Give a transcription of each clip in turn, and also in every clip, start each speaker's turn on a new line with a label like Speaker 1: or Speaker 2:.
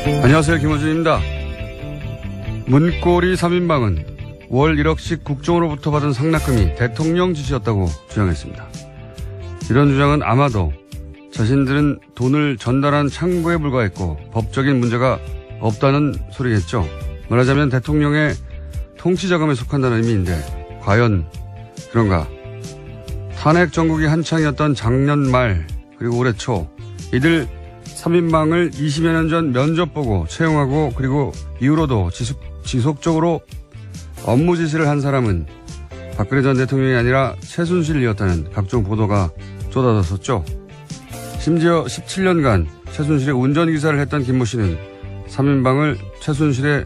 Speaker 1: 안녕하세요. 김호준입니다. 문고리 3인방은 월 1억씩 국정으로부터 받은 상납금이 대통령 지시였다고 주장했습니다. 이런 주장은 아마도 자신들은 돈을 전달한 창구에 불과했고 법적인 문제가 없다는 소리겠죠. 말하자면 대통령의 통치자금에 속한다는 의미인데 과연 그런가? 탄핵 정국이 한창이었던 작년 말 그리고 올해 초 이들 3인방을 20여 년 전 면접 보고 채용하고 그리고 이후로도 지속적으로 업무 지시를 한 사람은 박근혜 전 대통령이 아니라 최순실이었다는 각종 보도가 쏟아졌었죠. 심지어 17년간 최순실의 운전기사를 했던 김모 씨는 3인방을 최순실의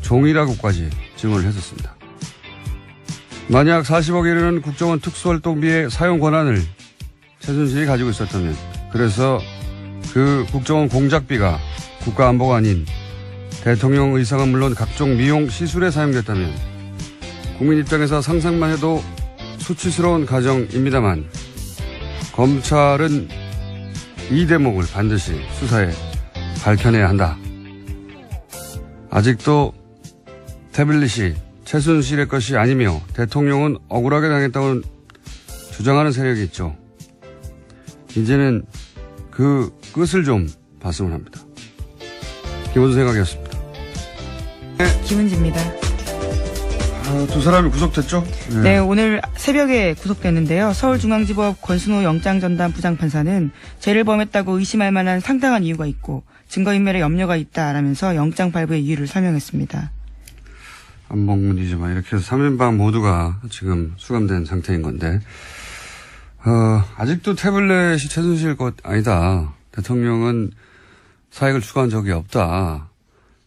Speaker 1: 종이라고까지 증언을 했었습니다. 만약 40억에 이르는 국정원 특수활동비의 사용 권한을 최순실이 가지고 있었다면 그래서 그 국정원 공작비가 국가안보가 아닌 대통령 의상은 물론 각종 미용 시술에 사용됐다면 국민 입장에서 상상만 해도 수치스러운 가정입니다만 검찰은 이 대목을 반드시 수사에 밝혀내야 한다. 아직도 태블릿이 최순실의 것이 아니며 대통령은 억울하게 당했다고 주장하는 세력이 있죠. 이제는 그 끝을 좀 봤으면 합니다. 김원준 생각이었습니다.
Speaker 2: 김은지입니다.
Speaker 1: 두 사람이 구속됐죠?
Speaker 2: 네, 오늘 새벽에 구속됐는데요. 서울중앙지법 권순호 영장전담 부장판사는 죄를 범했다고 의심할 만한 상당한 이유가 있고 증거인멸에 염려가 있다라면서 영장 발부의 이유를 설명했습니다.
Speaker 1: 안봉문이지만 이렇게 해서 3인방 모두가 지금 수감된 상태인 건데 아직도 태블릿이 최순실 것 아니다. 대통령은 사익을 추구한 적이 없다.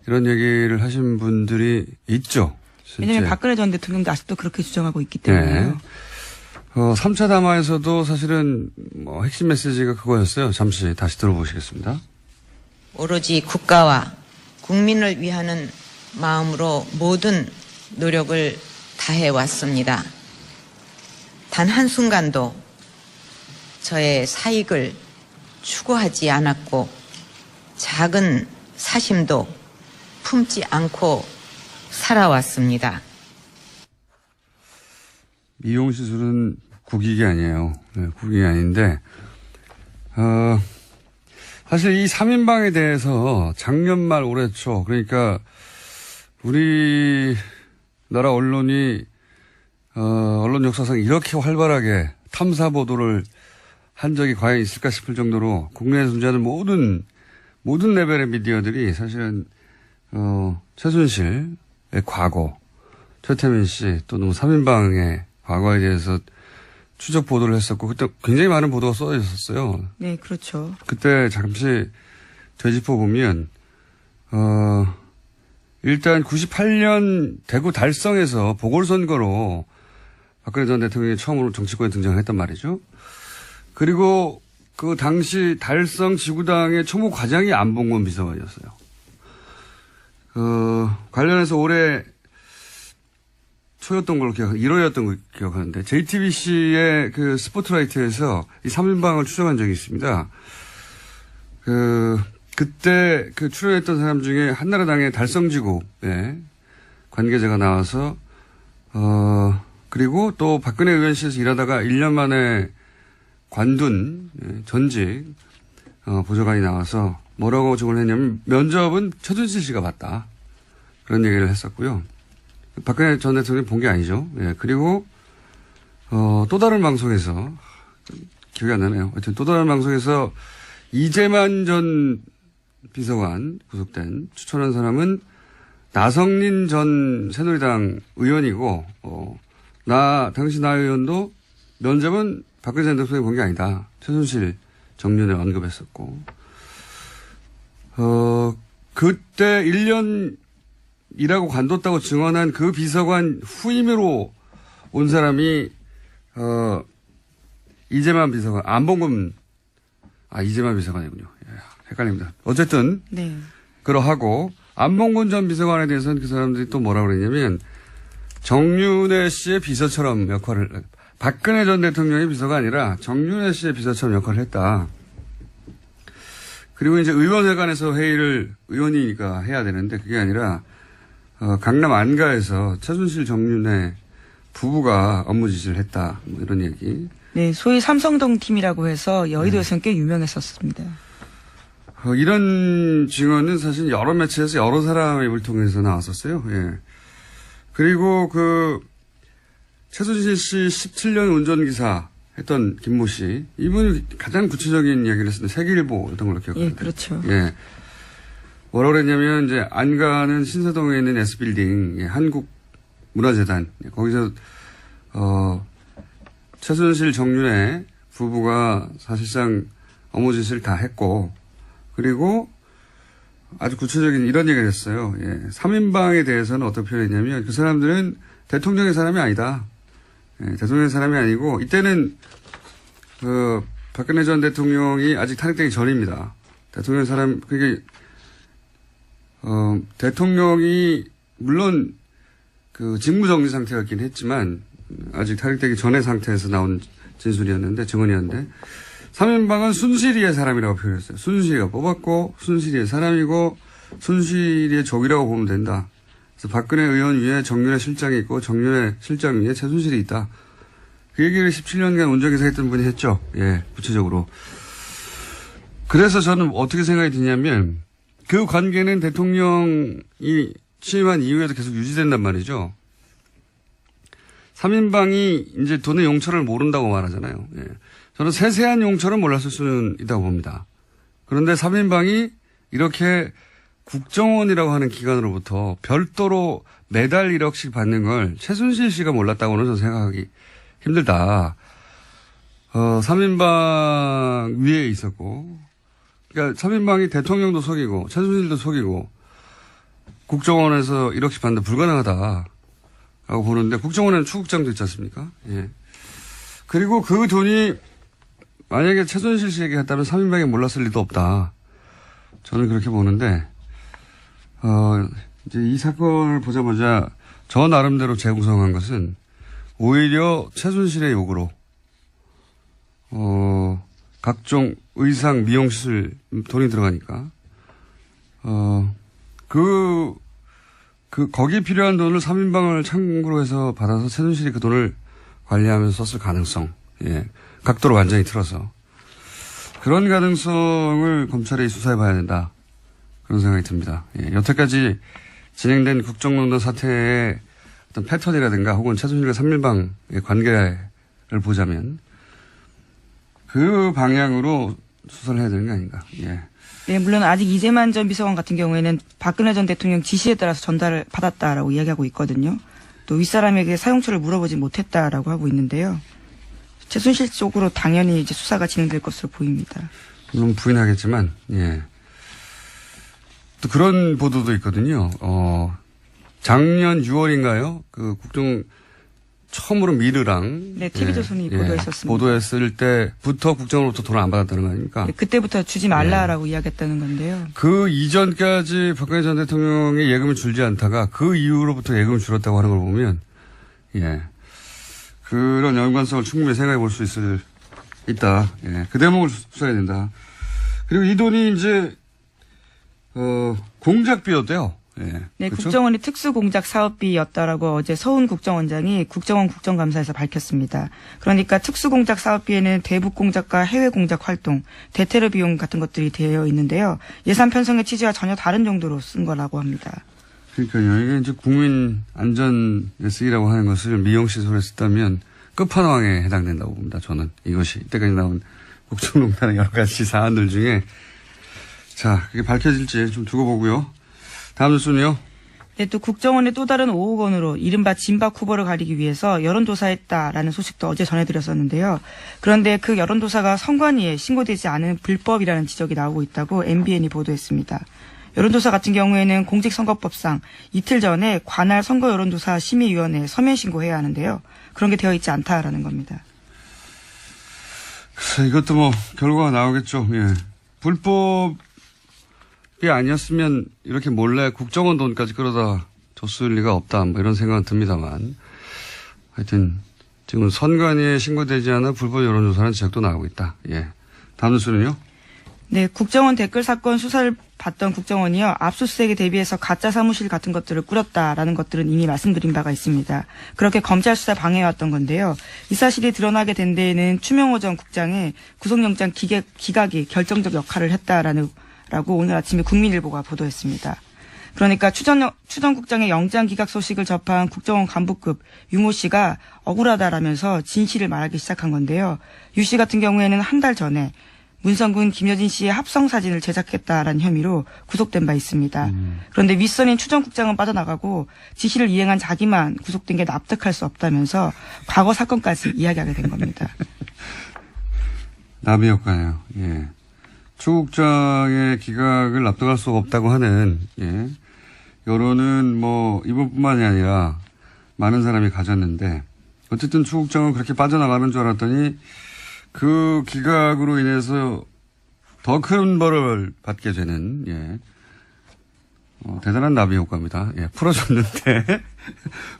Speaker 1: 이런 얘기를 하신 분들이 있죠.
Speaker 2: 왜냐하면 박근혜 전 대통령도 아직도 그렇게 주장하고 있기 때문에요.
Speaker 1: 네. 3차 담화에서도 사실은 핵심 메시지가 그거였어요. 잠시 다시 들어보시겠습니다.
Speaker 3: 오로지 국가와 국민을 위하는 마음으로 모든 노력을 다해왔습니다. 단 한순간도 저의 사익을 추구하지 않았고 작은 사심도 품지 않고 살아왔습니다.
Speaker 1: 미용시술은 국익이 아니에요. 네, 국익이 아닌데 사실 이 3인방에 대해서 작년 말 올해 초 그러니까 우리나라 언론이 언론 역사상 이렇게 활발하게 탐사 보도를 한 적이 과연 있을까 싶을 정도로 국내에 존재하는 모든 레벨의 미디어들이 사실은 최순실의 과거, 최태민 씨 또는 3인방의 과거에 대해서 추적 보도를 했었고 그때 굉장히 많은 보도가 쏟아져 있었어요.
Speaker 2: 네, 그렇죠.
Speaker 1: 그때 잠시 되짚어 보면 일단 98년 대구 달성에서 보궐선거로 박근혜 전 대통령이 처음으로 정치권에 등장을 했단 말이죠. 그리고 그 당시 달성 지구당의 초모 과장이 안봉근 비서관이었어요. 관련해서 올해 초였던 걸로 1월이었던 걸 기억하는데 JTBC의 그 스포트라이트에서 이 3인방을 추정한 적이 있습니다. 그때 그 출연했던 사람 중에 한나라당의 달성지구에 관계자가 나와서 그리고 또 박근혜 의원실에서 일하다가 1년 만에 관둔 전직 보좌관이 나와서 뭐라고 증언을 했냐면 면접은 최순실 씨가 봤다. 그런 얘기를 했었고요. 박근혜 전 대통령이 본 게 아니죠. 예, 그리고 또 다른 방송에서 기억이 안 나네요. 하여튼 또 다른 방송에서 이재만 전 비서관 구속된 추천한 사람은 나성린 전 새누리당 의원이고 당시 나 의원도 면접은 박근혜 전 대통령이 본 게 아니다. 최순실 정년에 언급했었고 그때 1년 일하고 관뒀다고 증언한 그 비서관 후임으로 온 사람이 이재만 비서관 안봉근 이재만 비서관이군요. 예, 헷갈립니다. 어쨌든
Speaker 2: 네.
Speaker 1: 그러하고 안봉근 전 비서관에 대해서는 그 사람들이 또 뭐라고 그랬냐면 정윤회 씨의 비서처럼 역할을 박근혜 전 대통령의 비서가 아니라 정윤회 씨의 비서처럼 역할을 했다. 그리고 이제 의원회관에서 회의를 의원이니까 해야 되는데 그게 아니라 강남 안가에서 최순실 정윤회 부부가 업무 지시를 했다. 뭐 이런 얘기.
Speaker 2: 네, 소위 삼성동 팀이라고 해서 여의도에서는 꽤 유명했었습니다.
Speaker 1: 이런 증언은 사실 여러 매체에서 여러 사람의 입을 통해서 나왔었어요. 예. 그리고 최순실 씨 17년 운전기사 했던 김모 씨. 이분이 가장 구체적인 이야기를 했었는데 세계일보였던 걸로 기억합니다.
Speaker 2: 예, 그렇죠.
Speaker 1: 예. 뭐라고 그랬냐면 이제 안가는 신사동에 있는 S빌딩, 예, 한국문화재단. 예, 거기서, 최순실 정윤회 부부가 사실상 업무 지시를 다 했고, 그리고 아주 구체적인 이런 얘기를 했어요. 예. 3인방에 대해서는 어떻게 표현했냐면 그 사람들은 대통령의 사람이 아니다. 예, 대통령의 사람이 아니고 이때는 박근혜 전 대통령이 아직 탄핵되기 전입니다. 대통령의 사람 그게 대통령이 물론 직무정지 상태였긴 했지만 아직 탄핵되기 전의 상태에서 나온 진술이었는데 증언이었는데 3인방은 순실이의 사람이라고 표현했어요. 순실이가 뽑았고 순실이의 사람이고 순실이의 적이라고 보면 된다. 그래서 박근혜 의원 위에 정윤회 실장이 있고 정윤회 실장 위에 최순실이 있다. 그 얘기를 17년간 운전기사 했던 분이 했죠. 예, 구체적으로. 그래서 저는 어떻게 생각이 드냐면 그 관계는 대통령이 취임한 이후에도 계속 유지된단 말이죠. 3인방이 이제 돈의 용처를 모른다고 말하잖아요. 예. 저는 세세한 용처는 몰랐을 수는 있다고 봅니다. 그런데 3인방이 이렇게 국정원이라고 하는 기관으로부터 별도로 매달 1억씩 받는 걸 최순실 씨가 몰랐다고는 저는 생각하기 힘들다. 3인방 위에 있었고, 그러니까 3인방이 대통령도 속이고, 최순실도 속이고, 국정원에서 1억씩 받는다 불가능하다. 라고 보는데, 국정원에는 추국장도 있지 않습니까? 예. 그리고 그 돈이 만약에 최순실 씨에게 했다면 3인방이 몰랐을 리도 없다. 저는 그렇게 보는데, 이제 이 사건을 보자마자 저 나름대로 재구성한 것은 오히려 최순실의 요구로, 각종 의상, 미용시술 돈이 들어가니까, 거기에 필요한 돈을 3인방을 참고로 해서 받아서 최순실이 그 돈을 관리하면서 썼을 가능성, 예. 각도로 완전히 틀어서. 그런 가능성을 검찰이 수사해 봐야 된다. 그런 생각이 듭니다. 예. 여태까지 진행된 국정농단 사태의 어떤 패턴이라든가 혹은 최순실과 3인방의 관계를 보자면 그 방향으로 수사를 해야 되는 게 아닌가. 예.
Speaker 2: 네, 물론 아직 이재만 전 비서관 같은 경우에는 박근혜 전 대통령 지시에 따라서 전달을 받았다라고 이야기하고 있거든요. 또 윗사람에게 사용처를 물어보지 못했다라고 하고 있는데요. 최순실 쪽으로 당연히 이제 수사가 진행될 것으로 보입니다.
Speaker 1: 물론 부인하겠지만, 예. 또 그런 보도도 있거든요. 작년 6월인가요? 처음으로 미르랑.
Speaker 2: 네, TV조선이 보도했었습니다.
Speaker 1: 보도했을 때부터 국정으로부터 돈을 안 받았다는 거 아닙니까?
Speaker 2: 네, 그때부터 주지 말라라고 이야기했다는 건데요.
Speaker 1: 그 이전까지 박근혜 전 대통령의 예금을 줄지 않다가 그 이후로부터 예금을 줄었다고 하는 걸 보면, 예. 그런 연관성을 충분히 생각해 볼 수 있다. 예. 그 대목을 수사해야 된다. 그리고 이 돈이 이제, 공작비였대요. 예.
Speaker 2: 네,
Speaker 1: 그렇죠?
Speaker 2: 국정원이 특수공작 사업비였다라고 어제 서훈 국정원장이 국정원 국정감사에서 밝혔습니다. 그러니까 특수공작 사업비에는 대북 공작과 해외 공작 활동, 대테러 비용 같은 것들이 되어 있는데요. 예산 편성의 취지와 전혀 다른 정도로 쓴 거라고 합니다.
Speaker 1: 그러니까요. 이게 이제 국민 안전에 쓰이라고 하는 것을 미용시설에 썼다면 끝판왕에 해당된다고 봅니다. 저는 이것이 이때까지 나온 국정농단의 여러 가지 사안들 중에 자, 그게 밝혀질지 좀 두고 보고요. 다음 뉴스는요.
Speaker 2: 네, 또 국정원의 또 다른 5억 원으로 이른바 진박 후보를 가리기 위해서 여론조사했다라는 소식도 어제 전해드렸었는데요. 그런데 그 여론조사가 선관위에 신고되지 않은 불법이라는 지적이 나오고 있다고 MBN이 보도했습니다. 여론조사 같은 경우에는 공직선거법상 이틀 전에 관할 선거여론조사 심의위원회에 서면 신고해야 하는데요. 그런 게 되어 있지 않다라는 겁니다.
Speaker 1: 글쎄, 이것도 뭐 결과가 나오겠죠. 예. 불법이 아니었으면 이렇게 몰래 국정원 돈까지 끌어다 줬을 리가 없다. 뭐 이런 생각은 듭니다만. 하여튼 지금 선관위에 신고되지 않은 불법 여론조사는 지적도 나오고 있다. 예. 다음 뉴스는요.
Speaker 2: 네, 국정원 댓글 사건 수사를 받던 국정원이요. 압수수색에 대비해서 가짜 사무실 같은 것들을 꾸렸다라는 것들은 이미 말씀드린 바가 있습니다. 그렇게 검찰 수사 방해해왔던 건데요. 이 사실이 드러나게 된 데에는 추명호 전 국장의 구속영장 기각이 결정적 역할을 했다라고 오늘 아침에 국민일보가 보도했습니다. 그러니까 추 전 국장의 영장 기각 소식을 접한 국정원 간부급 유모 씨가 억울하다라면서 진실을 말하기 시작한 건데요. 유 씨 같은 경우에는 한 달 전에 문성군 김여진 씨의 합성 사진을 제작했다라는 혐의로 구속된 바 있습니다. 그런데 윗선인 추 전 국장은 빠져나가고 지시를 이행한 자기만 구속된 게 납득할 수 없다면서 과거 사건까지 이야기하게 된 겁니다.
Speaker 1: 나비 효과네요. 예. 추 국장의 기각을 납득할 수가 없다고 하는, 예. 여론은 뭐, 이번뿐만이 아니라 많은 사람이 가졌는데, 어쨌든 추 국장은 그렇게 빠져나가는 줄 알았더니, 그 기각으로 인해서 더 큰 벌을 받게 되는, 예. 대단한 나비 효과입니다. 예. 풀어줬는데,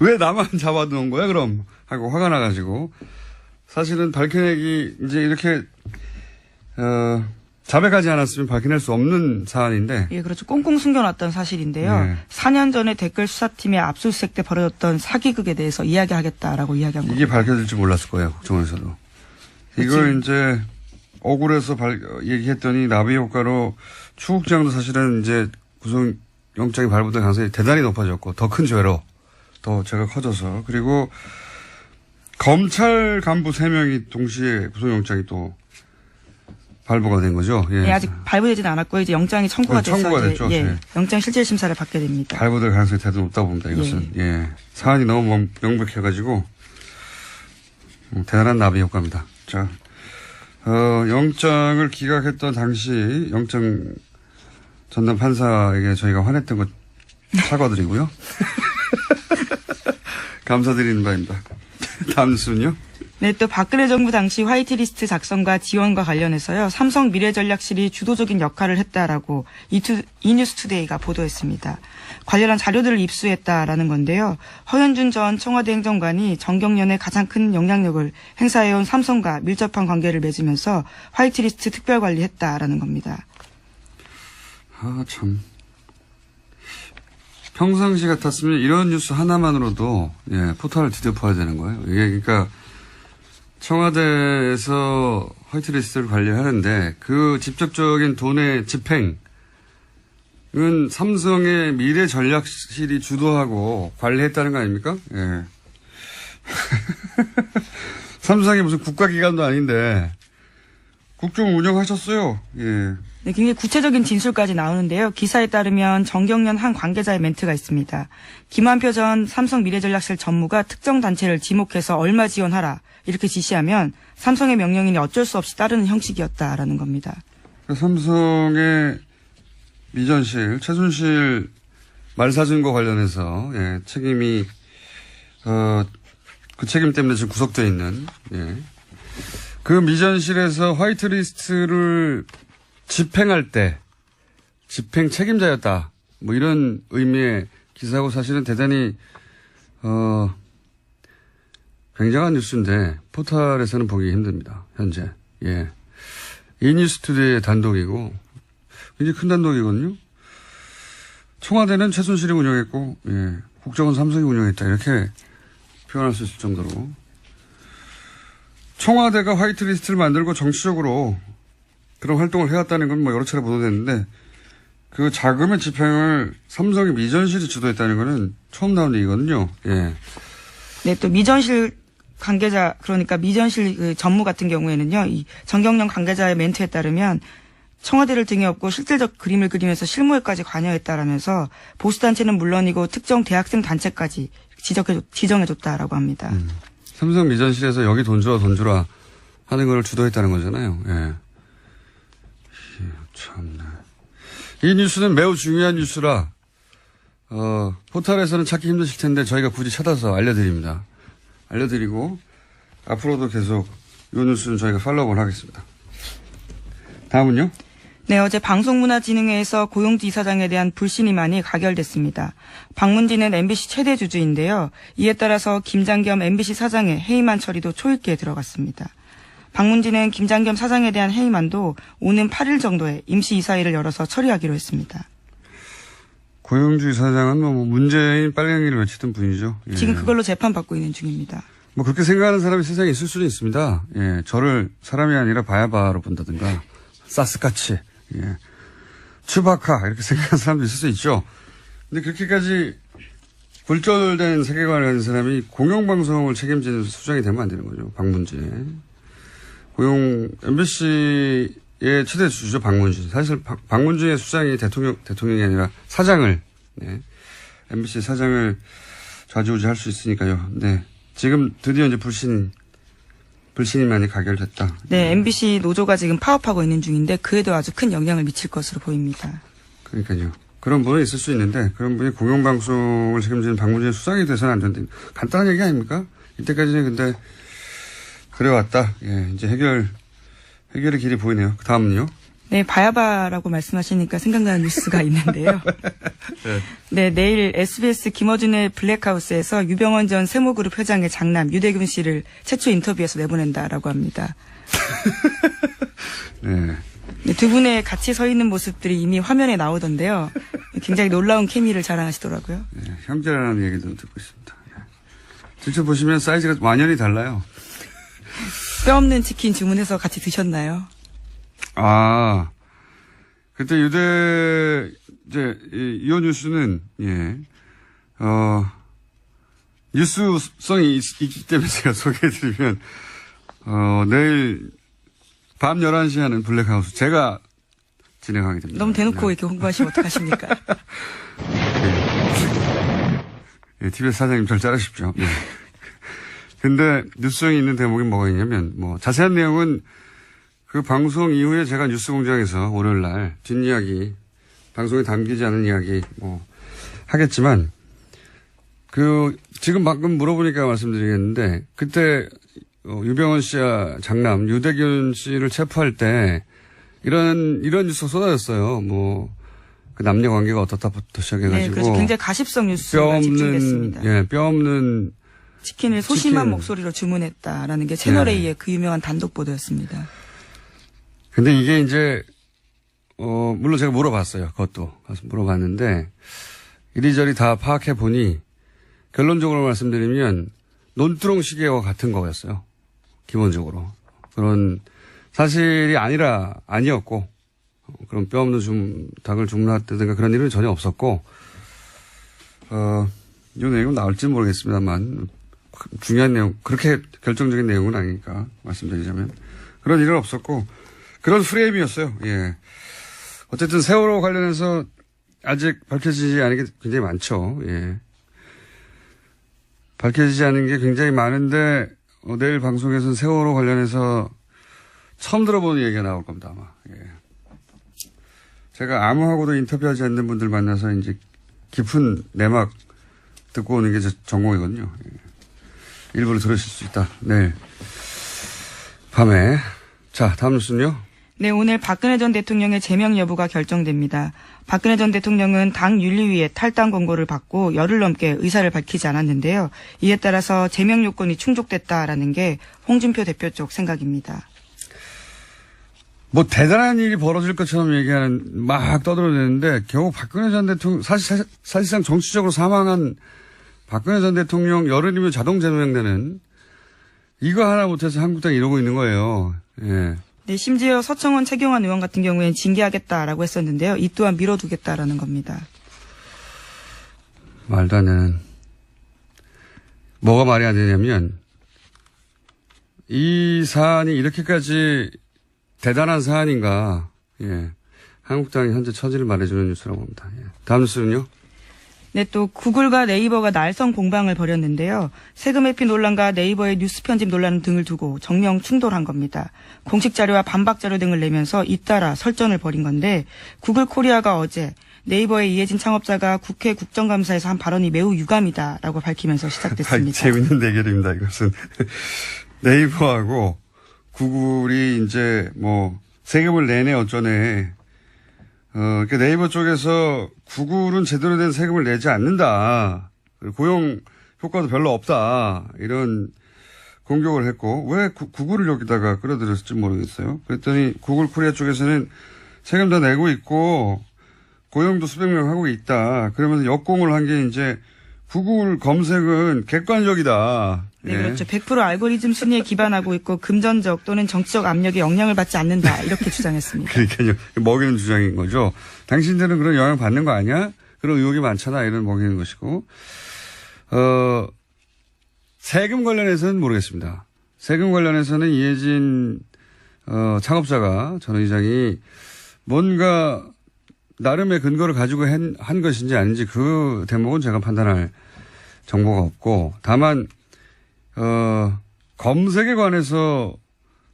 Speaker 1: 왜 나만 잡아놓은 거야, 그럼? 하고 화가 나가지고. 사실은 밝혀내기, 이제 이렇게, 자백하지 않았으면 밝혀낼 수 없는 사안인데.
Speaker 2: 예, 그렇죠. 꽁꽁 숨겨놨던 사실인데요.
Speaker 1: 네.
Speaker 2: 4년 전에 댓글 수사팀의 압수수색 때 벌어졌던 사기극에 대해서 이야기하겠다라고 이야기한 겁니다.
Speaker 1: 이게 밝혀질지 몰랐을 거예요, 국정원에서도. 이걸 이제 억울해서 얘기했더니 나비 효과로 추 국장도 사실은 이제 구속영장이 발부될 가능성이 대단히 높아졌고 더 큰 죄로 더 죄가 커져서 그리고 검찰 간부 3명이 동시에 구속영장이 또 발부가 된 거죠. 예.
Speaker 2: 예, 아직 발부되지는 않았고요. 이제 영장이 청구가 돼서
Speaker 1: 청구가
Speaker 2: 이제,
Speaker 1: 됐죠.
Speaker 2: 예,
Speaker 1: 예.
Speaker 2: 영장 실질 심사를 받게 됩니다.
Speaker 1: 발부될 가능성이 대단히 높다고 봅니다. 이것은. 예. 사안이 너무 명백해가지고 대단한 나비 효과입니다. 자, 영장을 기각했던 당시 영장 전담 판사에게 저희가 화냈던 것 사과드리고요. 감사드리는 바입니다. 다음 뉴스는요?
Speaker 2: 네, 또 박근혜 정부 당시 화이트리스트 작성과 지원과 관련해서요. 삼성 미래전략실이 주도적인 역할을 했다라고 이뉴스투데이가 보도했습니다. 관련한 자료들을 입수했다라는 건데요. 허현준 전 청와대 행정관이 정경련에 가장 큰 영향력을 행사해온 삼성과 밀접한 관계를 맺으면서 화이트리스트 특별관리했다라는 겁니다.
Speaker 1: 아, 참. 평상시 같았으면 이런 뉴스 하나만으로도 예, 포탈을 뒤덮어야 되는 거예요. 이게 그러니까 청와대에서 화이트리스트를 관리하는데 그 직접적인 돈의 집행은 삼성의 미래전략실이 주도하고 관리했다는 거 아닙니까? 예. 삼성이 무슨 국가기관도 아닌데 국정 운영하셨어요. 예.
Speaker 2: 네, 굉장히 구체적인 진술까지 나오는데요. 기사에 따르면 정경련 한 관계자의 멘트가 있습니다. 김한표 전 삼성 미래전략실 전무가 특정 단체를 지목해서 얼마 지원하라 이렇게 지시하면 삼성의 명령인이 어쩔 수 없이 따르는 형식이었다라는 겁니다.
Speaker 1: 삼성의 미전실, 최순실 말사진과 관련해서 예, 책임이 그 책임 때문에 지금 구속되어 있는 예. 그 미전실에서 화이트리스트를 집행할 때 집행 책임자였다. 뭐 이런 의미의 기사고 사실은 대단히 굉장한 뉴스인데 포털에서는 보기 힘듭니다. 현재. 예. 이뉴스투데이의 단독이고 굉장히 큰 단독이거든요. 청와대는 최순실이 운영했고 예. 국정원 삼성이 운영했다. 이렇게 표현할 수 있을 정도로 청와대가 화이트리스트를 만들고 정치적으로 그런 활동을 해왔다는 건 뭐 여러 차례 보도됐는데 그 자금의 집행을 삼성의 미전실이 주도했다는 거는 처음 나온 얘기거든요. 예.
Speaker 2: 네, 또 미전실 관계자 그러니까 미전실 그 전무 같은 경우에는요. 이 정경련 관계자의 멘트에 따르면 청와대를 등에 업고 실질적 그림을 그리면서 실무에까지 관여했다라면서 보수단체는 물론이고 특정 대학생 단체까지 지정해줬다라고 합니다.
Speaker 1: 삼성 미전실에서 여기 돈 주라 하는 걸 주도했다는 거잖아요. 예. 참네. 이 뉴스는 매우 중요한 뉴스라 포털에서는 찾기 힘드실 텐데 저희가 굳이 찾아서 알려드립니다. 알려드리고 앞으로도 계속 이 뉴스는 저희가 팔로우를 하겠습니다. 다음은요?
Speaker 2: 네, 어제 방송문화진흥회에서 고용주 이사장에 대한 불신임안이 가결됐습니다. 박문진은 MBC 최대 주주인데요. 이에 따라서 김장겸 MBC 사장의 해임안 처리도 초읽기에 들어갔습니다. 방문진은 김장겸 사장에 대한 해임안도 오는 8일 정도에 임시 이사회를 열어서 처리하기로 했습니다.
Speaker 1: 고용주 사장은 뭐 문재인 빨갱이를 외치던 분이죠. 예.
Speaker 2: 지금 그걸로 재판받고 있는 중입니다.
Speaker 1: 뭐 그렇게 생각하는 사람이 세상에 있을 수는 있습니다. 예. 저를 사람이 아니라 바야바로 본다든가 사스카치, 예. 추바카 이렇게 생각하는 사람도 있을 수 있죠. 근데 그렇게까지 굴절된 세계관을 가진 사람이 공영방송을 책임지는 수장이 되면 안 되는 거죠. 박문진. MBC의 최대 주주죠. 박문진. 사실 박문진의 수장이 대통령이 아니라 사장을, 네. MBC 사장을 좌지우지할 수 있으니까요. 네. 지금 드디어 이제 불신이 많이 가결됐다.
Speaker 2: 네, MBC 노조가 지금 파업하고 있는 중인데 그에도 아주 큰 영향을 미칠 것으로 보입니다.
Speaker 1: 그러니까요. 그런 분은 있을 수 있는데 그런 분이 공영방송을 책임지는 박문진 수장이 돼서는 안 된다. 간단한 얘기 아닙니까? 이때까지는 근데 그래왔다. 예, 이제 해결의 길이 보이네요. 그 다음은요?
Speaker 2: 네, 바야바라고 말씀하시니까 생각나는 뉴스가 있는데요. 네, 내일 SBS 김어준의 블랙하우스에서 유병원 전 세모그룹 회장의 장남 유대균 씨를 최초 인터뷰에서 내보낸다라고 합니다.
Speaker 1: 네.
Speaker 2: 네, 두 분의 같이 서 있는 모습들이 이미 화면에 나오던데요. 굉장히 놀라운 케미를 자랑하시더라고요.
Speaker 1: 네, 형제라는 얘기도 듣고 있습니다. 직접 보시면 사이즈가 완연히 달라요.
Speaker 2: 뼈 없는 치킨 주문해서 같이 드셨나요?
Speaker 1: 아, 그때 이호 뉴스는, 예, 뉴스성이 있기 때문에 제가 소개해드리면, 내일 밤 11시 하는 블랙하우스 제가 진행하게 됩니다.
Speaker 2: 너무 대놓고
Speaker 1: 네.
Speaker 2: 이렇게 홍보하시면 어떡하십니까?
Speaker 1: 예, TBS 사장님 절 자르십시오. 예. 근데 뉴스성이 있는 대목이 뭐가 있냐면, 뭐, 자세한 내용은 그 방송 이후에 제가 뉴스공장에서 월요일 날 뒷이야기, 방송에 담기지 않은 이야기, 뭐, 하겠지만, 지금 방금 물어보니까 말씀드리겠는데, 그때, 유병원 씨와 장남, 유대균 씨를 체포할 때, 이런 뉴스가 쏟아졌어요. 뭐, 그 남녀 관계가 어떻다부터 시작해가지고.
Speaker 2: 네, 그래서 굉장히 가십성 뉴스가 집중됐습니다.
Speaker 1: 예, 뼈 없는
Speaker 2: 치킨을 소심한 목소리로 주문했다라는 게 채널A의 그 유명한 단독 보도였습니다.
Speaker 1: 근데 이게 이제, 물론 제가 물어봤어요. 그것도. 가서 물어봤는데, 이리저리 다 파악해 보니, 결론적으로 말씀드리면, 논두렁 시계와 같은 거였어요. 기본적으로. 그런 사실이 아니었고, 그런 뼈 없는 닭을 주문했다든가 그런 일은 전혀 없었고, 이 내용은 나올지 모르겠습니다만, 중요한 내용, 그렇게 결정적인 내용은 아니니까 말씀드리자면, 그런 일은 없었고, 그런 프레임이었어요. 예. 어쨌든 세월호 관련해서 아직 밝혀지지 않은 게 굉장히 많죠. 예. 밝혀지지 않은 게 굉장히 많은데, 내일 방송에서는 세월호 관련해서 처음 들어보는 얘기가 나올 겁니다, 아마. 예. 제가 아무하고도 인터뷰하지 않는 분들 만나서 이제 깊은 내막 듣고 오는 게 제 전공이거든요. 예. 일부러 들으실 수 있다. 네. 밤에. 자, 다음 뉴스는요?
Speaker 2: 네, 오늘 박근혜 전 대통령의 제명 여부가 결정됩니다. 박근혜 전 대통령은 당 윤리위에 탈당 권고를 받고 열흘 넘게 의사를 밝히지 않았는데요. 이에 따라서 제명 요건이 충족됐다라는 게 홍준표 대표 쪽 생각입니다.
Speaker 1: 뭐 대단한 일이 벌어질 것처럼 막 떠들어대는데 결국 박근혜 전 대통령 사실상 정치적으로 사망한 박근혜 전 대통령 열흘이면 자동 제명되는 이거 하나 못해서 한국당이 이러고 있는 거예요. 예.
Speaker 2: 네, 심지어 서청원 최경환 의원 같은 경우에는 징계하겠다라고 했었는데요. 이 또한 미뤄두겠다라는 겁니다.
Speaker 1: 말도 안 되는. 뭐가 말이 안 되냐면 이 사안이 이렇게까지 대단한 사안인가. 예. 한국당이 현재 처지를 말해주는 뉴스라고 봅니다. 예. 다음 뉴스는요?
Speaker 2: 네, 또 구글과 네이버가 날선 공방을 벌였는데요. 세금 회피 논란과 네이버의 뉴스 편집 논란 등을 두고 정면 충돌한 겁니다. 공식 자료와 반박 자료 등을 내면서 잇따라 설전을 벌인 건데 구글 코리아가 어제 네이버의 이해진 창업자가 국회 국정감사에서 한 발언이 매우 유감이다라고 밝히면서 시작됐습니다.
Speaker 1: 재밌는 대결입니다. 이것은 네이버하고 구글이 이제 뭐 세금을 내네 어쩌네. 그러니까 네이버 쪽에서 구글은 제대로 된 세금을 내지 않는다. 고용 효과도 별로 없다. 이런 공격을 했고 왜 구글을 여기다가 끌어들였을지 모르겠어요. 그랬더니 구글 코리아 쪽에서는 세금 다 내고 있고 고용도 수백 명 하고 있다. 그러면서 역공을 한 게 이제 구글 검색은 객관적이다.
Speaker 2: 네,
Speaker 1: 예.
Speaker 2: 그렇죠. 100% 알고리즘 순위에 기반하고 있고 금전적 또는 정치적 압력에 영향을 받지 않는다. 이렇게 주장했습니다.
Speaker 1: 그러니까요. 먹이는 주장인 거죠. 당신들은 그런 영향 받는 거 아니야? 그런 의혹이 많잖아. 이런 먹이는 것이고. 세금 관련해서는 모르겠습니다. 세금 관련해서는 이해진 창업자가 전 의장이 뭔가 나름의 근거를 가지고 한 것인지 아닌지 그 대목은 제가 판단할 정보가 없고 다만 검색에 관해서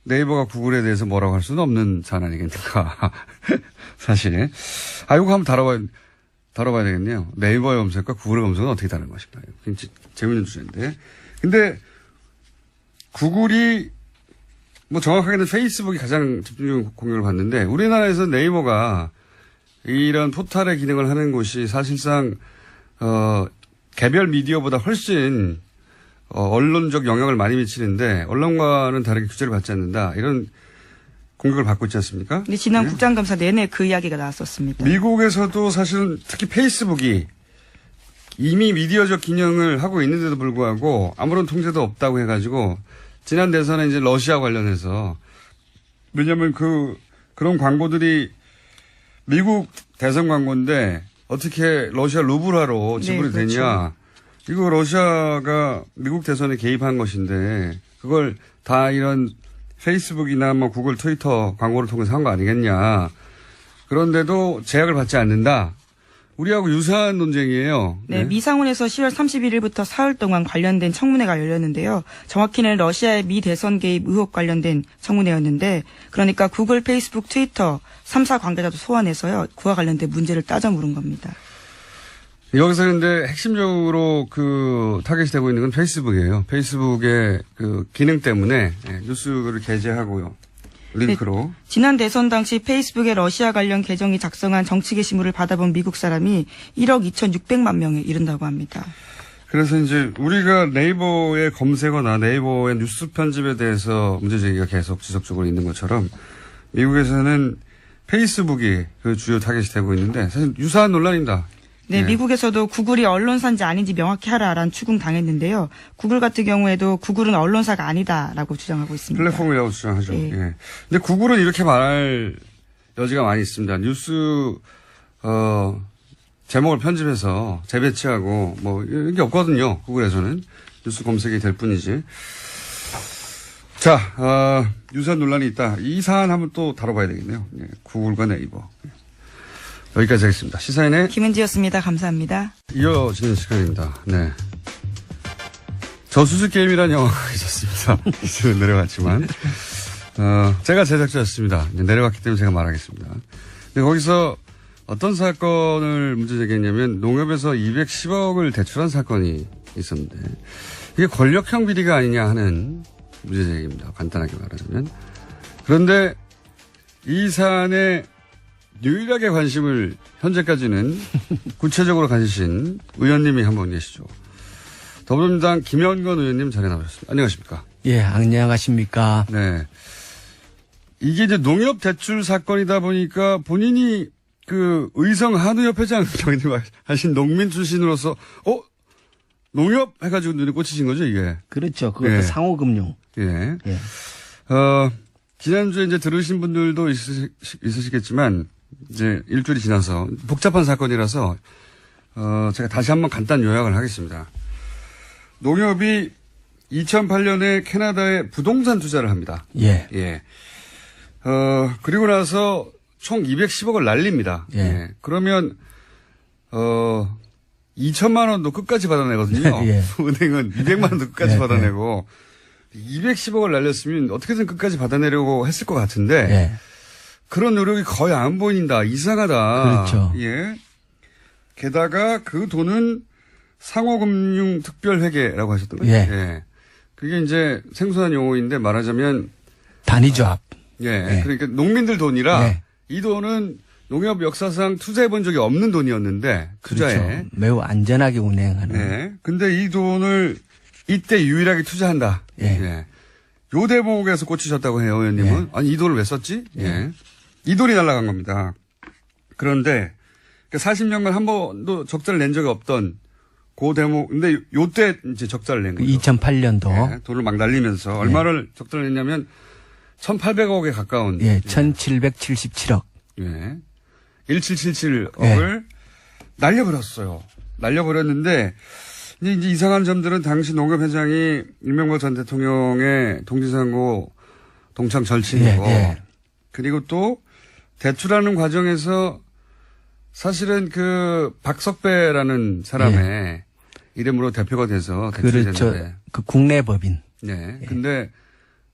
Speaker 1: 네이버가 구글에 대해서 뭐라고 할 수는 없는 사안 아니겠습니까? 사실. 이거 한번 다뤄봐야 되겠네요. 네이버의 검색과 구글의 검색은 어떻게 다른 것인가. 굉장히 재밌는 주제인데. 근데 구글이 뭐 정확하게는 페이스북이 가장 집중적인 공격을 받는데 우리나라에서 네이버가 이런 포털의 기능을 하는 곳이 사실상 개별 미디어보다 훨씬 언론적 영향을 많이 미치는데 언론과는 다르게 규제를 받지 않는다. 이런 공격을 받고 있지 않습니까?
Speaker 2: 근데 지난
Speaker 1: 네?
Speaker 2: 국정감사 내내 그 이야기가 나왔었습니다.
Speaker 1: 미국에서도 사실은 특히 페이스북이 이미 미디어적 기능을 하고 있는데도 불구하고 아무런 통제도 없다고 해가지고 지난 대선에 이제 러시아 관련해서 왜냐하면 그런 광고들이 미국 대선 광고인데 어떻게 러시아 루블화로 지불이
Speaker 2: 네, 그렇죠.
Speaker 1: 되냐. 이거 러시아가 미국 대선에 개입한 것인데 그걸 다 이런 페이스북이나 뭐 구글, 트위터 광고를 통해서 한 거 아니겠냐. 그런데도 제약을 받지 않는다. 우리하고 유사한 논쟁이에요.
Speaker 2: 네, 미상원에서 10월 31일부터 사흘 동안 관련된 청문회가 열렸는데요. 정확히는 러시아의 미 대선 개입 의혹 관련된 청문회였는데 그러니까 구글, 페이스북, 트위터 3사 관계자도 소환해서요. 그와 관련된 문제를 따져 물은 겁니다.
Speaker 1: 여기서 근데 핵심적으로 타겟이 되고 있는 건 페이스북이에요. 페이스북의 기능 때문에 뉴스를 게재하고요. 링크로.
Speaker 2: 네, 지난 대선 당시 페이스북의 러시아 관련 계정이 작성한 정치 게시물을 받아본 미국 사람이 1억 2,600만 명에 이른다고 합니다.
Speaker 1: 그래서 이제 우리가 네이버에 검색어나 네이버의 뉴스 편집에 대해서 문제제기가 계속 지속적으로 있는 것처럼 미국에서는 페이스북이 그 주요 타겟이 되고 있는데 사실 유사한 논란입니다.
Speaker 2: 네,
Speaker 1: 네.
Speaker 2: 미국에서도 구글이 언론사인지 아닌지 명확히 하라라는 추궁당했는데요. 구글 같은 경우에도 구글은 언론사가 아니다라고 주장하고 있습니다.
Speaker 1: 플랫폼이라고 주장하죠.
Speaker 2: 네.
Speaker 1: 예. 근데 구글은 이렇게 말할 여지가 많이 있습니다. 뉴스 제목을 편집해서 재배치하고 뭐 이런 게 없거든요. 구글에서는 뉴스 검색이 될 뿐이지. 자, 유사한 논란이 있다. 이 사안 한번 또 다뤄봐야 되겠네요. 예. 구글과 네이버. 여기까지 하겠습니다. 시사인의
Speaker 2: 김은지였습니다. 감사합니다.
Speaker 1: 이어지는 시간입니다. 네. 저수지 게임이라는 영화가 있었습니다. 이제는 내려갔지만. 제가 제작자였습니다. 내려갔기 때문에 제가 말하겠습니다. 근데 거기서 어떤 사건을 문제 제기했냐면 농협에서 210억을 대출한 사건이 있었는데 이게 권력형 비리가 아니냐 하는 문제 제기입니다. 간단하게 말하자면. 그런데 이 사안에 유일하게 관심을 현재까지는 구체적으로 가지신 의원님이 한 분 계시죠. 더불어민주당 김현건 의원님 자리에 나오셨습니다. 안녕하십니까?
Speaker 4: 예, 안녕하십니까?
Speaker 1: 네. 이게 이제 농협 대출 사건이다 보니까 본인이 의성 한우협회장 경님 하신 농민 출신으로서 농협 해가지고 눈에 꽂히신 거죠, 이게?
Speaker 4: 그렇죠. 그것도
Speaker 1: 예.
Speaker 4: 상호금융.
Speaker 1: 예.
Speaker 4: 예.
Speaker 1: 지난주에 이제 들으신 분들도 있으시겠지만, 이제 일주일이 지나서 복잡한 사건이라서, 제가 다시 한번 간단 요약을 하겠습니다. 농협이 2008년에 캐나다에 부동산 투자를 합니다.
Speaker 4: 예.
Speaker 1: 예. 그리고 나서 총 210억을 날립니다.
Speaker 4: 예.
Speaker 1: 예. 그러면, 2천만 원도 끝까지 받아내거든요.
Speaker 4: 예.
Speaker 1: 은행은 200만 원도 끝까지
Speaker 4: 예.
Speaker 1: 받아내고, 210억을 날렸으면 어떻게든 끝까지 받아내려고 했을 것 같은데,
Speaker 4: 예.
Speaker 1: 그런 노력이 거의 안 보인다. 이상하다.
Speaker 4: 그렇죠.
Speaker 1: 예. 게다가 그 돈은 상호금융특별회계라고 하셨던 거죠.
Speaker 4: 예.
Speaker 1: 그게 이제 생소한 용어인데 말하자면
Speaker 4: 단위조합.
Speaker 1: 예. 그러니까 농민들 돈이라
Speaker 4: 예.
Speaker 1: 이 돈은 농협 역사상 투자해 본 적이 없는 돈이었는데 투자에.
Speaker 4: 그렇죠. 매우 안전하게 운행하는.
Speaker 1: 네. 근데 이 돈을 이때 유일하게 투자한다.
Speaker 4: 예.
Speaker 1: 요 대목에서 꽂히셨다고 해요, 의원님은.
Speaker 4: 예.
Speaker 1: 아니, 이 돈을 왜 썼지? 예. 이 돈이 날아간 겁니다. 그런데 40년간 한 번도 적자를 낸 적이 없던 그 대목, 근데 요때 이제 적자를 낸 거죠.
Speaker 4: 2008년도.
Speaker 1: 예. 돈을 막 날리면서 얼마를 적자를 냈냐면 1,800억에 가까운.
Speaker 4: 예, 1,777억.
Speaker 1: 예. 1777억을 날려버렸어요. 날려버렸는데, 이제 이상한 점들은 당시 농협회장이 이명박 전 대통령의 동지상고 동창 절친이고, 그리고 또 대출하는 과정에서 사실은 그 박석배라는 사람의 이름으로 대표가 돼서 대출이
Speaker 4: 그렇죠.
Speaker 1: 됐는데.
Speaker 4: 그 국내 법인.
Speaker 1: 네. 근데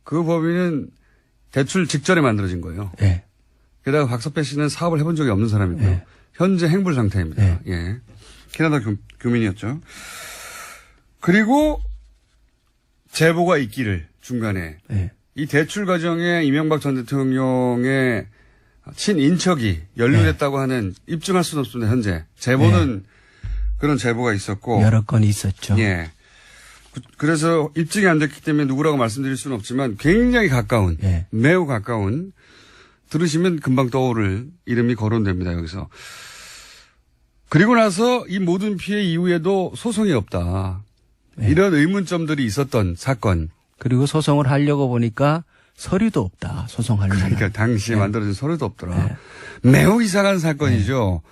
Speaker 1: 그 법인은 대출 직전에 만들어진 거예요.
Speaker 4: 예.
Speaker 1: 게다가 박석배 씨는 사업을 해본 적이 없는 사람이고요. 현재 행불 상태입니다. 예. 캐나다 교민이었죠. 그리고 제보가 있기를 중간에 이 대출 과정에 이명박 전 대통령의 친인척이 연루됐다고 하는 입증할 수는 없습니다. 현재 제보는 그런 제보가 있었고
Speaker 4: 여러 건이 있었죠.
Speaker 1: 예. 그래서 입증이 안 됐기 때문에 누구라고 말씀드릴 수는 없지만 굉장히 가까운 매우 가까운 들으시면 금방 떠오를 이름이 거론됩니다. 여기서. 그리고 나서 이 모든 피해 이후에도 소송이 없다. 이런 의문점들이 있었던 사건.
Speaker 4: 그리고 소송을 하려고 보니까 서류도 없다. 소송할 만한.
Speaker 1: 그러니까 당시에 만들어진 서류도 없더라. 매우 이상한 사건이죠.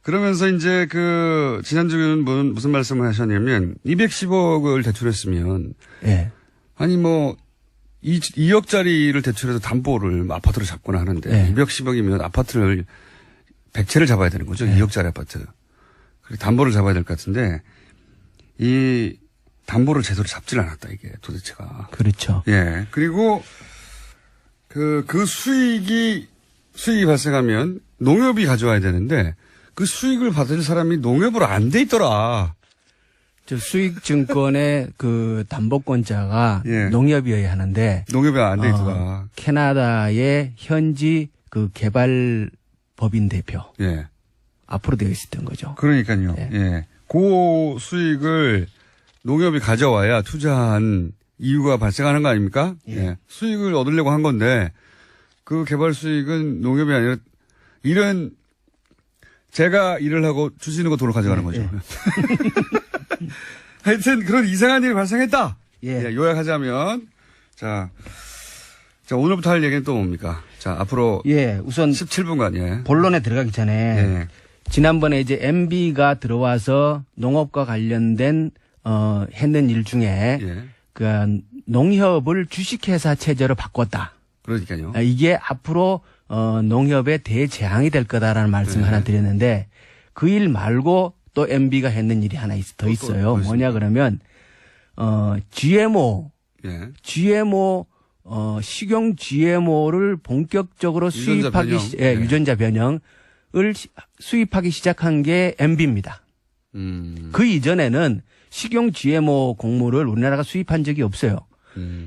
Speaker 1: 그러면서 이제 그 지난주에는 무슨 말씀을 하셨냐면 210억을 대출했으면 아니 뭐 2억짜리를 대출해서 담보를 아파트를 잡거나 하는데 210억이면 아파트를 100채를 잡아야 되는 거죠. 2억짜리 아파트. 그리고 담보를 잡아야 될 것 같은데 이 담보를 제대로 잡질 않았다 이게 도대체가.
Speaker 4: 그렇죠.
Speaker 1: 예. 그리고 그 수익이 발생하면 농협이 가져와야 되는데 그 수익을 받을 사람이 농협으로 안 돼 있더라.
Speaker 4: 저 수익증권의 그 담보권자가 농협이어야 하는데
Speaker 1: 농협이 안 돼 있더라.
Speaker 4: 캐나다의 현지 그 개발법인 대표. 앞으로 되어 있었던 거죠.
Speaker 1: 그러니까요. 그 수익을 농협이 가져와야 투자한 이유가 발생하는 거 아닙니까? 수익을 얻으려고 한 건데 그 개발 수익은 농협이 아니라 이런 제가 일을 하고 주시는 거 돈을 가져가는 거죠. 하여튼 그런 이상한 일이 발생했다. 요약하자면 자 오늘부터 할 얘기는 또 뭡니까? 자 앞으로
Speaker 4: 우선
Speaker 1: 17분간
Speaker 4: 본론에 들어가기 전에 지난번에 이제 MB가 들어와서 농업과 관련된 했는 일 중에 그 농협을 주식회사 체제로 바꿨다.
Speaker 1: 그러니까요.
Speaker 4: 이게 앞으로 농협의 대재앙이 될 거다라는 말씀을 하나 드렸는데 그 일 말고 또 MB가 했는 일이 하나 더 있어요. 뭐냐 그러면 GMO 식용 GMO를 본격적으로 수입하기 유전자 변형을 수입하기 시작한 게 MB입니다. 그 이전에는 식용 GMO 곡물을 우리나라가 수입한 적이 없어요.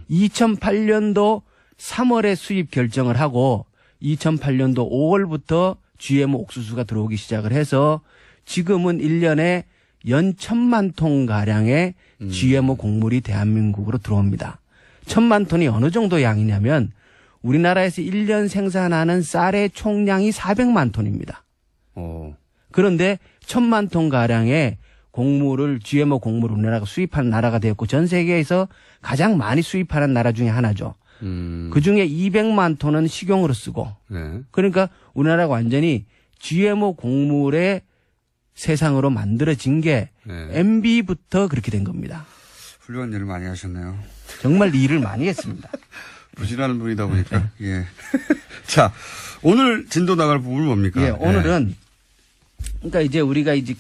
Speaker 4: 2008년도 3월에 수입 결정을 하고 2008년도 5월부터 GMO 옥수수가 들어오기 시작을 해서 지금은 1년에 연 1,000만 톤 가량의 GMO 곡물이 대한민국으로 들어옵니다. 1,000만 톤이 어느 정도 양이냐면 우리나라에서 1년 생산하는 쌀의 총량이 400만 톤입니다. 그런데 1,000만 톤 가량의 GMO 곡물을 우리나라가 수입하는 나라가 되었고 전 세계에서 가장 많이 수입하는 나라 중에 하나죠. 그중에 200만 톤은 식용으로 쓰고 그러니까 우리나라가 완전히 GMO 곡물의 세상으로 만들어진 게 MB부터 그렇게 된 겁니다.
Speaker 1: 훌륭한 일을 많이 하셨네요.
Speaker 4: 정말 일을 많이 했습니다.
Speaker 1: 부지런한 분이다 보니까. 자, 오늘 진도 나갈 부분은 뭡니까?
Speaker 4: 오늘은 그러니까 이제 우리가 이제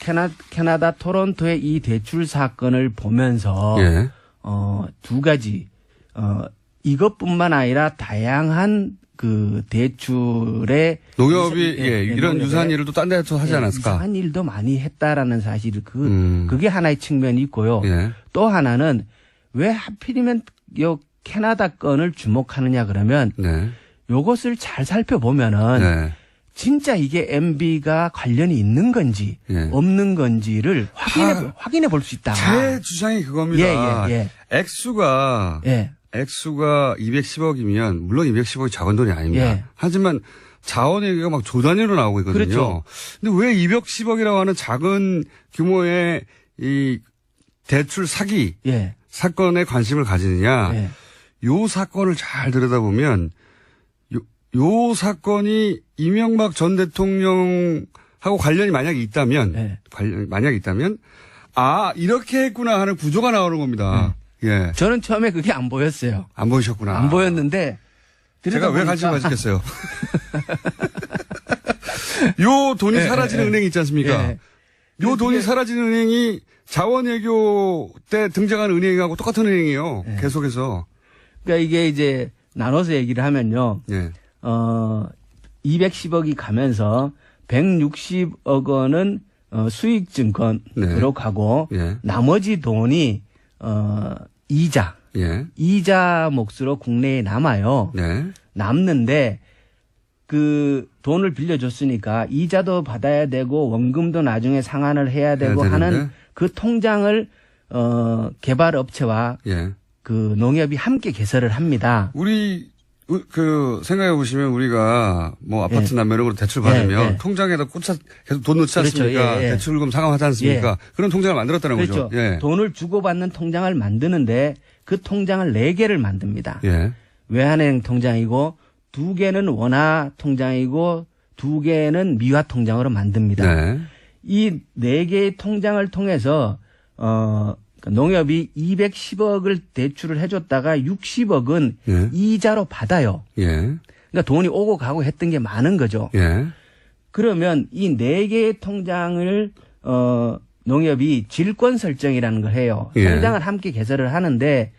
Speaker 4: 캐나다 토론토의 이 대출 사건을 보면서 두 가지 이것뿐만 아니라 다양한 그 대출의
Speaker 1: 농협이 이런 유사한 일을 또 딴 데서 하지 않았을까?
Speaker 4: 유사한 일도 많이 했다라는 사실 그게 하나의 측면이 있고요. 또 하나는 왜 하필이면 요 캐나다 건을 주목하느냐 그러면 요것을 잘 살펴보면은 진짜 이게 MB가 관련이 있는 건지
Speaker 1: 예.
Speaker 4: 없는 건지를 확인해 볼 수 있다.
Speaker 1: 제 주장이 그겁니다.
Speaker 4: 예.
Speaker 1: 액수가
Speaker 4: 예.
Speaker 1: 210억이면 물론 210억이 작은 돈이 아닙니다.
Speaker 4: 예.
Speaker 1: 하지만 자원 얘기가 막 조 단위로 나오고 있거든요.
Speaker 4: 그렇죠.
Speaker 1: 근데 왜 210억이라고 하는 작은 규모의 이 대출 사기
Speaker 4: 예.
Speaker 1: 사건에 관심을 가지느냐.
Speaker 4: 예.
Speaker 1: 요 사건을 잘 들여다보면 요 사건이 이명박 전 대통령하고 관련이 만약에 있다면
Speaker 4: 예.
Speaker 1: 만약에 있다면 아 이렇게 했구나 하는 구조가 나오는 겁니다. 예.
Speaker 4: 저는 처음에 그게 안 보였어요.
Speaker 1: 안 보이셨구나.
Speaker 4: 안 보였는데
Speaker 1: 제가 왜 관심 가졌겠어요. 요 돈이 사라지는 은행이 있지 않습니까?
Speaker 4: 예.
Speaker 1: 요 돈이 사라지는 은행이 자원외교 때 등장한 은행하고 똑같은 은행이에요.
Speaker 4: 예.
Speaker 1: 계속해서.
Speaker 4: 그러니까 이게 이제 나눠서 얘기를 하면요.
Speaker 1: 예.
Speaker 4: 210억이 가면서 160억 원은 수익증권으로
Speaker 1: 네.
Speaker 4: 가고
Speaker 1: 예.
Speaker 4: 나머지 돈이 이자 몫으로 국내에 남아요.
Speaker 1: 네.
Speaker 4: 남는데 그 돈을 빌려줬으니까 이자도 받아야 되고 원금도 나중에 상환을 해야 되고
Speaker 1: 해야 되는데.
Speaker 4: 하는 그 통장을 개발업체와
Speaker 1: 예.
Speaker 4: 그 농협이 함께 개설을 합니다.
Speaker 1: 우리 생각해 보시면 우리가 뭐 아파트
Speaker 4: 예.
Speaker 1: 남매력으로 대출 받으면
Speaker 4: 예.
Speaker 1: 통장에다 계속 돈 넣지
Speaker 4: 그렇죠.
Speaker 1: 않습니까?
Speaker 4: 예.
Speaker 1: 대출금 상환하지 않습니까?
Speaker 4: 예.
Speaker 1: 그런 통장을 만들었다는
Speaker 4: 그렇죠.
Speaker 1: 거죠. 예.
Speaker 4: 돈을 주고받는 통장을 만드는데 그 통장을 4개를 만듭니다.
Speaker 1: 예.
Speaker 4: 외환은행 통장이고 2개는 원화 통장이고 2개는 미화 통장으로 만듭니다.
Speaker 1: 네.
Speaker 4: 이 4개의 통장을 통해서 농협이 210억을 대출을 해줬다가 60억은
Speaker 1: 예.
Speaker 4: 이자로 받아요.
Speaker 1: 예.
Speaker 4: 그러니까 돈이 오고 가고 했던 게 많은 거죠.
Speaker 1: 예.
Speaker 4: 그러면 이 4개의 통장을 농협이 질권 설정이라는 걸 해요.
Speaker 1: 예.
Speaker 4: 통장을 함께 개설을 하는데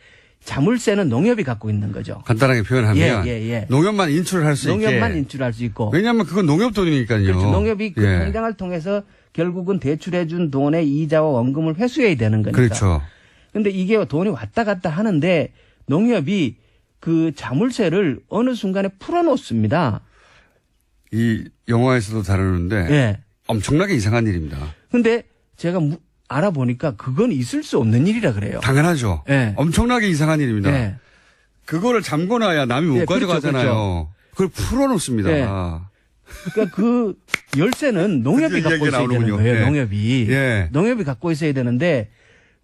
Speaker 4: 자물쇠는 농협이 갖고 있는 거죠.
Speaker 1: 간단하게 표현하면
Speaker 4: 예.
Speaker 1: 농협만 인출을 할 수 있게.
Speaker 4: 농협만 인출할 수 있고.
Speaker 1: 왜냐하면 그건 농협 돈이니까요.
Speaker 4: 그렇죠. 농협이 그
Speaker 1: 예.
Speaker 4: 통장을 통해서 결국은 대출해준 돈의 이자와 원금을 회수해야 되는 거니까.
Speaker 1: 그렇죠.
Speaker 4: 근데 이게 돈이 왔다 갔다 하는데 농협이 그 자물쇠를 어느 순간에 풀어놓습니다.
Speaker 1: 이 영화에서도 다루는데
Speaker 4: 예.
Speaker 1: 엄청나게 이상한 일입니다.
Speaker 4: 근데 제가 알아보니까 그건 있을 수 없는 일이라 그래요.
Speaker 1: 당연하죠.
Speaker 4: 예.
Speaker 1: 엄청나게 이상한 일입니다.
Speaker 4: 예.
Speaker 1: 그거를 잠궈놔야 남이 못
Speaker 4: 예, 그렇죠,
Speaker 1: 가져가잖아요. 그걸 풀어놓습니다.
Speaker 4: 예. 그러니까 그 열쇠는 농협이
Speaker 1: 드디어
Speaker 4: 갖고
Speaker 1: 이야기가
Speaker 4: 있어야 되는
Speaker 1: 나오는군요.
Speaker 4: 거예요.
Speaker 1: 예.
Speaker 4: 농협이.
Speaker 1: 예.
Speaker 4: 농협이 갖고 있어야 되는데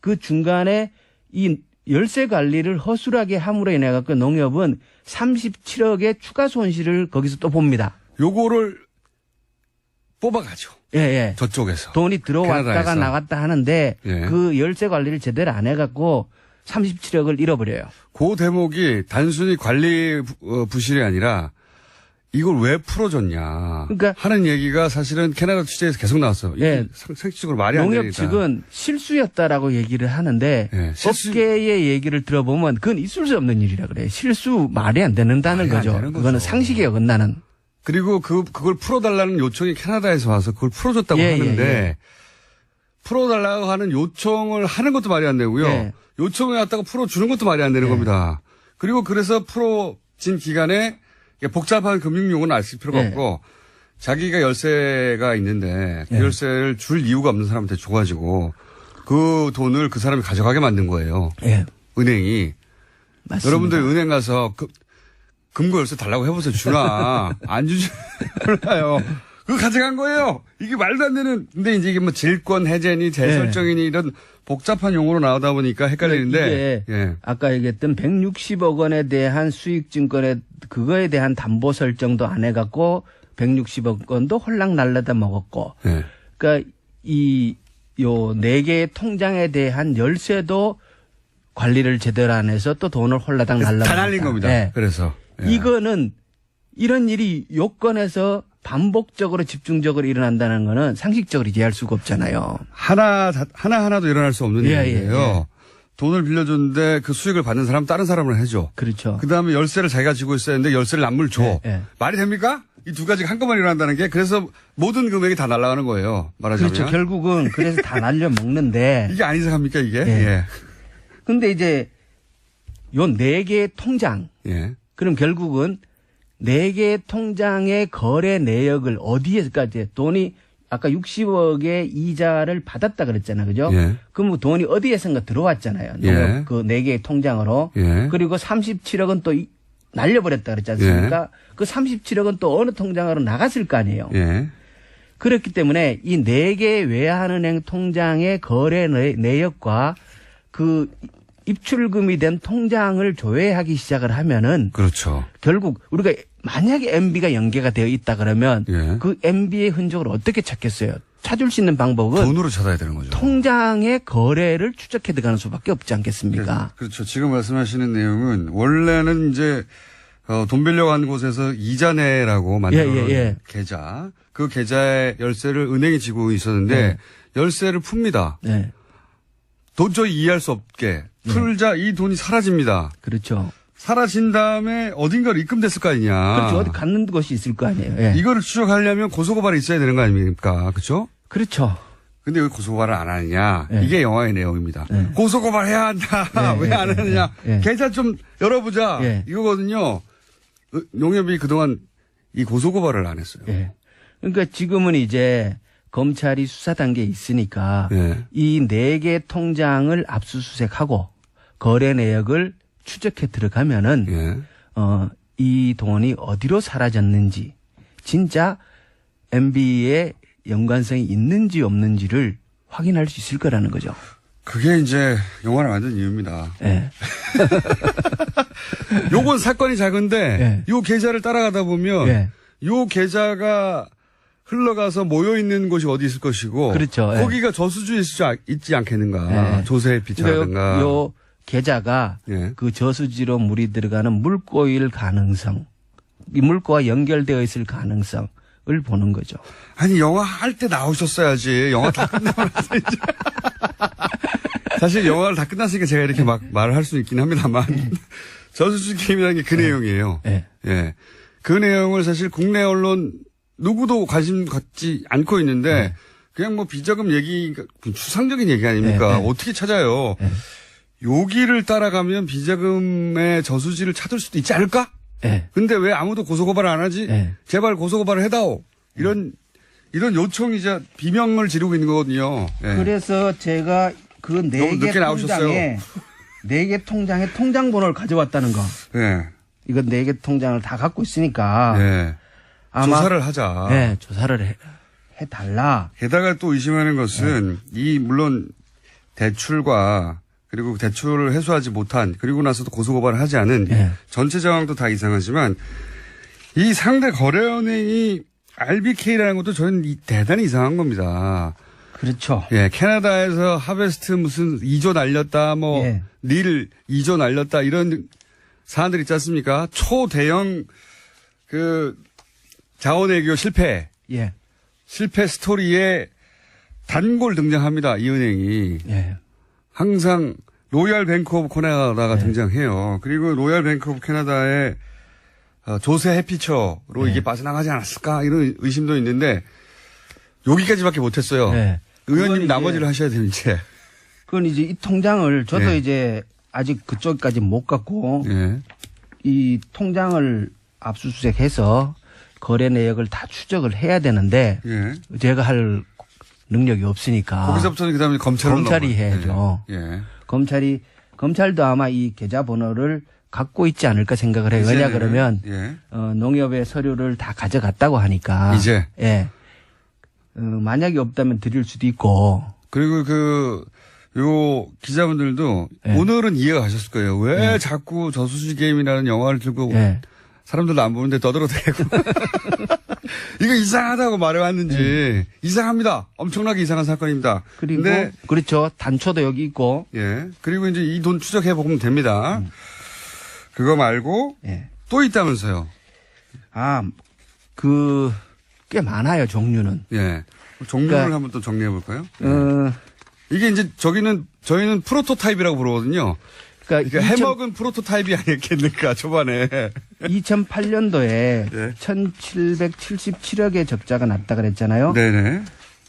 Speaker 4: 그 중간에 이 열쇠 관리를 허술하게 함으로 인해 갖고 농협은 37억의 추가 손실을 거기서 또 봅니다.
Speaker 1: 요거를 뽑아가죠.
Speaker 4: 예.
Speaker 1: 저쪽에서.
Speaker 4: 돈이 들어왔다가
Speaker 1: 캐나다에서.
Speaker 4: 나갔다 하는데
Speaker 1: 예.
Speaker 4: 그 열쇠 관리를 제대로 안 해갖고 37억을 잃어버려요.
Speaker 1: 그 대목이 단순히 관리 부실이 아니라 이걸 왜 풀어줬냐
Speaker 4: 그러니까
Speaker 1: 하는 얘기가 사실은 캐나다 취재에서 계속 나왔어요. 이게
Speaker 4: 예.
Speaker 1: 상식적으로 말이 안
Speaker 4: 농협
Speaker 1: 되니까.
Speaker 4: 측은 실수였다라고 얘기를 하는데
Speaker 1: 예, 실수-
Speaker 4: 업계의 얘기를 들어보면 그건 있을 수 없는 일이라 그래요. 실수 말이 안 되는다는
Speaker 1: 말이 안
Speaker 4: 거죠.
Speaker 1: 되는
Speaker 4: 그거는
Speaker 1: 거죠.
Speaker 4: 상식에 어긋나는.
Speaker 1: 그리고 그걸 풀어달라는 요청이 캐나다에서 와서 그걸 풀어줬다고
Speaker 4: 예,
Speaker 1: 하는데
Speaker 4: 예.
Speaker 1: 풀어달라고 하는 요청을 하는 것도 말이 안 되고요.
Speaker 4: 예.
Speaker 1: 요청해 왔다가 풀어주는 것도 말이 안 되는
Speaker 4: 예.
Speaker 1: 겁니다. 그리고 그래서 풀어진 기간에 복잡한 금융용어는 알 필요가
Speaker 4: 예.
Speaker 1: 없고 자기가 열쇠가 있는데 그
Speaker 4: 예.
Speaker 1: 열쇠를 줄 이유가 없는 사람한테 줘가지고 그 돈을 그 사람이 가져가게 만든 거예요.
Speaker 4: 예.
Speaker 1: 은행이.
Speaker 4: 맞습니다.
Speaker 1: 여러분들 은행 가서 금고 열쇠 달라고 해보세요. 주나. 안 주지. 몰라요. 그거 가져간 거예요. 이게 말도 안 되는. 근데 이제 이게 뭐 질권 해제니 재설정이니 이런 복잡한 용어로 나오다 보니까 헷갈리는데.
Speaker 4: 이게
Speaker 1: 예.
Speaker 4: 아까 얘기했던 160억 원에 대한 수익증권에 그거에 대한 담보 설정도 안 해갖고 160억 원도 홀랑 날라다 먹었고.
Speaker 1: 예.
Speaker 4: 그러니까 요 4개의 통장에 대한 열쇠도 관리를 제대로 안 해서 또 돈을 홀라당 날라.
Speaker 1: 다 날린 겁니다.
Speaker 4: 예.
Speaker 1: 그래서. 예.
Speaker 4: 이거는 이런 일이 요건에서 반복적으로 집중적으로 일어난다는 거는 상식적으로 이해할 수가 없잖아요.
Speaker 1: 하나도 일어날 수 없는
Speaker 4: 예,
Speaker 1: 일이에요.
Speaker 4: 예.
Speaker 1: 돈을 빌려줬는데 그 수익을 받는 사람 다른 사람을 해줘.
Speaker 4: 그렇죠.
Speaker 1: 그 다음에 열쇠를 자기가 쥐고 있어야 하는데 열쇠를 남을 줘.
Speaker 4: 예, 예.
Speaker 1: 말이 됩니까? 이 두 가지가 한꺼번에 일어난다는 게 그래서 모든 금액이 다 날아가는 거예요. 말하자면.
Speaker 4: 그렇죠. 결국은 그래서 다 날려 먹는데.
Speaker 1: 이게 안 이상합니까 이게?
Speaker 4: 예.
Speaker 1: 예.
Speaker 4: 근데 이제 요 4개의 통장.
Speaker 1: 예.
Speaker 4: 그럼 결국은 4개 통장의 거래 내역을 어디에까지 돈이 아까 60억의 이자를 받았다 그랬잖아요. 그죠?
Speaker 1: 예.
Speaker 4: 그럼 돈이 어디에선가 들어왔잖아요.
Speaker 1: 예.
Speaker 4: 그 4개의 통장으로.
Speaker 1: 예.
Speaker 4: 그리고 37억은 또 날려버렸다 그랬지 않습니까? 그 37억은 또 어느 통장으로 나갔을 거 아니에요.
Speaker 1: 예.
Speaker 4: 그렇기 때문에 이 4개 외환은행 통장의 거래 내역과 그 입출금이 된 통장을 조회하기 시작을 하면은
Speaker 1: 그렇죠.
Speaker 4: 결국 우리가 만약에 MB가 연계가 되어 있다 그러면
Speaker 1: 예.
Speaker 4: 그 MB의 흔적을 어떻게 찾겠어요? 찾을 수 있는 방법은
Speaker 1: 돈으로 찾아야 되는 거죠.
Speaker 4: 통장의 거래를 추적해 들어가는 수밖에 없지 않겠습니까?
Speaker 1: 그렇죠. 지금 말씀하시는 내용은 원래는 이제 돈 빌려고 한 곳에서 이자 내라고 만들어
Speaker 4: 예.
Speaker 1: 계좌. 그 계좌의 열쇠를 은행이 지고 있었는데
Speaker 4: 네.
Speaker 1: 열쇠를 풉니다.
Speaker 4: 네.
Speaker 1: 도저히 이해할 수 없게 풀자 이 돈이 사라집니다.
Speaker 4: 그렇죠.
Speaker 1: 사라진 다음에 어딘가로 입금됐을 거 아니냐.
Speaker 4: 그렇죠. 어디 갔는 곳이 있을 거 아니에요. 예.
Speaker 1: 이거를 추적하려면 고소고발이 있어야 되는 거 아닙니까? 그렇죠?
Speaker 4: 그렇죠.
Speaker 1: 근데 왜 고소고발을 안 하느냐.
Speaker 4: 네.
Speaker 1: 이게 영화의 내용입니다.
Speaker 4: 네.
Speaker 1: 고소고발해야 한다.
Speaker 4: 네,
Speaker 1: 왜 안
Speaker 4: 네,
Speaker 1: 하느냐.
Speaker 4: 네.
Speaker 1: 계좌 좀 열어보자.
Speaker 4: 네.
Speaker 1: 이거거든요. 농협이 그동안 이 고소고발을 안 했어요.
Speaker 4: 예. 그러니까 지금은 이제 검찰이 수사 단계에 있으니까
Speaker 1: 예.
Speaker 4: 이 4개 통장을 압수수색하고 거래 내역을 추적해 들어가면은
Speaker 1: 예.
Speaker 4: 이 돈이 어디로 사라졌는지 진짜 MB의 연관성이 있는지 없는지를 확인할 수 있을 거라는 거죠.
Speaker 1: 그게 이제 영화를 만든 이유입니다.
Speaker 4: 예.
Speaker 1: 요건 사건이 작은데
Speaker 4: 예.
Speaker 1: 요 계좌를 따라가다 보면
Speaker 4: 예.
Speaker 1: 요 계좌가 흘러가서 모여있는 곳이 어디 있을 것이고
Speaker 4: 그렇죠. 예.
Speaker 1: 거기가 저수지에 있지 않겠는가.
Speaker 4: 예.
Speaker 1: 조세 피처라든가.
Speaker 4: 요 계좌가
Speaker 1: 예.
Speaker 4: 그 저수지로 물이 들어가는 물꼬일 가능성, 이 물꼬와 연결되어 있을 가능성을 보는 거죠.
Speaker 1: 아니 영화 할 때 나오셨어야지. 영화 다 끝나고 나서 이제. 사실 영화를 다 끝났으니까 제가 이렇게 막 말을 할 수 있긴 합니다만 저수지 게임이라는 게 그 내용이에요.
Speaker 4: 예.
Speaker 1: 예. 그 내용을 사실 국내 언론 누구도 관심 갖지 않고 있는데 그냥 뭐 비자금 얘기, 추상적인 얘기 아닙니까? 어떻게 찾아요? 여기를 따라가면 비자금의 저수지를 찾을 수도 있지 않을까?
Speaker 4: 예.
Speaker 1: 근데 왜 아무도 고소고발을 안 하지?
Speaker 4: 예.
Speaker 1: 제발 고소고발을 해다오. 이런 요청이자 비명을 지르고 있는 거거든요. 예.
Speaker 4: 그래서 제가 그
Speaker 1: 너무
Speaker 4: 4개
Speaker 1: 늦게 나오셨어요.
Speaker 4: 4개 통장의 통장 번호를 가져왔다는 거.
Speaker 1: 예.
Speaker 4: 이건 4개 통장을 다 갖고 있으니까
Speaker 1: 예.
Speaker 4: 아마
Speaker 1: 조사를 하자.
Speaker 4: 네, 조사를 해달라.
Speaker 1: 게다가 또 의심하는 것은 이 물론 대출과 그리고 대출을 해소하지 못한 그리고 나서도 고소고발을 하지 않은
Speaker 4: 예.
Speaker 1: 전체 상황도 다 이상하지만 이 상대 거래은행이 RBK라는 것도 저는 대단히 이상한 겁니다.
Speaker 4: 그렇죠.
Speaker 1: 예, 캐나다에서 하베스트 무슨 2조 날렸다, 뭐,
Speaker 4: 예.
Speaker 1: 닐 2조 날렸다, 이런 사안들 있지 않습니까? 초대형, 자원외교 실패.
Speaker 4: 예.
Speaker 1: 실패 스토리에 단골 등장합니다, 이 은행이.
Speaker 4: 예.
Speaker 1: 항상 로얄 뱅크 오브 캐나다가 등장해요. 그리고 로얄 뱅크 오브 캐나다의 조세 해피처로 이게 빠져나가지 않았을까, 이런 의심도 있는데, 여기까지밖에 못했어요.
Speaker 4: 네.
Speaker 1: 의원님
Speaker 4: 그건
Speaker 1: 나머지를 하셔야 돼요, 이제.
Speaker 4: 그건 이제 이 통장을 저도
Speaker 1: 예.
Speaker 4: 이제 아직 그쪽까지 못 갔고
Speaker 1: 예.
Speaker 4: 이 통장을 압수수색해서 거래 내역을 다 추적을 해야 되는데
Speaker 1: 예.
Speaker 4: 제가 할 능력이 없으니까
Speaker 1: 거기서부터는 그다음에 검찰이
Speaker 4: 해야죠.
Speaker 1: 예.
Speaker 4: 검찰도 아마 이 계좌 번호를 갖고 있지 않을까 생각을 해요. 왜냐 그러면
Speaker 1: 예.
Speaker 4: 농협의 서류를 다 가져갔다고 하니까
Speaker 1: 이제.
Speaker 4: 예. 만약에 없다면 드릴 수도 있고.
Speaker 1: 그리고 요 기자분들도
Speaker 4: 예.
Speaker 1: 오늘은 이해가 가셨을 거예요. 왜 자꾸 저수지 게임이라는 영화를 들고
Speaker 4: 예.
Speaker 1: 사람들도 안 보는데 떠들어대고 이거 이상하다고 말해왔는지 이상합니다. 엄청나게 이상한 사건입니다.
Speaker 4: 그리고
Speaker 1: 근데
Speaker 4: 그렇죠. 단초도 여기 있고.
Speaker 1: 예. 그리고 이제 이 돈 추적해 보면 됩니다. 그거 말고
Speaker 4: 예.
Speaker 1: 또 있다면서요.
Speaker 4: 꽤 많아요, 종류는.
Speaker 1: 예. 종류를
Speaker 4: 그러니까,
Speaker 1: 한번 또 정리해 볼까요? 이게 이제 저희는 프로토타입이라고 부르거든요. 그러니까 해먹은 프로토타입이 아니겠는가, 초반에.
Speaker 4: 2008년도에
Speaker 1: 네.
Speaker 4: 1777억의 적자가 났다 그랬잖아요.
Speaker 1: 네네.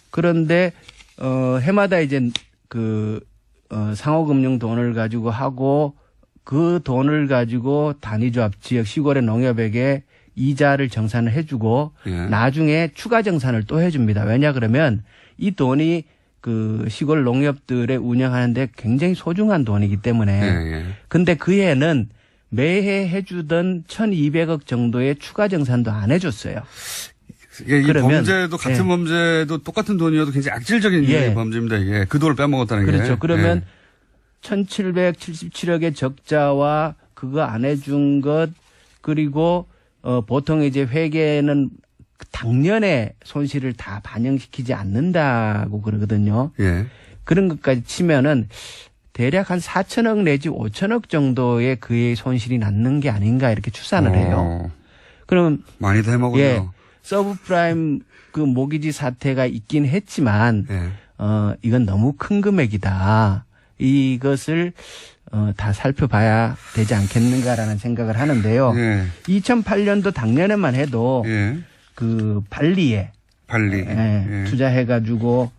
Speaker 4: 그런데, 해마다 이제 상호금융 돈을 가지고 하고 그 돈을 가지고 단위조합 지역 시골의 농협에게 이자를 정산을 해주고
Speaker 1: 예.
Speaker 4: 나중에 추가 정산을 또 해줍니다. 왜냐 그러면 이 돈이 그 시골 농협들의 운영하는데 굉장히 소중한 돈이기 때문에.
Speaker 1: 예, 예.
Speaker 4: 근데 그 해는 매해 해주던 1,200억 정도의 추가 정산도 안 해줬어요.
Speaker 1: 이게 이
Speaker 4: 그러면,
Speaker 1: 범죄도 같은
Speaker 4: 예.
Speaker 1: 범죄도 똑같은 돈이어도 굉장히 악질적인
Speaker 4: 예.
Speaker 1: 범죄입니다. 이게 그 돈을 빼먹었다는 게.
Speaker 4: 그렇죠. 그러면
Speaker 1: 예.
Speaker 4: 1,777억의 적자와 그거 안 해준 것 그리고 보통 이제 회계는 당년의 손실을 다 반영시키지 않는다고 그러거든요.
Speaker 1: 예.
Speaker 4: 그런 것까지 치면은 대략 한 4천억 내지 5천억 정도의 그의 손실이 남는 게 아닌가 이렇게 추산을 해요. 그럼
Speaker 1: 많이 다 해먹었네요.
Speaker 4: 예, 서브프라임 그 모기지 사태가 있긴 했지만
Speaker 1: 예.
Speaker 4: 이건 너무 큰 금액이다. 이것을 다 살펴봐야 되지 않겠는가라는 생각을 하는데요.
Speaker 1: 예.
Speaker 4: 2008년도 작년에만 해도
Speaker 1: 예.
Speaker 4: 그 발리에
Speaker 1: 발리.
Speaker 4: 예, 투자해가지고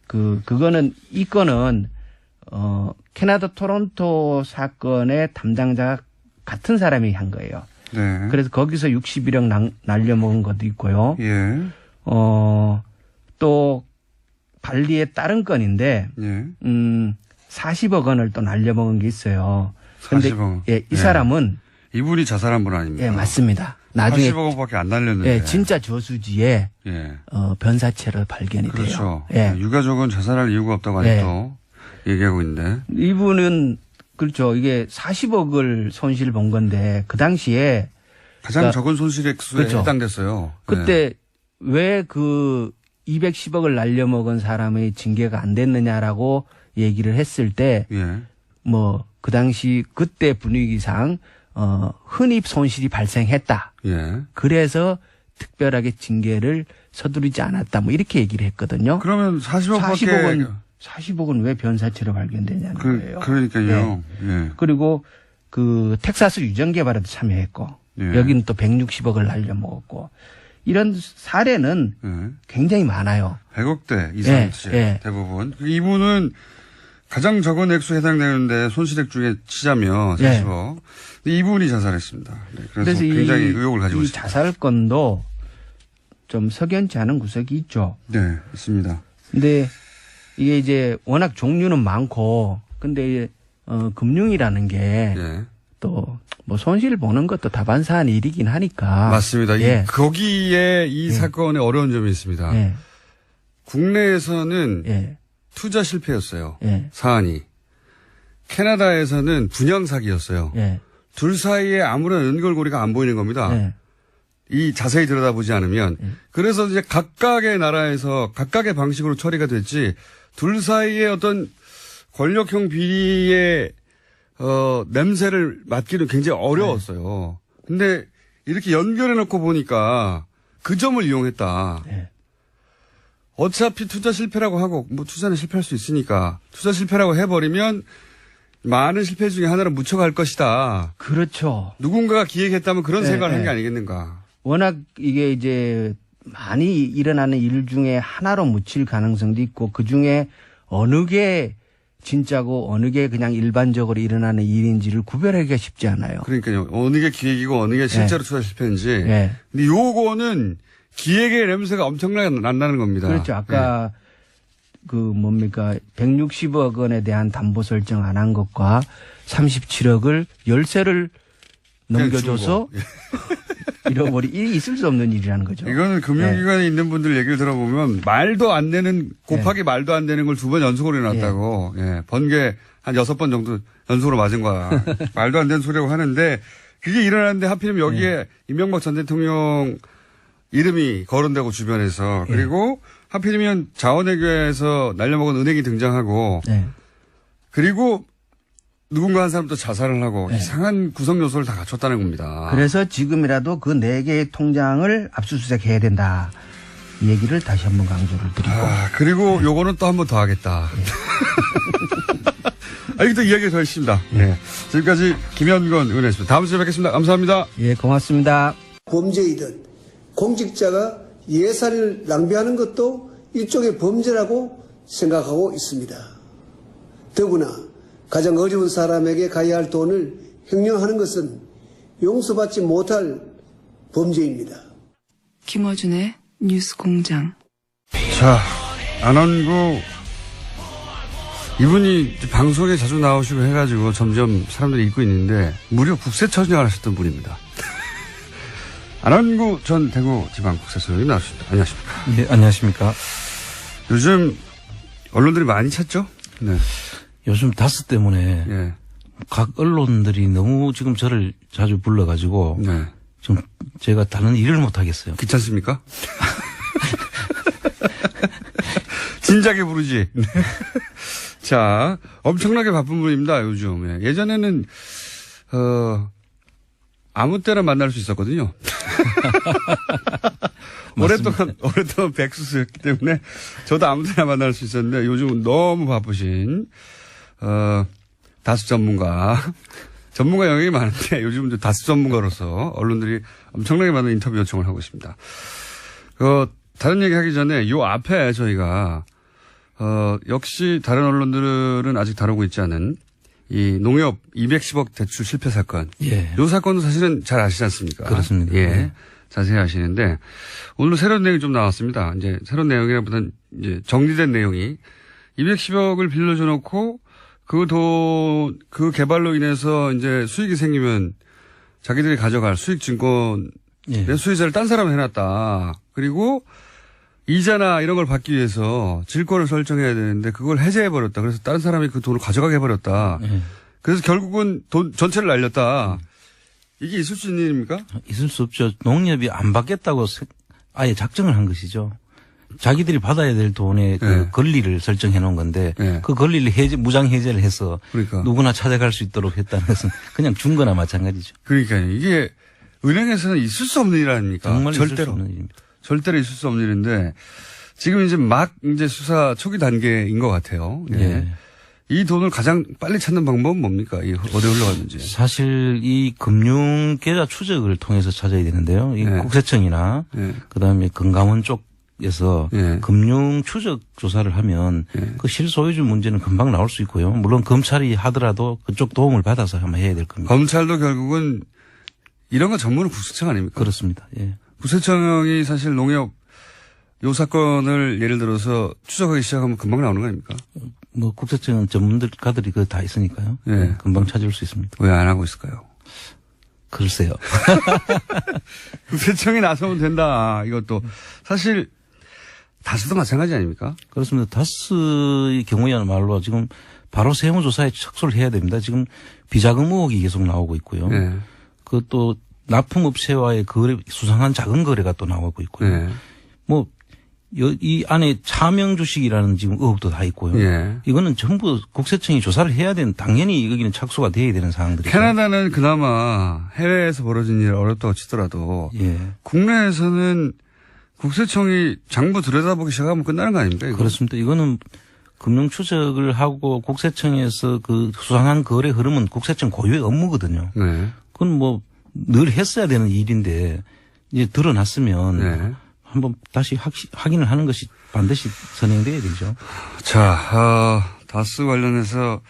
Speaker 4: 그거는 이 건은 캐나다 토론토 사건의 담당자가 같은 사람이 한 거예요.
Speaker 1: 네.
Speaker 4: 그래서 거기서 61억 날려먹은 것도 있고요.
Speaker 1: 예.
Speaker 4: 또 발리의 다른 건인데
Speaker 1: 예.
Speaker 4: 40억 원을 또 날려먹은 게 있어요. 그런데
Speaker 1: 40억 원.
Speaker 4: 예, 이
Speaker 1: 예.
Speaker 4: 사람은
Speaker 1: 이분이 자살한 분 아닙니까?
Speaker 4: 예, 맞습니다. 나중에
Speaker 1: 40억 원밖에 안 날렸는데.
Speaker 4: 예, 진짜 저수지에
Speaker 1: 예.
Speaker 4: 변사체로 발견이
Speaker 1: 그렇죠.
Speaker 4: 돼요. 예.
Speaker 1: 유가족은 자살할 이유가 없다고 아직도 얘기하고 있는데.
Speaker 4: 이분은 그렇죠. 이게 40억을 손실 본 건데 그 당시에
Speaker 1: 가장
Speaker 4: 그러니까
Speaker 1: 적은 손실 액수에
Speaker 4: 그렇죠.
Speaker 1: 해당됐어요.
Speaker 4: 그때 왜 그 210억을 날려먹은 사람의 징계가 안 됐느냐라고 얘기를 했을 때
Speaker 1: 예.
Speaker 4: 뭐 그 당시 그때 분위기상 흔히 손실이 발생했다.
Speaker 1: 예.
Speaker 4: 그래서 특별하게 징계를 서두르지 않았다. 뭐 이렇게 얘기를 했거든요.
Speaker 1: 그러면 40억밖에
Speaker 4: 40억은 왜 변사체로 발견되냐는 거예요.
Speaker 1: 그러니까요. 예.
Speaker 4: 그리고 그 텍사스 유전 개발에도 참여했고
Speaker 1: 예.
Speaker 4: 여기는 또 160억을 날려먹었고 이런 사례는
Speaker 1: 예.
Speaker 4: 굉장히 많아요.
Speaker 1: 100억대 이상치
Speaker 4: 예.
Speaker 1: 대부분. 이분은 가장 적은 액수에 해당되는데 손실액 중에 치자면 40억. 근데 이분이 자살했습니다. 네, 그래서 굉장히 의혹을 가지고
Speaker 4: 이
Speaker 1: 있습니다.
Speaker 4: 자살건도 좀 석연치 않은 구석이 있죠.
Speaker 1: 네, 있습니다.
Speaker 4: 근데 이게 이제 워낙 종류는 많고 근데 금융이라는 게 또 뭐 손실 보는 것도 다반사한 일이긴 하니까.
Speaker 1: 맞습니다.
Speaker 4: 예.
Speaker 1: 거기에 이 사건에 어려운 점이 있습니다.
Speaker 4: 예.
Speaker 1: 국내에서는
Speaker 4: 예.
Speaker 1: 투자 실패였어요.
Speaker 4: 예.
Speaker 1: 사안이. 캐나다에서는 분양 사기였어요.
Speaker 4: 예.
Speaker 1: 둘 사이에 아무런 연결고리가 안 보이는 겁니다.
Speaker 4: 예.
Speaker 1: 이 자세히 들여다보지 않으면. 그래서 이제 각각의 나라에서 각각의 방식으로 처리가 됐지 둘 사이에 어떤 권력형 비리의 냄새를 맡기는 굉장히 어려웠어요. 근데 이렇게 연결해 놓고 보니까 그 점을 이용했다.
Speaker 4: 네.
Speaker 1: 어차피 투자 실패라고 하고 뭐 투자는 실패할 수 있으니까 투자 실패라고 해버리면 많은 실패 중에 하나를 묻혀갈 것이다.
Speaker 4: 그렇죠.
Speaker 1: 누군가가 기획했다면 그런
Speaker 4: 네,
Speaker 1: 생각을 한
Speaker 4: 네.
Speaker 1: 게 아니겠는가.
Speaker 4: 워낙 이게 이제 많이 일어나는 일 중에 하나로 묻힐 가능성도 있고 그 중에 어느 게 진짜고 어느 게 그냥 일반적으로 일어나는 일인지를 구별하기가 쉽지 않아요.
Speaker 1: 그러니까요. 어느 게 기획이고 어느 게 실제로 투자 실패인지.
Speaker 4: 네.
Speaker 1: 근데 요거는 기획의 냄새가 엄청나게 난다는 겁니다.
Speaker 4: 그렇죠. 아까 그 뭡니까 160억 원에 대한 담보 설정 안 한 것과 37억을 열세를 넘겨줘서 잃어버리 일이 있을 수 없는 일이라는 거죠.
Speaker 1: 이거는 금융기관에 있는 분들 얘기를 들어보면 말도 안 되는 곱하기 말도 안 되는 걸 2번 연속으로 해놨다고. 예. 번개 한 6번 정도 연속으로 맞은 거야. 말도 안 되는 소리라고 하는데 그게 일어났는데 하필이면 여기에 이명박 전 대통령 이름이 거론되고 주변에서 그리고 하필이면 자원외교에서 날려먹은 은행이 등장하고 그리고 누군가 한 사람도 자살을 하고 이상한 구성 요소를 다 갖췄다는 겁니다.
Speaker 4: 그래서 지금이라도 그 4개의 통장을 압수수색해야 된다. 이 얘기를 다시 한번 강조를 드리고.
Speaker 1: 그리고 요거는 또 한 번 더 하겠다. 여기도 이야기가 더 있습니다. 지금까지 김현건 의원이었습니다. 다음 주에 뵙겠습니다. 감사합니다.
Speaker 4: 예, 고맙습니다.
Speaker 5: 범죄이든 공직자가 예산을 낭비하는 것도 일종의 범죄라고 생각하고 있습니다. 더구나 가장 어려운 사람에게 가야 할 돈을 횡령하는 것은 용서받지 못할 범죄입니다.
Speaker 6: 김어준의 뉴스 공장.
Speaker 1: 자, 안원구 이분이 이제 방송에 자주 나오시고 해가지고 점점 사람들이 잊고 있는데 무려 국세청장을 하셨던 분입니다. 안원구 전 대구지방국세청장님 나오셨습니다. 안녕하십니까?
Speaker 7: 네, 안녕하십니까?
Speaker 1: 요즘 언론들이 많이 찾죠? 네.
Speaker 7: 요즘 다스 때문에
Speaker 1: 예.
Speaker 7: 각 언론들이 너무 지금 저를 자주 불러가지고
Speaker 1: 네.
Speaker 7: 좀 제가 다른 일을 못 하겠어요.
Speaker 1: 귀찮습니까? 진작에 부르지. 자, 엄청나게 바쁜 분입니다, 요즘. 예. 예전에는, 아무 때나 만날 수 있었거든요. 오랫동안 백수였기 때문에 저도 아무 때나 만날 수 있었는데 요즘은 너무 바쁘신, 다수 전문가 영역이 많은데 요즘은 다수 전문가로서 언론들이 엄청나게 많은 인터뷰 요청을 하고 있습니다. 다른 얘기 하기 전에 요 앞에 저희가, 역시 다른 언론들은 아직 다루고 있지 않은 이 농협 210억 대출 실패 사건.
Speaker 7: 예.
Speaker 1: 요 사건도 사실은 잘 아시지 않습니까?
Speaker 7: 그렇습니다.
Speaker 1: 예.
Speaker 7: 네.
Speaker 1: 자세히 아시는데 오늘 새로운 내용이 좀 나왔습니다. 이제 새로운 내용이라보다는 이제 정리된 내용이 210억을 빌려줘 놓고 그 개발로 인해서 이제 수익이 생기면 자기들이 가져갈 수익 증권의
Speaker 7: 예.
Speaker 1: 수혜자를 딴 사람이 해놨다. 그리고 이자나 이런 걸 받기 위해서 질권을 설정해야 되는데 그걸 해제해버렸다. 그래서 다른 사람이 그 돈을 가져가게 해버렸다.
Speaker 7: 예.
Speaker 1: 그래서 결국은 돈 전체를 날렸다. 이게 있을 수 있는 일입니까?
Speaker 7: 있을 수 없죠. 농협이 안 받겠다고 아예 작정을 한 것이죠. 자기들이 받아야 될 돈의 그
Speaker 1: 네.
Speaker 7: 권리를 설정해 놓은 건데
Speaker 1: 네.
Speaker 7: 그 권리를 무장 해제를 해서
Speaker 1: 그러니까.
Speaker 7: 누구나 찾아갈 수 있도록 했다는 것은 그냥 준 거나 마찬가지죠.
Speaker 1: 그러니까 이게 은행에서는 있을 수 없는 일 아닙니까?
Speaker 7: 정말 있을 수
Speaker 1: 절대로.
Speaker 7: 없는 일입니다.
Speaker 1: 절대로 있을 수 없는 일인데 지금 이제 수사 초기 단계인 것 같아요. 예.
Speaker 7: 예.
Speaker 1: 이 돈을 가장 빨리 찾는 방법은 뭡니까? 어디 흘러갔는지.
Speaker 7: 사실 이 금융계좌 추적을 통해서 찾아야 되는데요. 이
Speaker 1: 네.
Speaker 7: 국세청이나
Speaker 1: 예.
Speaker 7: 그다음에 금감원 쪽에서
Speaker 1: 예.
Speaker 7: 금융 추적 조사를 하면
Speaker 1: 예.
Speaker 7: 그 실소유주 문제는 금방 나올 수 있고요. 물론 검찰이 하더라도 그쪽 도움을 받아서 한번 해야 될 겁니다.
Speaker 1: 검찰도 결국은 이런 건 전문은 국세청 아닙니까?
Speaker 7: 그렇습니다. 예.
Speaker 1: 국세청이 사실 농협 요 사건을 예를 들어서 추적하기 시작하면 금방 나오는 거 아닙니까?
Speaker 7: 뭐 국세청은 전문가들이 그 다 있으니까요.
Speaker 1: 예.
Speaker 7: 금방 찾을 수 있습니다.
Speaker 1: 왜 안 하고 있을까요?
Speaker 7: 글쎄요.
Speaker 1: 국세청이 나서면 된다. 이것도 사실 다스도 마찬가지 아닙니까?
Speaker 7: 그렇습니다. 다스의 경우야말로 지금 바로 세무조사에 착수를 해야 됩니다. 지금 비자금 의혹이 계속 나오고 있고요.
Speaker 1: 네.
Speaker 7: 그또 납품업체와의 거래, 수상한 작은 거래가 또 나오고 있고요.
Speaker 1: 네.
Speaker 7: 뭐, 이 안에 차명 주식이라는 지금 의혹도 다 있고요.
Speaker 1: 예.
Speaker 7: 이거는 전부 국세청이 조사를 해야 되는, 당연히 여기는 착수가 돼야 되는 사항들이죠.
Speaker 1: 캐나다는 그나마 해외에서 벌어진 일 어렵다고 치더라도
Speaker 7: 예.
Speaker 1: 국내에서는 국세청이 장부 들여다보기 시작하면 끝나는 거 아닙니까? 이거?
Speaker 7: 그렇습니다. 이거는 금융 추적을 하고 국세청에서 그 수상한 거래 흐름은 국세청 고유의 업무거든요.
Speaker 1: 네.
Speaker 7: 그건 뭐 늘 했어야 되는 일인데 이제 드러났으면
Speaker 1: 네.
Speaker 7: 한번 다시 확인을 하는 것이 반드시 선행돼야 되죠.
Speaker 1: 자, 다스 관련해서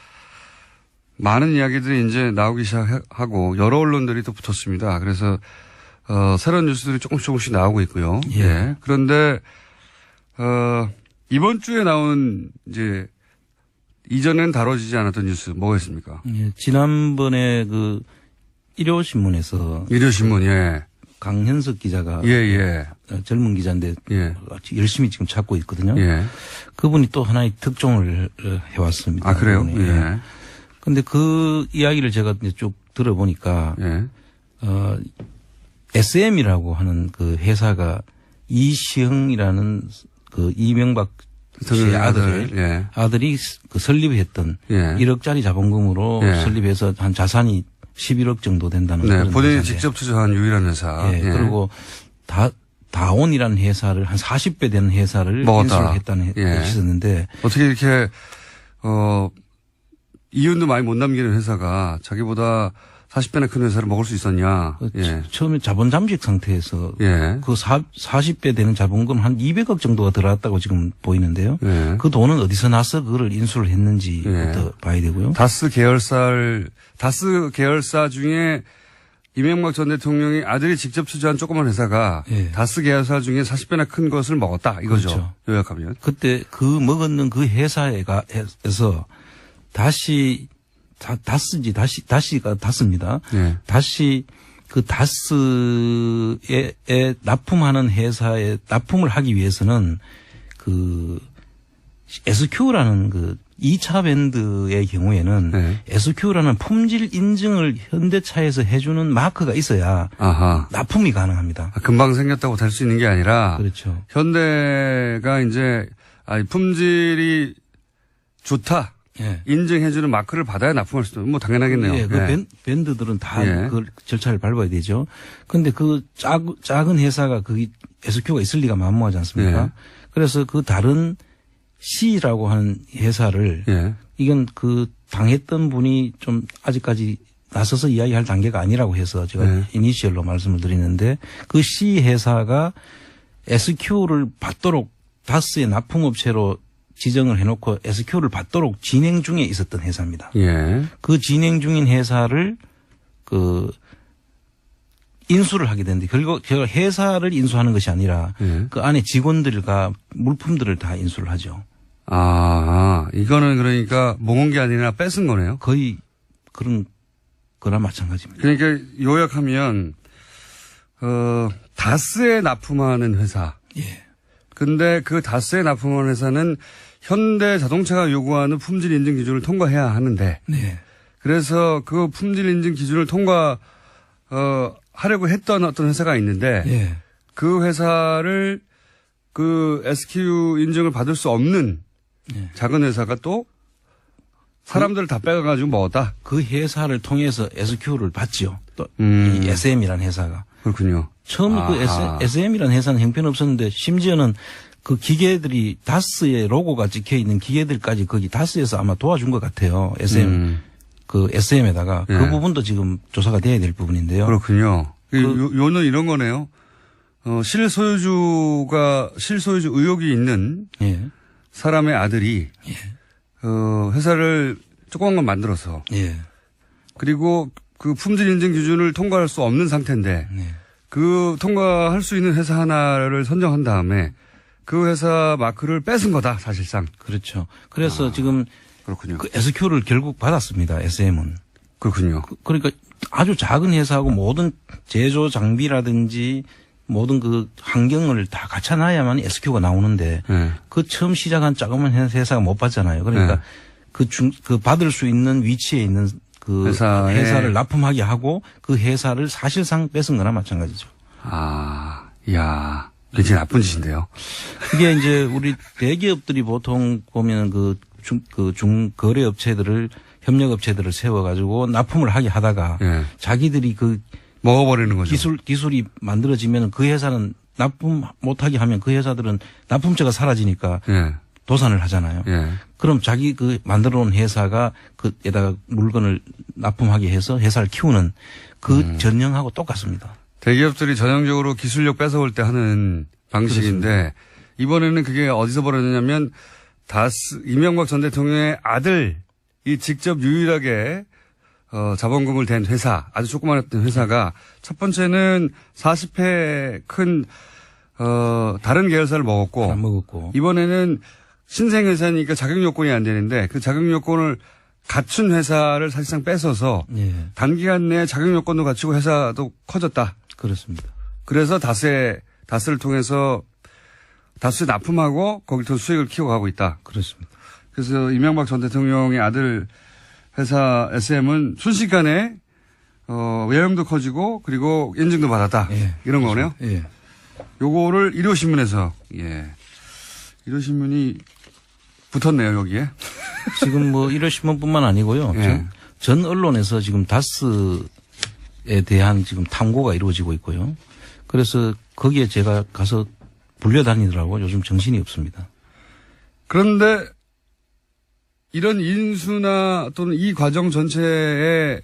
Speaker 1: 많은 이야기들이 이제 나오기 시작하고 여러 언론들이 또 붙었습니다. 그래서 새로운 뉴스들이 조금씩 나오고 있고요.
Speaker 7: 예.
Speaker 1: 예. 그런데 이번 주에 나온 이제 이전엔 다뤄지지 않았던 뉴스 뭐가 있습니까?
Speaker 7: 예, 지난번에 그 일요신문에서
Speaker 1: 일요신문, 예.
Speaker 7: 강현석 기자가
Speaker 1: 예, 예.
Speaker 7: 젊은 기자인데
Speaker 1: 예.
Speaker 7: 열심히 지금 찾고 있거든요.
Speaker 1: 예.
Speaker 7: 그분이 또 하나의 특종을 해왔습니다.
Speaker 1: 아, 그래요?
Speaker 7: 그분이.
Speaker 1: 예.
Speaker 7: 근데 그 이야기를 제가 이제 쭉 들어보니까
Speaker 1: 예.
Speaker 7: SM이라고 하는 그 회사가 이시흥이라는 그 이명박 씨의 아들이 그 설립했던
Speaker 1: 예.
Speaker 7: 1억짜리 자본금으로
Speaker 1: 예.
Speaker 7: 설립해서 한 자산이 11억 정도 된다는
Speaker 1: 네.
Speaker 7: 그런
Speaker 1: 본인이
Speaker 7: 회사인데.
Speaker 1: 직접 투자한 유일한 회사.
Speaker 7: 예. 그리고 다온이라는 회사를 한 40배 되는 회사를
Speaker 1: 먹었다.
Speaker 7: 인수를 했다는
Speaker 1: 예.
Speaker 7: 것이 있었는데
Speaker 1: 어떻게 이렇게 이윤도 많이 못 남기는 회사가 자기보다 40배나 큰 회사를 먹을 수 있었냐. 예.
Speaker 7: 처음에 자본 잠식 상태에서
Speaker 1: 예.
Speaker 7: 그 40배 되는 자본금 한 200억 정도가 들어갔다고 지금 보이는데요.
Speaker 1: 예.
Speaker 7: 그 돈은 어디서 나서 그걸 인수를 했는지부터
Speaker 1: 예.
Speaker 7: 봐야 되고요.
Speaker 1: 다스 계열사 중에 이명박 전 대통령이 아들이 직접 투자한 조그만 회사가
Speaker 7: 예.
Speaker 1: 다스 계열사 중에 40배나 큰 것을 먹었다 이거죠.
Speaker 7: 그렇죠.
Speaker 1: 요약하면.
Speaker 7: 그때 그 먹었는 그 회사에서 다시 다시가 다스입니다.
Speaker 1: 예.
Speaker 7: 다시 그 다스에 납품하는 회사에 납품을 하기 위해서는 그 SQ라는 그 2차 밴드의 경우에는
Speaker 1: 네.
Speaker 7: SQ라는 품질 인증을 현대차에서 해주는 마크가 있어야
Speaker 1: 아하.
Speaker 7: 납품이 가능합니다.
Speaker 1: 금방 생겼다고 될 수 있는 게 아니라
Speaker 7: 그렇죠.
Speaker 1: 현대가 이제 품질이 좋다
Speaker 7: 예.
Speaker 1: 인증해주는 마크를 받아야 납품할 수도 뭐 당연하겠네요.
Speaker 7: 예, 그
Speaker 1: 예.
Speaker 7: 밴드들은 다
Speaker 1: 예.
Speaker 7: 그 절차를 밟아야 되죠. 그런데 그 작은 회사가 그 SQ가 있을 리가 만무하지 않습니까?
Speaker 1: 예.
Speaker 7: 그래서 그 다른 C라고 하는 회사를
Speaker 1: 예.
Speaker 7: 이건 그 당했던 분이 좀 아직까지 나서서 이야기할 단계가 아니라고 해서 제가
Speaker 1: 네.
Speaker 7: 이니셜로 말씀을 드리는데 그 C 회사가 SQ를 받도록 다스의 납품업체로 지정을 해놓고 SQ를 받도록 진행 중에 있었던 회사입니다.
Speaker 1: 예.
Speaker 7: 그 진행 중인 회사를 그 인수를 하게 되는데 결국 제가 회사를 인수하는 것이 아니라
Speaker 1: 예.
Speaker 7: 그 안에 직원들과 물품들을 다 인수를 하죠.
Speaker 1: 이거는 그러니까 먹은 게 아니라 뺏은 거네요.
Speaker 7: 거의 그런 거나 마찬가지입니다.
Speaker 1: 그러니까 요약하면 다스에 납품하는 회사.
Speaker 7: 예.
Speaker 1: 근데 그 다스에 납품하는 회사는 현대 자동차가 요구하는 품질 인증 기준을 통과해야 하는데
Speaker 7: 네.
Speaker 1: 그래서 그 품질 인증 기준을 하려고 했던 어떤 회사가 있는데
Speaker 7: 예.
Speaker 1: 그 회사를 그 SQ 인증을 받을 수 없는
Speaker 7: 예.
Speaker 1: 작은 회사가 또 사람들을 다 빼가지고 먹었다.
Speaker 7: 그 회사를 통해서 SQ를 받죠. 또 이
Speaker 1: 음.
Speaker 7: SM이라는 회사가.
Speaker 1: 그렇군요.
Speaker 7: 처음 그
Speaker 1: 아하.
Speaker 7: SM이라는 회사는 형편없었는데 심지어는 그 기계들이 다스의 로고가 찍혀 있는 기계들까지 거기 다스에서 아마 도와준 것 같아요. 그 SM에다가
Speaker 1: 예.
Speaker 7: 그 부분도 지금 조사가 돼야 될 부분인데요.
Speaker 1: 그렇군요. 요는 이런 거네요. 실소유주 의혹이 있는
Speaker 7: 예.
Speaker 1: 사람의 아들이 회사를 조그만 건 만들어서
Speaker 7: 예.
Speaker 1: 그리고 그 품질 인증 기준을 통과할 수 없는 상태인데
Speaker 7: 네.
Speaker 1: 그 통과할 수 있는 회사 하나를 선정한 다음에 그 회사 마크를 뺏은 거다 사실상.
Speaker 7: 그렇죠. 그래서 지금
Speaker 1: 그렇군요.
Speaker 7: 그 SQ를 결국 받았습니다. SM은.
Speaker 1: 그렇군요.
Speaker 7: 그러니까 아주 작은 회사하고 모든 제조 장비라든지 모든 그 환경을 다 갖춰놔야만 SQ가 나오는데
Speaker 1: 네.
Speaker 7: 그 처음 시작한 작은 회사가 못 받잖아요. 그러니까
Speaker 1: 네.
Speaker 7: 그 받을 수 있는 위치에 있는 그 회사를 납품하게 하고 그 회사를 사실상 뺏은 거나 마찬가지죠.
Speaker 1: 이야, 굉장히 나쁜 짓인데요.
Speaker 7: 그게 이제 우리 대기업들이 보통 보면 중거래업체들을 협력업체들을 세워가지고 납품을 하게 하다가
Speaker 1: 예.
Speaker 7: 자기들이 그
Speaker 1: 먹어버리는 거죠.
Speaker 7: 기술이 만들어지면 그 회사는 납품 못하게 하면 그 회사들은 납품처가 사라지니까
Speaker 1: 예.
Speaker 7: 도산을 하잖아요.
Speaker 1: 예.
Speaker 7: 그럼 자기 그 만들어 놓은 회사가 그에다가 물건을 납품하게 해서 회사를 키우는 그 전형하고 똑같습니다.
Speaker 1: 대기업들이 전형적으로 기술력 뺏어올 때 하는 방식인데 그렇습니다. 이번에는 그게 어디서 벌어졌냐면 이명박 전 대통령의 아들이 직접 유일하게 자본금을 댄 회사, 아주 조그만했던 회사가 첫 번째는 40회 큰 다른 계열사를 먹었고
Speaker 7: 안 먹었고
Speaker 1: 이번에는 신생 회사니까 자격 요건이 안 되는데 그 자격 요건을 갖춘 회사를 사실상 뺏어서
Speaker 7: 예.
Speaker 1: 단기간 내에 자격 요건도 갖추고 회사도 커졌다.
Speaker 7: 그렇습니다.
Speaker 1: 그래서 다스를 통해서 다스에 납품하고 거기서 수익을 키워가고 있다.
Speaker 7: 그렇습니다.
Speaker 1: 그래서 이명박 전 대통령의 아들 회사 SM은 순식간에 외형도 커지고 그리고 인증도 받았다.
Speaker 7: 예.
Speaker 1: 이런 거네요.
Speaker 7: 예.
Speaker 1: 요거를 일요신문에서 일요신문이 붙었네요 여기에.
Speaker 7: 지금 뭐 일요신문뿐만 아니고요.
Speaker 1: 예.
Speaker 7: 전 언론에서 지금 다스에 대한 지금 탐구가 이루어지고 있고요. 그래서 거기에 제가 가서 불려다니더라고요. 요즘 정신이 없습니다.
Speaker 1: 그런데 이런 인수나 또는 이 과정 전체에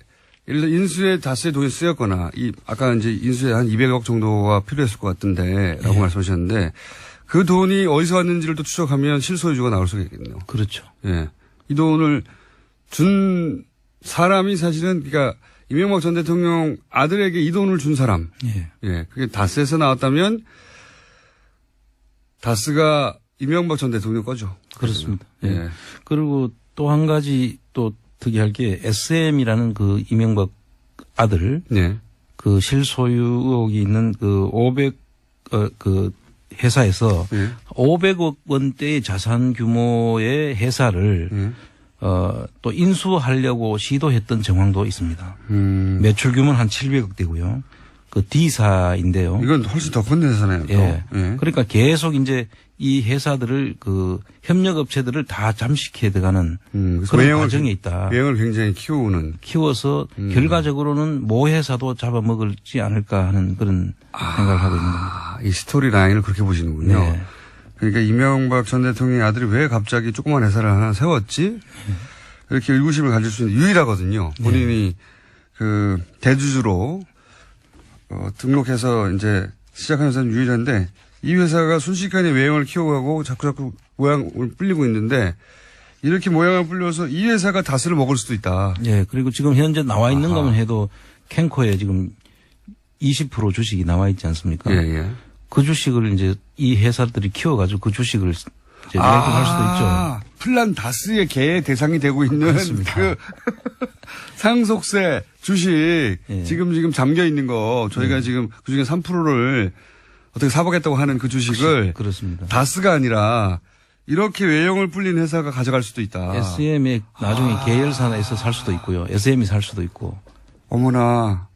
Speaker 1: 예를 들어 인수에 다스의 돈이 쓰였거나 아까 이제 인수에 한 200억 정도가 필요했을 것 같은데라고 말씀하셨는데 그 돈이 어디서 왔는지를 또 추적하면 실소유주가 나올 수가 있겠네요.
Speaker 7: 그렇죠.
Speaker 1: 예. 이 돈을 준 사람이 사실은 그러니까 이명박 전 대통령 아들에게 이 돈을 준 사람.
Speaker 7: 예.
Speaker 1: 예. 그게 다스에서 나왔다면 다스가 이명박 전 대통령 거죠.
Speaker 7: 그렇습니다.
Speaker 1: 예.
Speaker 7: 예. 그리고 또 한 가지 또 특이할 게 SM이라는 그 이명박 아들
Speaker 1: 예.
Speaker 7: 그 실소유 의혹이 있는 그 500 회사에서
Speaker 1: 예.
Speaker 7: 500억 원대의 자산 규모의 회사를
Speaker 1: 예.
Speaker 7: 또 인수하려고 시도했던 정황도 있습니다.
Speaker 1: 음.
Speaker 7: 매출 규모는 한 700억 대고요. 그 D사인데요.
Speaker 1: 이건 훨씬 더 큰 회사네요. 또.
Speaker 7: 예.
Speaker 1: 예.
Speaker 7: 그러니까 계속 이제 이 회사들을 그 협력업체들을 다 잠식해 들어가는
Speaker 1: 그래서
Speaker 7: 그런 과정에 있다.
Speaker 1: 외형을 굉장히 키우는.
Speaker 7: 키워서 결과적으로는 모 회사도 잡아먹을지 않을까 하는 그런 생각을 하고 있는 겁니다.
Speaker 1: 이 스토리 라인을 그렇게 보시는군요.
Speaker 7: 네.
Speaker 1: 그러니까 이명박 전 대통령의 아들이 왜 갑자기 조그만 회사를 하나 세웠지? 이렇게 의구심을 가질 수 있는 유일하거든요. 본인이 그 대주주로 등록해서 이제 시작한 회사는 유일한데 이 회사가 순식간에 외형을 키워가고 자꾸 모양을 불리고 있는데 이렇게 모양을 불려서 이 회사가 다스를 먹을 수도 있다.
Speaker 7: 예. 그리고 지금 현재 나와 있는 것만 해도 캔코에 지금 20% 주식이 나와 있지 않습니까?
Speaker 1: 예, 예.
Speaker 7: 그 주식을 이제 이 회사들이 키워가지고 그 주식을 이제 매도할 수도 있죠.
Speaker 1: 플란 다스의 개 대상이 되고 있는
Speaker 7: 그렇습니다.
Speaker 1: 그 상속세 주식
Speaker 7: 예.
Speaker 1: 지금 잠겨 있는 거 저희가 지금 그중에 3%를 어떻게 사보겠다고 하는 그 주식을
Speaker 7: 그렇습니다.
Speaker 1: 다스가 아니라 이렇게 외형을 불린 회사가 가져갈 수도 있다.
Speaker 7: SM에 나중에 계열사에서 살 수도 있고요. SM이 살 수도 있고.
Speaker 1: 어머나.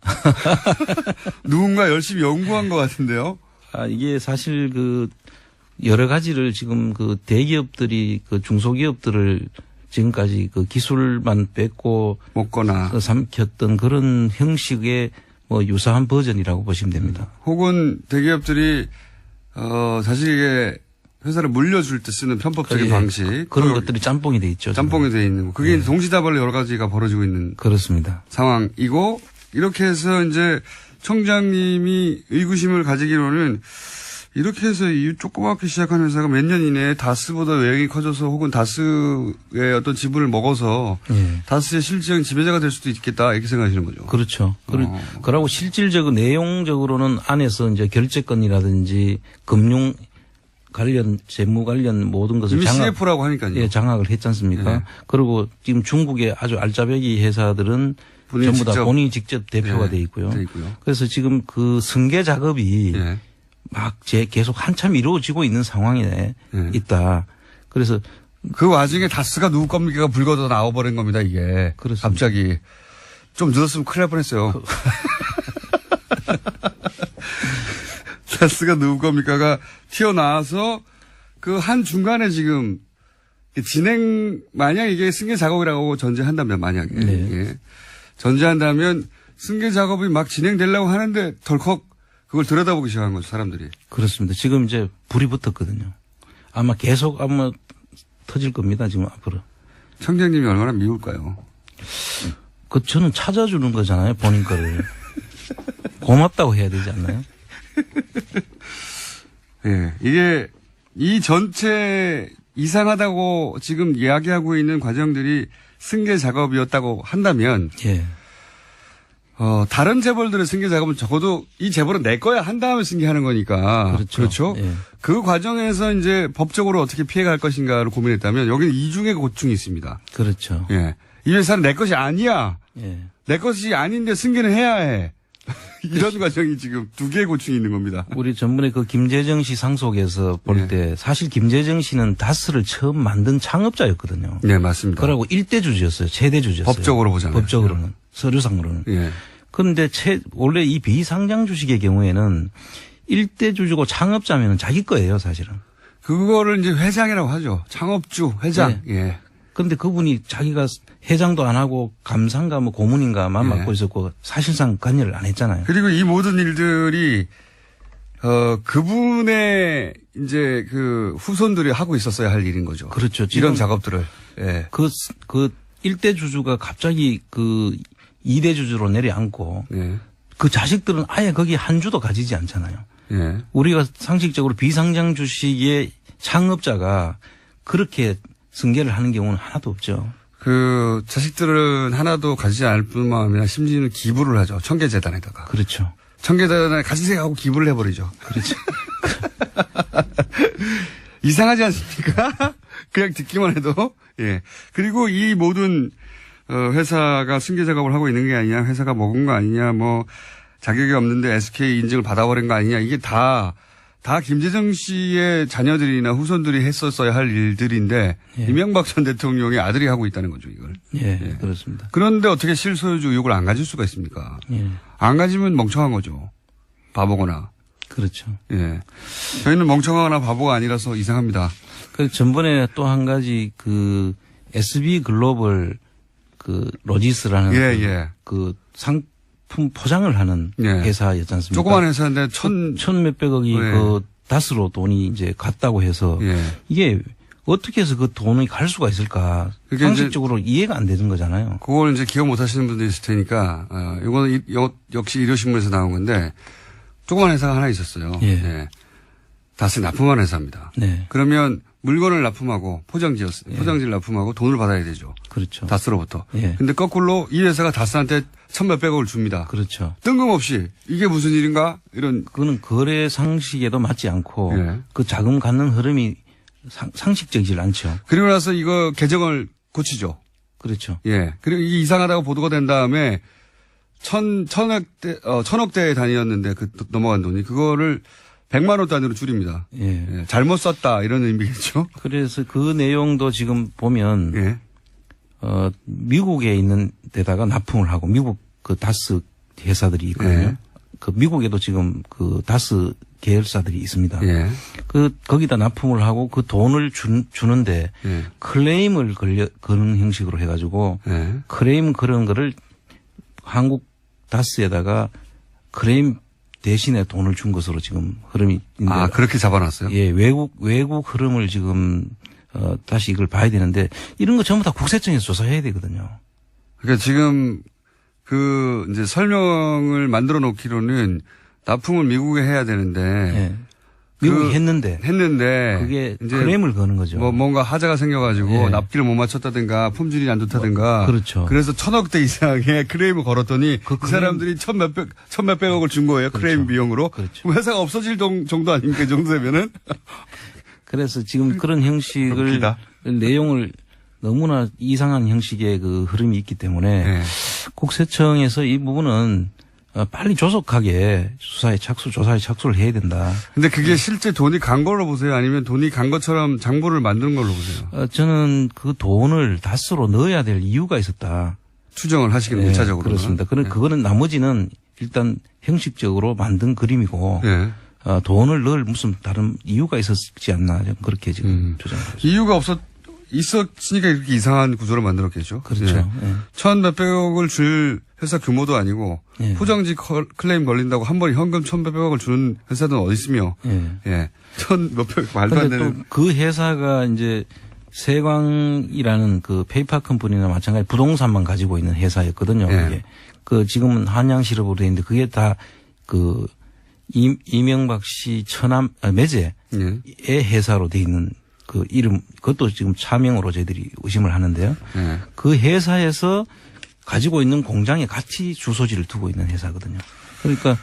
Speaker 1: 누군가 열심히 연구한 것 같은데요.
Speaker 7: 이게 사실 그 여러 가지를 지금 그 대기업들이 그 중소기업들을 지금까지 그 기술만 뺏고
Speaker 1: 먹거나
Speaker 7: 그 삼켰던 그런 형식의 뭐 유사한 버전이라고 보시면 됩니다.
Speaker 1: 혹은 대기업들이 자식에게 회사를 물려줄 때 쓰는 편법적인
Speaker 7: 예,
Speaker 1: 방식
Speaker 7: 그런 것들이 짬뽕이 돼 있죠.
Speaker 1: 짬뽕이 돼 있는 거. 그게 동시다발로 여러 가지가 벌어지고 있는
Speaker 7: 그렇습니다.
Speaker 1: 상황이고 이렇게 해서 이제 청장님이 의구심을 가지기로는 이렇게 해서 이 조그맣게 시작한 회사가 몇 년 이내에 다스보다 외형이 커져서 혹은 다스의 어떤 지분을 먹어서
Speaker 7: 예.
Speaker 1: 다스의 실질적인 지배자가 될 수도 있겠다 이렇게 생각하시는 거죠.
Speaker 7: 그렇죠. 그러고 실질적으로 내용적으로는 안에서 이제 결제권이라든지 금융 관련 재무 관련 모든 것을
Speaker 1: 이미 CF라고 하니까요.
Speaker 7: 예, 장악을 했지 않습니까?
Speaker 1: 예.
Speaker 7: 그리고 지금 중국의 아주 알짜배기 회사들은 전부 다 본인이 직접 대표가
Speaker 1: 예,
Speaker 7: 돼 있고요.
Speaker 1: 돼 있고요.
Speaker 7: 그래서 지금 그 승계 작업이
Speaker 1: 예.
Speaker 7: 막 계속 한참 이루어지고 있는 상황에
Speaker 1: 예.
Speaker 7: 있다. 그래서
Speaker 1: 그 와중에 다스가 누구 겁니까가 불거져 나와버린 겁니다, 이게.
Speaker 7: 그렇습니다.
Speaker 1: 갑자기. 좀 늦었으면 큰일 날 뻔했어요. 다스가 누구 겁니까가 튀어나와서 그 한 중간에 지금 만약 이게 승계 작업이라고 전제한다면 만약에.
Speaker 7: 네.
Speaker 1: 예. 전제한다면 승계 작업이 막 진행되려고 하는데 덜컥 그걸 들여다보기 시작한 거죠, 사람들이.
Speaker 7: 그렇습니다. 지금 이제 불이 붙었거든요. 아마 계속 터질 겁니다, 지금 앞으로.
Speaker 1: 청장님이 얼마나 미울까요?
Speaker 7: 저는 찾아주는 거잖아요, 본인 거를. 고맙다고 해야 되지 않나요?
Speaker 1: 예. 이게 이 전체 이상하다고 지금 이야기하고 있는 과정들이 승계 작업이었다고 한다면
Speaker 7: 예.
Speaker 1: 다른 재벌들의 승계 작업은 적어도 이 재벌은 내 거야 한 다음에 승계하는 거니까. 그렇죠.
Speaker 7: 예.
Speaker 1: 그 과정에서 이제 법적으로 어떻게 피해갈 것인가를 고민했다면 여기는 이중의 고충이 있습니다.
Speaker 7: 그렇죠.
Speaker 1: 예. 이 회사는 내 것이 아니야.
Speaker 7: 예.
Speaker 1: 내 것이 아닌데 승계는 해야 해. 이런 과정이 지금 두 개의 고충이 있는 겁니다.
Speaker 7: 우리 전번에 그 김재정 씨 상속에서 볼 때 사실 김재정 씨는 다스를 처음 만든 창업자였거든요.
Speaker 1: 네, 맞습니다.
Speaker 7: 그러고 일대주주였어요. 최대주주였어요.
Speaker 1: 법적으로 보잖아요.
Speaker 7: 법적으로는. 서류상으로는.
Speaker 1: 예.
Speaker 7: 그런데 원래 이 비상장 주식의 경우에는 일대주주고 창업자면 자기 거예요, 사실은.
Speaker 1: 그거를 이제 회장이라고 하죠. 창업주, 회장.
Speaker 7: 네.
Speaker 1: 예.
Speaker 7: 그런데 그분이 자기가 회장도 안 하고 감사인가 뭐 고문인가만
Speaker 1: 예.
Speaker 7: 맡고 있었고 사실상 관여를 안 했잖아요.
Speaker 1: 그리고 이 모든 일들이 그분의 이제 그 후손들이 하고 있었어야 할 일인 거죠.
Speaker 7: 그렇죠.
Speaker 1: 이런 작업들을. 예.
Speaker 7: 그 일대 주주가 갑자기 그 2대 주주로 내려앉고
Speaker 1: 예.
Speaker 7: 그 자식들은 아예 거기 한 주도 가지지 않잖아요.
Speaker 1: 예.
Speaker 7: 우리가 상식적으로 비상장 주식의 창업자가 그렇게 승계를 하는 경우는 하나도 없죠.
Speaker 1: 그 자식들은 하나도 가지지 않을 뿐만 아니라 심지어는 기부를 하죠. 청계재단에다가.
Speaker 7: 그렇죠.
Speaker 1: 청계재단에 가지세요 하고 기부를 해버리죠.
Speaker 7: 그렇죠.
Speaker 1: 이상하지 않습니까? 그냥 듣기만 해도. 예. 그리고 이 모든 회사가 승계 작업을 하고 있는 게 아니냐, 회사가 먹은 거 아니냐, 뭐 자격이 없는데 SK 인증을 받아버린 거 아니냐, 이게 다 김재정 씨의 자녀들이나 후손들이 했었어야 할 일들인데
Speaker 7: 예.
Speaker 1: 이명박 전 대통령의 아들이 하고 있다는 거죠, 이걸.
Speaker 7: 예, 그렇습니다.
Speaker 1: 그런데 어떻게 실소유주 의혹을 안 가질 수가 있습니까?
Speaker 7: 예.
Speaker 1: 안 가지면 멍청한 거죠. 바보거나.
Speaker 7: 그렇죠.
Speaker 1: 예. 저희는 멍청하거나 바보가 아니라서 이상합니다.
Speaker 7: 그 전번에 또 한 가지 그 SB 글로벌 그 로지스라는
Speaker 1: 예.
Speaker 7: 그 상품 포장을 하는
Speaker 1: 예.
Speaker 7: 회사였지 않습니까?
Speaker 1: 조그만 회사인데
Speaker 7: 천 몇백억이
Speaker 1: 예.
Speaker 7: 그 다스로 돈이 이제 갔다고 해서
Speaker 1: 예.
Speaker 7: 이게 어떻게 해서 그 돈이 갈 수가 있을까?
Speaker 1: 그게
Speaker 7: 상식적으로 이해가 안 되는 거잖아요.
Speaker 1: 그걸 이제 기억 못 하시는 분들이 있을 테니까, 이거는 역시 일요신문에서 나온 건데, 조그만 회사가 하나 있었어요.
Speaker 7: 예.
Speaker 1: 다스 납품한 회사입니다.
Speaker 7: 네.
Speaker 1: 그러면 물건을 납품하고 포장지를 납품하고 돈을 받아야 되죠.
Speaker 7: 그렇죠.
Speaker 1: 다스로부터.
Speaker 7: 예.
Speaker 1: 근데 거꾸로 이 회사가 다스한테 천몇백억을 줍니다.
Speaker 7: 그렇죠.
Speaker 1: 뜬금없이 이게 무슨 일인가? 이런.
Speaker 7: 그거는 거래 상식에도 맞지 않고
Speaker 1: 예.
Speaker 7: 그 자금 갖는 흐름이 상식적이질 않죠.
Speaker 1: 그리고 나서 이거 개정을 고치죠.
Speaker 7: 그렇죠.
Speaker 1: 예. 그리고 이게 이상하다고 보도가 된 다음에 천억대 단위였는데 넘어간 돈이 그거를 100만 원 단위로 줄입니다.
Speaker 7: 예.
Speaker 1: 예. 잘못 썼다 이런 의미겠죠.
Speaker 7: 그래서 그 내용도 지금 보면
Speaker 1: 예.
Speaker 7: 미국에 있는 데다가 납품을 하고 미국 그 다스 회사들이 있거든요.
Speaker 1: 예.
Speaker 7: 그 미국에도 지금 그 다스 계열사들이 있습니다.
Speaker 1: 예.
Speaker 7: 거기다 납품을 하고 그 돈을 주는데
Speaker 1: 예.
Speaker 7: 클레임을 거는 형식으로 해가지고
Speaker 1: 예.
Speaker 7: 클레임 그런 거를 한국 다스에다가 클레임 대신에 돈을 준 것으로 지금 흐름이 있는데.
Speaker 1: 아, 그렇게 잡아놨어요?
Speaker 7: 예, 외국 흐름을 지금 다시 이걸 봐야 되는데 이런 거 전부 다 국세청에서 조사해야 되거든요.
Speaker 1: 그러니까 지금 이제 설명을 만들어 놓기로는 납품을 미국에 해야 되는데.
Speaker 7: 예. 미국이 했는데 그게
Speaker 1: 이제
Speaker 7: 클레임을 거는 거죠.
Speaker 1: 뭔가 하자가 생겨가지고
Speaker 7: 예.
Speaker 1: 납기를 못 맞췄다든가 품질이 안 좋다든가.
Speaker 7: 그렇죠.
Speaker 1: 그래서 1000억대 이상의 클레임을 걸었더니 그 사람들이 천몇백억을 준 거예요.
Speaker 7: 그렇죠.
Speaker 1: 클레임 비용으로.
Speaker 7: 그렇죠.
Speaker 1: 회사가 없어질 정도 아닙니까? 이 정도 되면은.
Speaker 7: 그래서 지금 그런 형식을
Speaker 1: 웃기다.
Speaker 7: 내용을 너무나 이상한 형식의 그 흐름이 있기 때문에
Speaker 1: 네.
Speaker 7: 국세청에서 이 부분은 빨리 조속하게 조사에 착수를 해야 된다.
Speaker 1: 근데 그게 실제 돈이 간 걸로 보세요? 아니면 돈이 간 것처럼 장부를 만든 걸로 보세요?
Speaker 7: 저는 그 돈을 다스로 넣어야 될 이유가 있었다.
Speaker 1: 추정을 하시기는
Speaker 7: 네,
Speaker 1: 1차적으로.
Speaker 7: 그렇습니다. 그거는 나머지는 일단 형식적으로 만든 그림이고
Speaker 1: 네.
Speaker 7: 돈을 넣을 무슨 다른 이유가 있었지 않나 저는 그렇게 지금 조정하고 있습니다.
Speaker 1: 이유가 있었으니까 이렇게 이상한 구조를 만들었겠죠.
Speaker 7: 그렇죠.
Speaker 1: 예.
Speaker 7: 예.
Speaker 1: 천몇백억을 줄 회사 규모도 아니고
Speaker 7: 예.
Speaker 1: 포장지 클레임 걸린다고 한 번에 현금 천몇백억을 주는 회사는 어디 있으며.
Speaker 7: 예.
Speaker 1: 예. 천몇백 말도 안
Speaker 7: 그런데
Speaker 1: 되는.
Speaker 7: 또 그 회사가 이제 세광이라는 그 페이퍼 컴퍼니나 마찬가지 부동산만 가지고 있는 회사였거든요.
Speaker 1: 예.
Speaker 7: 그게 그 지금은 한양실업으로 돼 있는데 그게 다 그 이명박 씨 매제의
Speaker 1: 예.
Speaker 7: 회사로 돼 있는 그 이름 그것도 지금 차명으로 저희들이 의심을 하는데요.
Speaker 1: 예.
Speaker 7: 그 회사에서 가지고 있는 공장에 같이 주소지를 두고 있는 회사거든요. 그러니까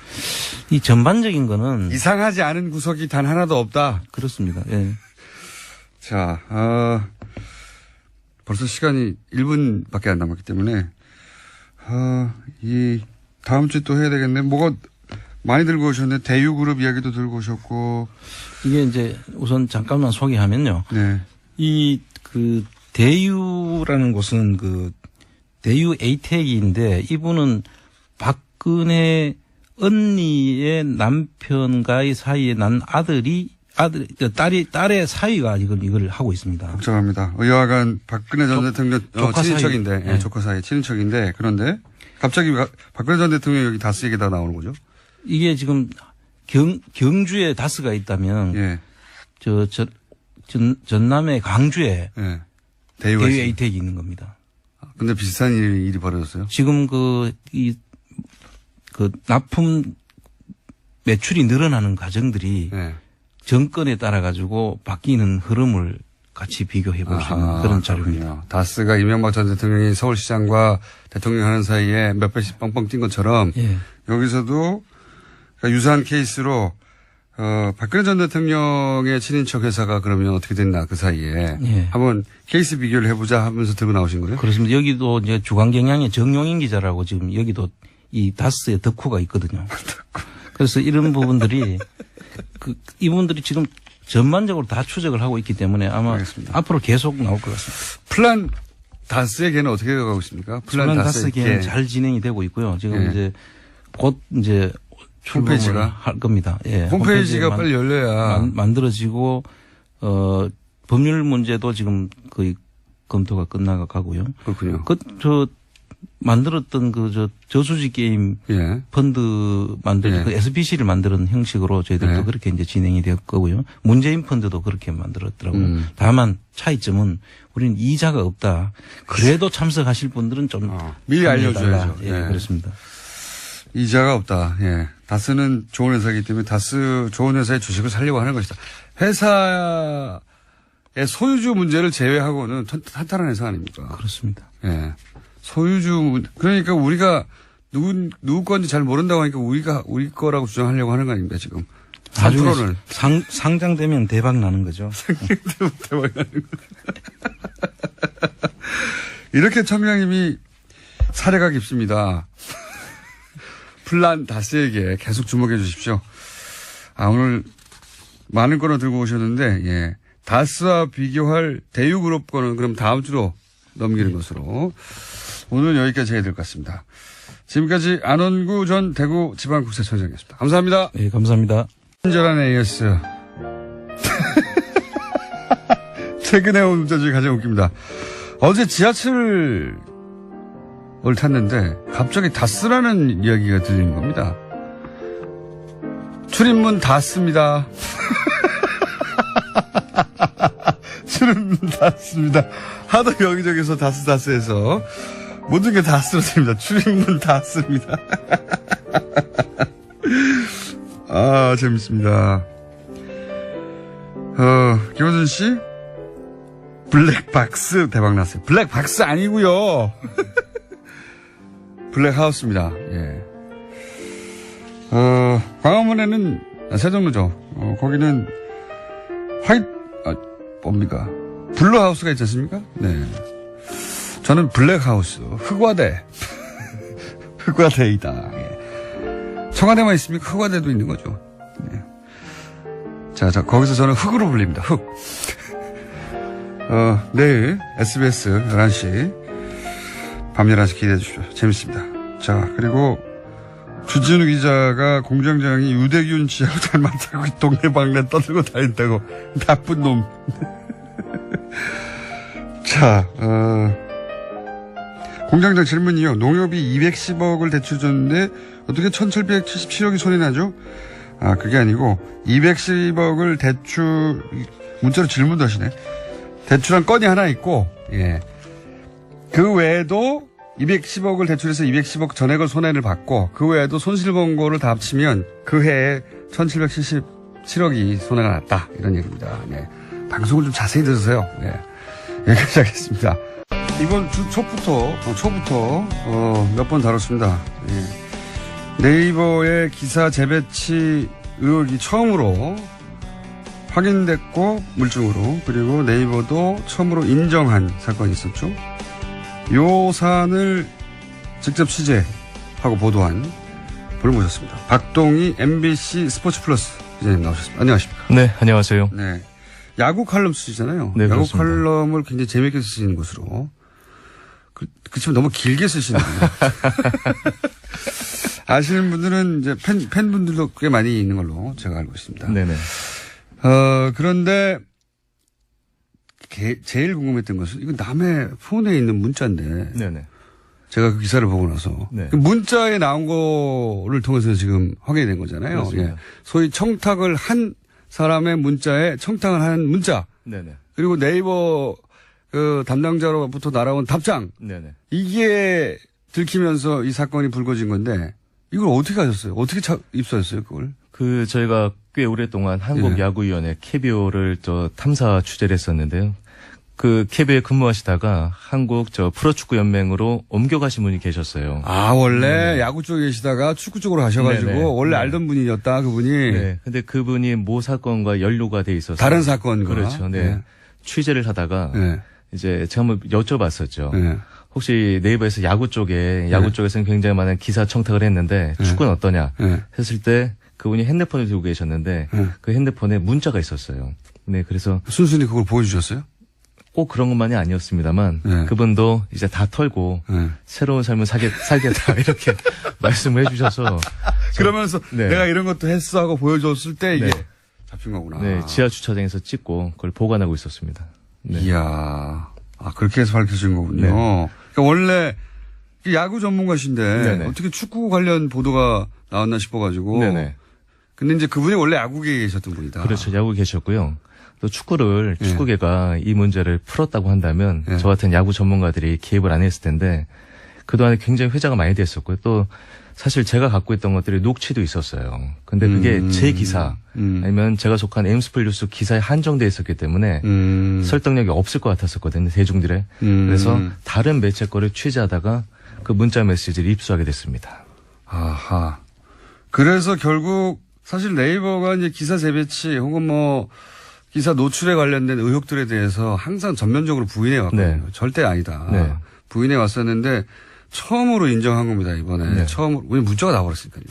Speaker 7: 이 전반적인 거는
Speaker 1: 이상하지 않은 구석이 단 하나도 없다.
Speaker 7: 그렇습니다. 예.
Speaker 1: 자, 벌써 시간이 1분밖에 안 남았기 때문에, 이 다음 주에 또 해야 되겠네. 뭐가 많이 들고 오셨네. 대유그룹 이야기도 들고 오셨고.
Speaker 7: 이게 이제 우선 잠깐만 소개하면요.
Speaker 1: 네.
Speaker 7: 이 그 대유라는 곳은 그 대유 에이텍인데 이분은 박근혜 언니의 남편과의 사이에 난 딸의 사위가 이걸 하고 있습니다.
Speaker 1: 복잡합니다. 여하간 박근혜 전 대통령
Speaker 7: 조카
Speaker 1: 친인척인데,
Speaker 7: 사이.
Speaker 1: 네. 조카 사이 친인척인데, 그런데 갑자기 박근혜 전 대통령 여기 다스 얘기가 나오는 거죠?
Speaker 7: 이게 지금 경주에 다스가 있다면
Speaker 1: 예.
Speaker 7: 전남의 강주에
Speaker 1: 예.
Speaker 7: 대유
Speaker 1: 대유가 있습니다.
Speaker 7: 에이텍이 있는 겁니다.
Speaker 1: 근데 비슷한 일이 벌어졌어요?
Speaker 7: 지금 그 납품 매출이 늘어나는 과정들이
Speaker 1: 예.
Speaker 7: 정권에 따라 가지고 바뀌는 흐름을 같이 비교해 볼 수 있는 그런 자료입니다.
Speaker 1: 그렇군요. 다스가 이명박 전 대통령이 서울시장과 대통령 하는 사이에 몇 배씩 뻥뻥 뛴 것처럼
Speaker 7: 예.
Speaker 1: 여기서도 유사한 케이스로 박근혜 전 대통령의 친인척 회사가 그러면 어떻게 됐나 그 사이에
Speaker 7: 예.
Speaker 1: 한번 케이스 비교를 해보자 하면서 들고 나오신 거예요?
Speaker 7: 그렇습니다. 여기도 이제 주간경향의 정용인 기자라고 지금 여기도 이 다스의 덕후가 있거든요. 그래서 이런 부분들이 이분들이 지금 전반적으로 다 추적을 하고 있기 때문에 아마
Speaker 1: 알겠습니다.
Speaker 7: 앞으로 계속 나올 것 같습니다.
Speaker 1: 플란 다스에게는 어떻게 가고 있습니까?
Speaker 7: 플란 다스에게는 잘 진행이 되고 있고요. 지금
Speaker 1: 예.
Speaker 7: 이제 곧 이제 출범을
Speaker 1: 홈페이지가?
Speaker 7: 할 겁니다. 예.
Speaker 1: 홈페이지가 빨리 열려야
Speaker 7: 만들어지고 법률 문제도 지금 거의 검토가 끝나가고요.
Speaker 1: 그렇군요.
Speaker 7: 만들었던 저수지 게임
Speaker 1: 예.
Speaker 7: 펀드 만들
Speaker 1: 예.
Speaker 7: 그 SPC를 만드는 형식으로 저희들도
Speaker 1: 예.
Speaker 7: 그렇게 이제 진행이 될 거고요. 문재인 펀드도 그렇게 만들었더라고요. 다만 차이점은 우리는 이자가 없다. 그래도 참석하실 분들은 좀
Speaker 1: 미리
Speaker 7: 참여해달라.
Speaker 1: 알려줘야죠.
Speaker 7: 예,
Speaker 1: 예.
Speaker 7: 그렇습니다.
Speaker 1: 이자가 없다. 예. 다스는 좋은 회사이기 때문에 다스 좋은 회사의 주식을 살려고 하는 것이다. 회사의 소유주 문제를 제외하고는 탄탄한 회사 아닙니까?
Speaker 7: 그렇습니다.
Speaker 1: 예. 소유주, 그러니까 우리가 누구 건지 잘 모른다고 하니까 우리 거라고 주장하려고 하는 거 아닙니까, 지금? 3%를.
Speaker 7: 상장되면 대박 나는 거죠.
Speaker 1: 대박 나는 거. 이렇게 청량님이 사례가 깊습니다. 플란 다스에게 계속 주목해 주십시오. 오늘 많은 거를 들고 오셨는데, 예. 다스와 비교할 대유그룹 거는 그럼 다음 주로 넘기는 것으로. 오늘 여기까지 해야 될 것 같습니다. 지금까지 안원구 전 대구지방국세청장이었습니다. 감사합니다.
Speaker 7: 네, 감사합니다.
Speaker 1: 친절한 AS. 최근에 온 문자 중에 가장 웃깁니다. 어제 지하철을 탔는데 갑자기 다스라는 이야기가 들리는 겁니다. 출입문 닫습니다. 출입문 닫습니다. 하도 여기저기서 다스해서 모든 게 다 쓰러집니다. 출입문 닫습니다. 재밌습니다. 김호준 씨, 블랙박스 대박났어요. 블랙박스 아니고요. 블랙하우스입니다. 예. 광화문에는, 세종로죠. 거기는 뭡니까? 블루하우스가 있지 않습니까? 네. 저는 블랙하우스, 흑화대. 흑화대이다. 예. 청와대만 있습니까? 흑화대도 있는 거죠. 네. 자, 거기서 저는 흑으로 불립니다. 흑. 내일 SBS 11시, 밤 11시 기대해 주십시오. 재밌습니다. 자, 그리고 주진우 기자가 공장장이 유대균 씨하고 닮았다고 동네방네 떠들고 다닌다고. 나쁜 놈. 자, 공장장 질문이요. 농협이 210억을 대출 줬는데 어떻게 1777억이 손이 나죠? 그게 아니고 210억을 문자로 질문도 하시네. 대출한 건이 하나 있고, 예. 그 외에도 210억을 대출해서 210억 전액을 손해를 받고, 그 외에도 손실본 거를 다 합치면 그 해에 1777억이 손해가 났다. 이런 얘기입니다. 네. 방송을 좀 자세히 들으세요. 네. 여기까지 하겠습니다. 이번 주 초부터 몇 번 다뤘습니다. 예. 네이버의 기사 재배치 의혹이 처음으로 확인됐고, 물증으로. 그리고 네이버도 처음으로 인정한 사건이 있었죠. 요 사안을 직접 취재하고 보도한 분을 모셨습니다. 박동희 MBC 스포츠 플러스 기자님 나오셨습니다. 안녕하십니까?
Speaker 8: 네, 안녕하세요.
Speaker 1: 네. 야구 칼럼 쓰시잖아요.
Speaker 8: 네,
Speaker 1: 야구
Speaker 8: 그렇습니다.
Speaker 1: 칼럼을 굉장히 재미있게 쓰시는 것으로. 그치만 너무 길게 쓰시는군요. 아시는 분들은 이제 팬분들도 꽤 많이 있는 걸로 제가 알고 있습니다.
Speaker 8: 네네.
Speaker 1: 그런데 제일 궁금했던 것은 이거 남의 폰에 있는 문자인데.
Speaker 8: 네네.
Speaker 1: 제가 그 기사를 보고 나서.
Speaker 8: 네.
Speaker 1: 그 문자에 나온 거를 통해서 지금 확인이 된 거잖아요.
Speaker 8: 그렇습니다.
Speaker 1: 예. 소위 청탁을 한 사람의 문자에 청탁을 한 문자.
Speaker 8: 네네.
Speaker 1: 그리고 네이버 그 담당자로부터 날아온 답장.
Speaker 8: 네네.
Speaker 1: 이게 들키면서 이 사건이 불거진 건데 이걸 어떻게 하셨어요? 어떻게 입수하셨어요, 그걸?
Speaker 8: 저희가 꽤 오랫동안 한국야구위원회 KBO를 탐사 취재를 했었는데요. 그 KBO에 근무하시다가 한국 프로축구 연맹으로 옮겨가신 분이 계셨어요.
Speaker 1: 아, 원래 야구 쪽에 계시다가 축구 쪽으로 가셔가지고
Speaker 8: 네네.
Speaker 1: 원래
Speaker 8: 네.
Speaker 1: 알던 분이었다, 그분이.
Speaker 8: 네. 근데 그분이 모 사건과 연루가 돼 있어서
Speaker 1: 다른 사건과.
Speaker 8: 그렇죠. 네. 취재를 하다가
Speaker 1: 네.
Speaker 8: 이제 제가 한번 여쭤봤었죠.
Speaker 1: 네.
Speaker 8: 혹시 네이버에서 야구 쪽에서는 굉장히 많은 기사 청탁을 했는데 축구는 어떠냐
Speaker 1: 네.
Speaker 8: 했을 때 그분이 핸드폰을 들고 계셨는데
Speaker 1: 네.
Speaker 8: 그 핸드폰에 문자가 있었어요. 네. 그래서
Speaker 1: 순순히 그걸 보여주셨어요?
Speaker 8: 꼭 그런 것만이 아니었습니다만
Speaker 1: 네.
Speaker 8: 그분도 이제 다 털고
Speaker 1: 네.
Speaker 8: 새로운 삶을 살겠다 이렇게 말씀을 해주셔서
Speaker 1: 그러면서
Speaker 8: 네.
Speaker 1: 내가 이런 것도 했어 하고 보여줬을 때 이게
Speaker 8: 네.
Speaker 1: 잡힌 거구나.
Speaker 8: 네, 지하 주차장에서 찍고 그걸 보관하고 있었습니다. 네.
Speaker 1: 이야. 아, 그렇게 해서 밝혀진 거군요.
Speaker 8: 네.
Speaker 1: 그러니까 원래 야구 전문가신데
Speaker 8: 네네.
Speaker 1: 어떻게 축구 관련 보도가 나왔나 싶어가지고.
Speaker 8: 네네.
Speaker 1: 근데 이제 그분이 원래 야구계에 계셨던 분이다.
Speaker 8: 그렇죠. 야구 계셨고요. 또
Speaker 1: 네.
Speaker 8: 축구계가 이 문제를 풀었다고 한다면
Speaker 1: 네.
Speaker 8: 저 같은 야구 전문가들이 개입을 안 했을 텐데 그동안에 굉장히 회자가 많이 됐었고요. 또 사실 제가 갖고 있던 것들이 녹취도 있었어요. 근데 그게 제 기사 아니면 제가 속한 엠스플 뉴스 기사에 한정돼 있었기 때문에 설득력이 없을 것 같았었거든요. 대중들의. 그래서 다른 매체 거를 취재하다가 그 문자 메시지를 입수하게 됐습니다.
Speaker 1: 아하. 그래서 결국 사실 네이버가 이제 기사 재배치 혹은 뭐 기사 노출에 관련된 의혹들에 대해서 항상 전면적으로 부인해 왔거든요.
Speaker 8: 네.
Speaker 1: 절대 아니다.
Speaker 8: 네.
Speaker 1: 부인해 왔었는데 처음으로 인정한 겁니다, 이번에.
Speaker 8: 네.
Speaker 1: 처음으로. 왜 문자가 나와버렸으니까요.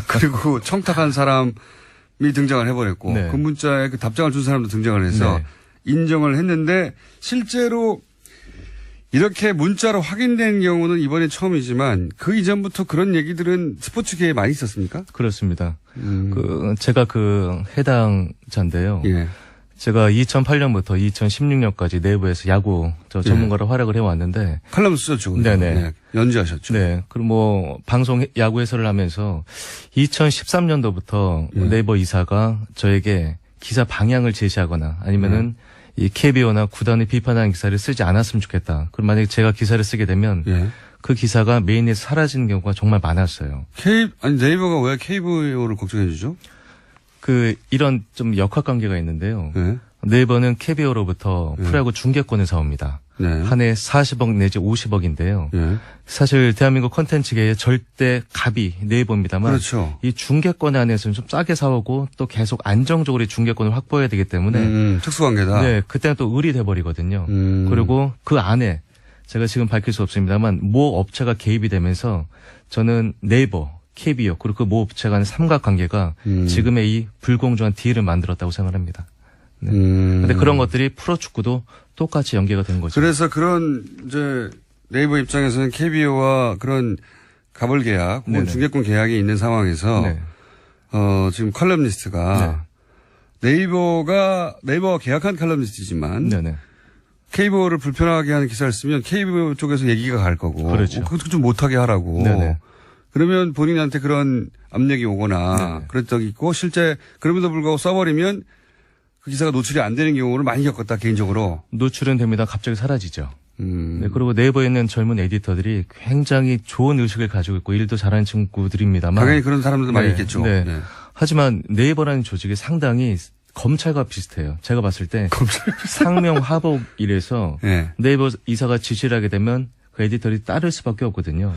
Speaker 1: 그리고 청탁한 사람이 등장을 해버렸고
Speaker 8: 네.
Speaker 1: 그 문자에 그 답장을 준 사람도 등장을 해서
Speaker 8: 네.
Speaker 1: 인정을 했는데 실제로 이렇게 문자로 확인된 경우는 이번에 처음이지만 그 이전부터 그런 얘기들은 스포츠계에 많이 있었습니까?
Speaker 8: 그렇습니다. 제가 해당자인데요.
Speaker 1: 예.
Speaker 8: 제가 2008년부터 2016년까지 내부에서 야구 전문가로 활약을 해왔는데.
Speaker 1: 칼럼 쓰셨죠.
Speaker 8: 네네.
Speaker 1: 네. 연주하셨죠.
Speaker 8: 네. 그리고 방송 야구 해설을 하면서 2013년도부터 네이버 이사가 저에게 기사 방향을 제시하거나 아니면은 이 KBO나 구단을 비판하는 기사를 쓰지 않았으면 좋겠다. 그럼 만약에 제가 기사를 쓰게 되면 그 기사가 메인에서 사라지는 경우가 정말 많았어요.
Speaker 1: 네이버가 왜 KBO를 걱정해 주죠?
Speaker 8: 이런 좀 역학 관계가 있는데요. 네이버는 KBO로부터 프로야구 중계권을 사옵니다. 한 해 40억 내지 50억인데요. 사실 대한민국 콘텐츠계의 절대 갑이 네이버입니다만
Speaker 1: 그렇죠.
Speaker 8: 이 중계권 안에서는 좀 싸게 사오고 또 계속 안정적으로 이 중계권을 확보해야 되기 때문에
Speaker 1: 특수관계다.
Speaker 8: 네, 그때는 또 을이 돼버리거든요. 그리고 그 안에 제가 지금 밝힐 수 없습니다만 모 업체가 개입이 되면서 저는 네이버, KBO 그리고 그 모 업체 간의 삼각관계가 지금의 이 불공정한 딜을 만들었다고 생각합니다. 네. 근데 그런 것들이 프로축구도 똑같이 연계가 된 거죠.
Speaker 1: 그래서 그런 이제 네이버 입장에서는 KBO와 그런 갑을 계약 혹은 중계권 계약이 있는 상황에서
Speaker 8: 네.
Speaker 1: 지금 칼럼니스트가 네이버가 계약한 칼럼니스트지만
Speaker 8: 네네.
Speaker 1: KBO를 불편하게 하는 기사를 쓰면 KBO 쪽에서 얘기가 갈 거고
Speaker 8: 그렇죠.
Speaker 1: 그것도 좀 못하게 하라고.
Speaker 8: 네네.
Speaker 1: 그러면 본인한테 그런 압력이 오거나 그런 적이 있고 실제 그럼에도 불구하고 써버리면 그 기사가 노출이 안 되는 경우를 많이 겪었다 개인적으로.
Speaker 8: 노출은 됩니다. 갑자기 사라지죠. 네, 그리고 네이버에 있는 젊은 에디터들이 굉장히 좋은 의식을 가지고 있고 일도 잘하는 친구들입니다만
Speaker 1: 당연히 그런 사람들도 많이 있겠죠.
Speaker 8: 네.
Speaker 1: 네.
Speaker 8: 하지만 네이버라는 조직이 상당히 검찰과 비슷해요. 제가 봤을 때 상명하복 이래서 네이버 이사가 지시를 하게 되면 그 에디터들이 따를 수밖에 없거든요.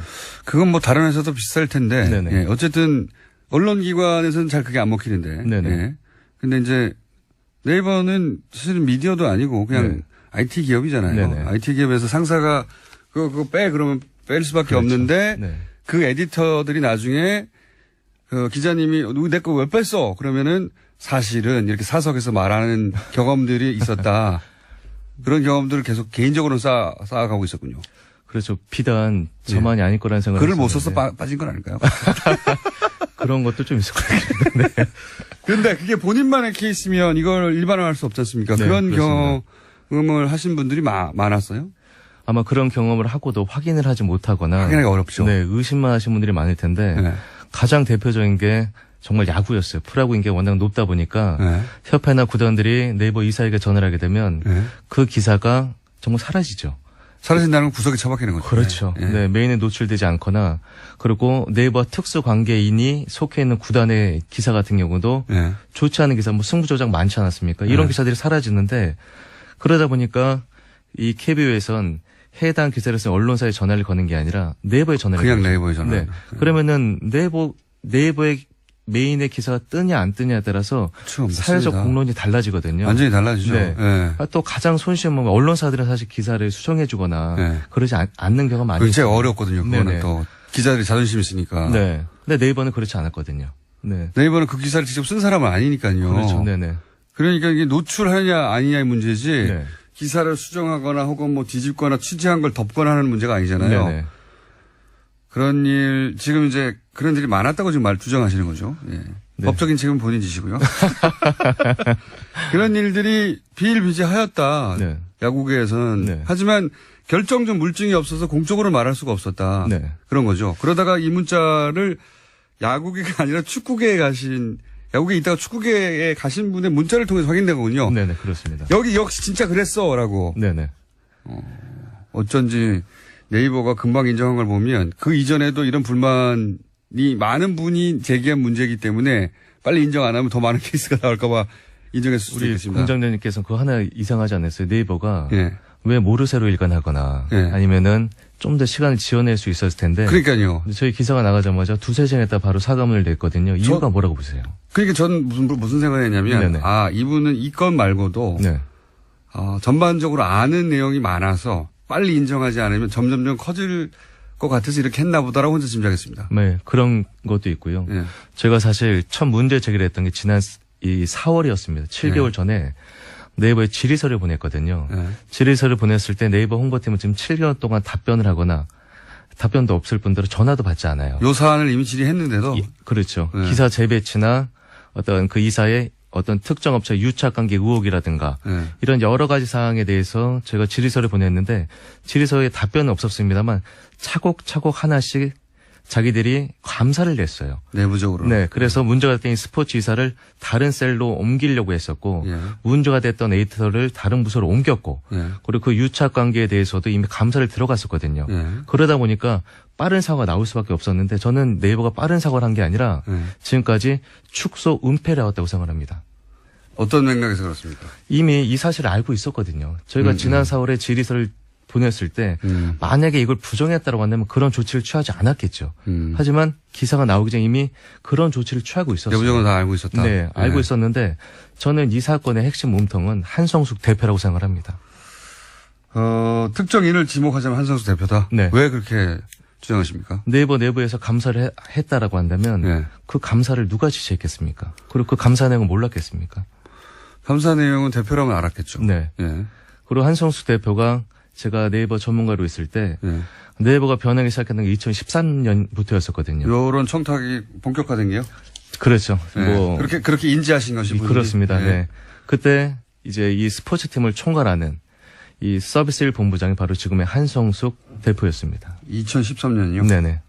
Speaker 1: 그건 뭐 다른 회사도 비슷할 텐데.
Speaker 8: 네네.
Speaker 1: 예, 어쨌든 언론기관에서는 잘 그게 안 먹히는데.
Speaker 8: 네네.
Speaker 1: 예. 근데 이제 네이버는 사실은 미디어도 아니고 그냥 IT 기업이잖아요.
Speaker 8: 네네.
Speaker 1: IT 기업에서 상사가 그거 빼 그러면 뺄 수밖에
Speaker 8: 그렇죠.
Speaker 1: 없는데
Speaker 8: 네.
Speaker 1: 그 에디터들이 나중에 그 기자님이 내 거 왜 뺐어? 그러면은 사실은 이렇게 사석에서 말하는 경험들이 있었다. 그런 경험들을 계속 개인적으로 쌓아가고 있었군요.
Speaker 8: 그렇죠. 비단 저만이 아닐 거라는 생각을
Speaker 1: 글을 못
Speaker 8: 했었는데.
Speaker 1: 써서 빠진 건 아닐까요?
Speaker 8: 그런 것도 좀 있을 것 같긴 한데.
Speaker 1: 그런데 그게 본인만의 케이스면 이걸 일반화할 수 없지 않습니까?
Speaker 8: 네,
Speaker 1: 그런
Speaker 8: 그렇습니다.
Speaker 1: 경험을 하신 분들이 많았어요?
Speaker 8: 아마 그런 경험을 하고도 확인을 하지 못하거나.
Speaker 1: 확인하기 어렵죠.
Speaker 8: 네, 의심만 하신 분들이 많을 텐데.
Speaker 1: 네.
Speaker 8: 가장 대표적인 게 정말 야구였어요. 프로야구 인기가 워낙 높다 보니까 협회나 구단들이 네이버 이사에게 전화를 하게 되면 그 기사가 정말 사라지죠.
Speaker 1: 사라진다는 건 구석에 처박히는 거죠.
Speaker 8: 그렇죠. 네, 메인에 노출되지 않거나 그리고 네이버 특수 관계인이 속해 있는 구단의 기사 같은 경우도 좋지 않은 기사, 뭐 승부 조작 많지 않았습니까? 이런 기사들이 사라지는데 그러다 보니까 이 KBO에선 해당 기사를 쓴 언론사에 전화를 거는 게 아니라 네이버에 전화를
Speaker 1: 그냥
Speaker 8: 거죠.
Speaker 1: 네이버에 전화.
Speaker 8: 네. 그러면은 네이버의 메인의 기사가 뜨냐 안 뜨냐에 따라서
Speaker 1: 그렇죠,
Speaker 8: 사회적
Speaker 1: 맞습니다.
Speaker 8: 공론이 달라지거든요.
Speaker 1: 완전히 달라지죠.
Speaker 8: 네.
Speaker 1: 예.
Speaker 8: 또 가장 손쉬운 건 언론사들은 사실 기사를 수정해주거나
Speaker 1: 네.
Speaker 8: 그러지 않는 경우가 많이
Speaker 1: 그게 제가
Speaker 8: 있어요.
Speaker 1: 어렵거든요. 그거는
Speaker 8: 네네.
Speaker 1: 또 기자들이 자존심이 있으니까.
Speaker 8: 네. 근데 네이버는 그렇지 않았거든요. 네.
Speaker 1: 네이버는 그 기사를 직접 쓴 사람은 아니니까요.
Speaker 8: 그렇죠. 네네.
Speaker 1: 그러니까 이게 노출하냐 아니냐의 문제지
Speaker 8: 네.
Speaker 1: 기사를 수정하거나 혹은 뭐 뒤집거나 취재한 걸 덮거나 하는 문제가 아니잖아요.
Speaker 8: 네네.
Speaker 1: 그런 일 지금 이제 그런 일이 많았다고 지금 주장하시는 거죠. 예.
Speaker 8: 네.
Speaker 1: 법적인 책임은 본인 지시고요. 그런 일들이 비일비재하였다.
Speaker 8: 네.
Speaker 1: 야구계에서는.
Speaker 8: 네.
Speaker 1: 하지만 결정적 물증이 없어서 공적으로 말할 수가 없었다.
Speaker 8: 네.
Speaker 1: 그런 거죠. 그러다가 이 문자를 야구계가 아니라 축구계에 가신 야구계에 있다가 축구계에 가신 분의 문자를 통해서 확인된 거군요.
Speaker 8: 네네. 그렇습니다.
Speaker 1: 여기 역시 진짜 그랬어라고.
Speaker 8: 네네.
Speaker 1: 어쩐지 네이버가 금방 인정한 걸 보면 그 이전에도 이런 불만이 많은 분이 제기한 문제이기 때문에 빨리 인정 안 하면 더 많은 케이스가 나올까봐 인정했을 수도
Speaker 8: 우리
Speaker 1: 있겠습니다.
Speaker 8: 공장장님께서 그거 하나 이상하지 않았어요? 네이버가
Speaker 1: 예.
Speaker 8: 왜 모르쇠로 일관하거나
Speaker 1: 예.
Speaker 8: 아니면은 좀 더 시간을 지연낼 수 있었을 텐데.
Speaker 1: 그러니까요.
Speaker 8: 저희 기사가 나가자마자 두세 시간 있다 바로 사과문을 냈거든요. 이유가 뭐라고 보세요?
Speaker 1: 그러니까 전 무슨 생각을 했냐면
Speaker 8: 네네.
Speaker 1: 아 이분은 이 건 말고도
Speaker 8: 네.
Speaker 1: 전반적으로 아는 내용이 많아서 빨리 인정하지 않으면 점점점 커질 것 같아서 이렇게 했나 보다라고 혼자 짐작했습니다.
Speaker 8: 네. 그런 것도 있고요.
Speaker 1: 예.
Speaker 8: 제가 사실 첫 문제 제기를 했던 게 지난 이 4월이었습니다. 7개월 전에 네이버에 질의서를 보냈거든요.
Speaker 1: 예.
Speaker 8: 질의서를 보냈을 때 네이버 홍보팀은 지금 7개월 동안 답변을 하거나 답변도 없을 뿐더러 전화도 받지 않아요.
Speaker 1: 요 사안을 이미 질의했는데도
Speaker 8: 그렇죠.
Speaker 1: 네.
Speaker 8: 기사 재배치나 어떤 그 이사의 어떤 특정 업체 유착관계 의혹이라든가
Speaker 1: 예.
Speaker 8: 이런 여러 가지 사항에 대해서 제가 질의서를 보냈는데 질의서에 답변은 없었습니다만 차곡차곡 하나씩 자기들이 감사를 냈어요.
Speaker 1: 내부적으로.
Speaker 8: 네, 그래서 문제가 됐던 이 스포츠 이사를 다른 셀로 옮기려고 했었고
Speaker 1: 예.
Speaker 8: 문제가 됐던 에디터를 다른 부서로 옮겼고
Speaker 1: 예.
Speaker 8: 그리고 그 유착 관계에 대해서도 이미 감사를 들어갔었거든요.
Speaker 1: 예.
Speaker 8: 그러다 보니까 빠른 사과가 나올 수밖에 없었는데 저는 네이버가 빠른 사과를 한 게 아니라
Speaker 1: 예.
Speaker 8: 지금까지 축소 은폐를 해왔다고 생각합니다.
Speaker 1: 어떤 맥락에서 그렇습니까?
Speaker 8: 이미 이 사실을 알고 있었거든요. 저희가 지난 4월에 질의서를 보냈을 때 만약에 이걸 부정했다고 한다면 그런 조치를 취하지 않았겠죠. 하지만 기사가 나오기 전에 이미 그런 조치를 취하고 있었어요.
Speaker 1: 내부적으로 다 알고 있었다.
Speaker 8: 네, 알고 있었는데 저는 이 사건의 핵심 몸통은 한성숙 대표라고 생각을 합니다.
Speaker 1: 특정인을 지목하자면 한성수 대표다.
Speaker 8: 네.
Speaker 1: 왜 그렇게 주장하십니까?
Speaker 8: 네이버 내부에서 감사를 했다라고 한다면
Speaker 1: 네.
Speaker 8: 그 감사를 누가 지시했겠습니까? 그리고 그 감사 내용은 몰랐겠습니까? 감사
Speaker 1: 내용은 대표라면 알았겠죠.
Speaker 8: 네.
Speaker 1: 예.
Speaker 8: 그리고 한성숙 대표가 제가 네이버 전문가로 있을 때
Speaker 1: 예.
Speaker 8: 네이버가 변하기 시작했던 게 2013년부터였었거든요.
Speaker 1: 요런 청탁이 본격화된 게요?
Speaker 8: 그렇죠.
Speaker 1: 예.
Speaker 8: 뭐
Speaker 1: 그렇게 인지하신 것이 분들이?
Speaker 8: 그렇습니다.
Speaker 1: 예.
Speaker 8: 네. 그때 이제 이 스포츠 팀을 총괄하는 이 서비스 1 본부장이 바로 지금의 한성숙 대표였습니다.
Speaker 1: 2013년이요?
Speaker 8: 네네.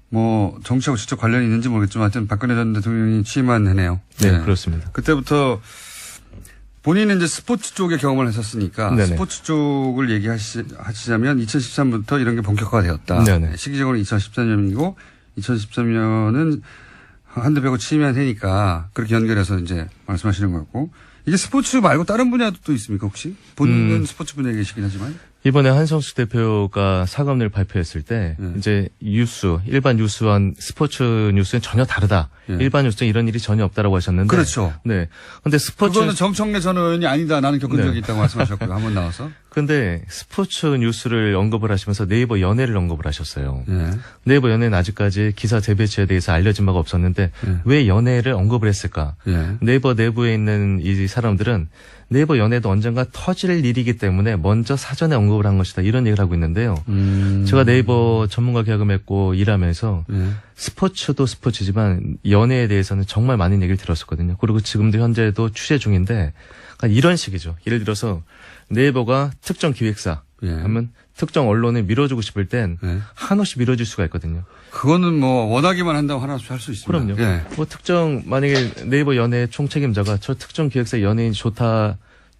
Speaker 1: 뭐 정치하고 직접 관련이 있는지 모르겠지만 하여튼 박근혜 전 대통령이 취임한 해네요.
Speaker 8: 네, 그렇습니다.
Speaker 1: 그때부터 본인은 이제 스포츠 쪽에 경험을 했었으니까
Speaker 8: 네네.
Speaker 1: 스포츠 쪽을 얘기하시자면 2013부터 이런 게 본격화가 되었다.
Speaker 8: 네네.
Speaker 1: 시기적으로 2014년이고 2013년은 한대 배고 취임한 해니까 그렇게 연결해서 이제 말씀하시는 거였고 이게 스포츠 말고 다른 분야도 또 있습니까 혹시? 본인은 스포츠 분야에 계시긴 하지만.
Speaker 8: 이번에 한성숙 대표가 사과문을 발표했을 때 이제 일반 뉴스와 스포츠 뉴스는 전혀 다르다. 일반 뉴스는 이런 일이 전혀 없다라고 하셨는데.
Speaker 1: 그렇죠.
Speaker 8: 네. 근데 스포츠
Speaker 1: 그거는 정청래 전 의원이 아니다. 나는 겪은
Speaker 8: 네.
Speaker 1: 적이 있다고 말씀하셨고요. 한번 나와서.
Speaker 8: 근데 스포츠 뉴스를 언급을 하시면서 네이버 연예를 언급을 하셨어요.
Speaker 1: 예.
Speaker 8: 네이버 연예는 아직까지 기사 재배치에 대해서 알려진 바가 없었는데 왜 연예를 언급을 했을까?
Speaker 1: 예.
Speaker 8: 네이버 내부에 있는 이 사람들은 네이버 연예도 언젠가 터질 일이기 때문에 먼저 사전에 언급을 한 것이다. 이런 얘기를 하고 있는데요. 제가 네이버 전문가 계약을 일하면서 스포츠도 스포츠지만 연예에 대해서는 정말 많은 얘기를 들었었거든요. 그리고 지금도 현재도 취재 중인데 그러니까 이런 식이죠. 예를 들어서 네이버가 특정 기획사 하면 특정 언론을 밀어주고 싶을 땐 한없이 밀어줄 수가 있거든요.
Speaker 1: 그거는 뭐 원하기만 한다고 하나씩 할 수 있습니다.
Speaker 8: 그럼요.
Speaker 1: 예.
Speaker 8: 뭐 특정 만약에 네이버 연예 총책임자가 저 특정 기획사 연예인이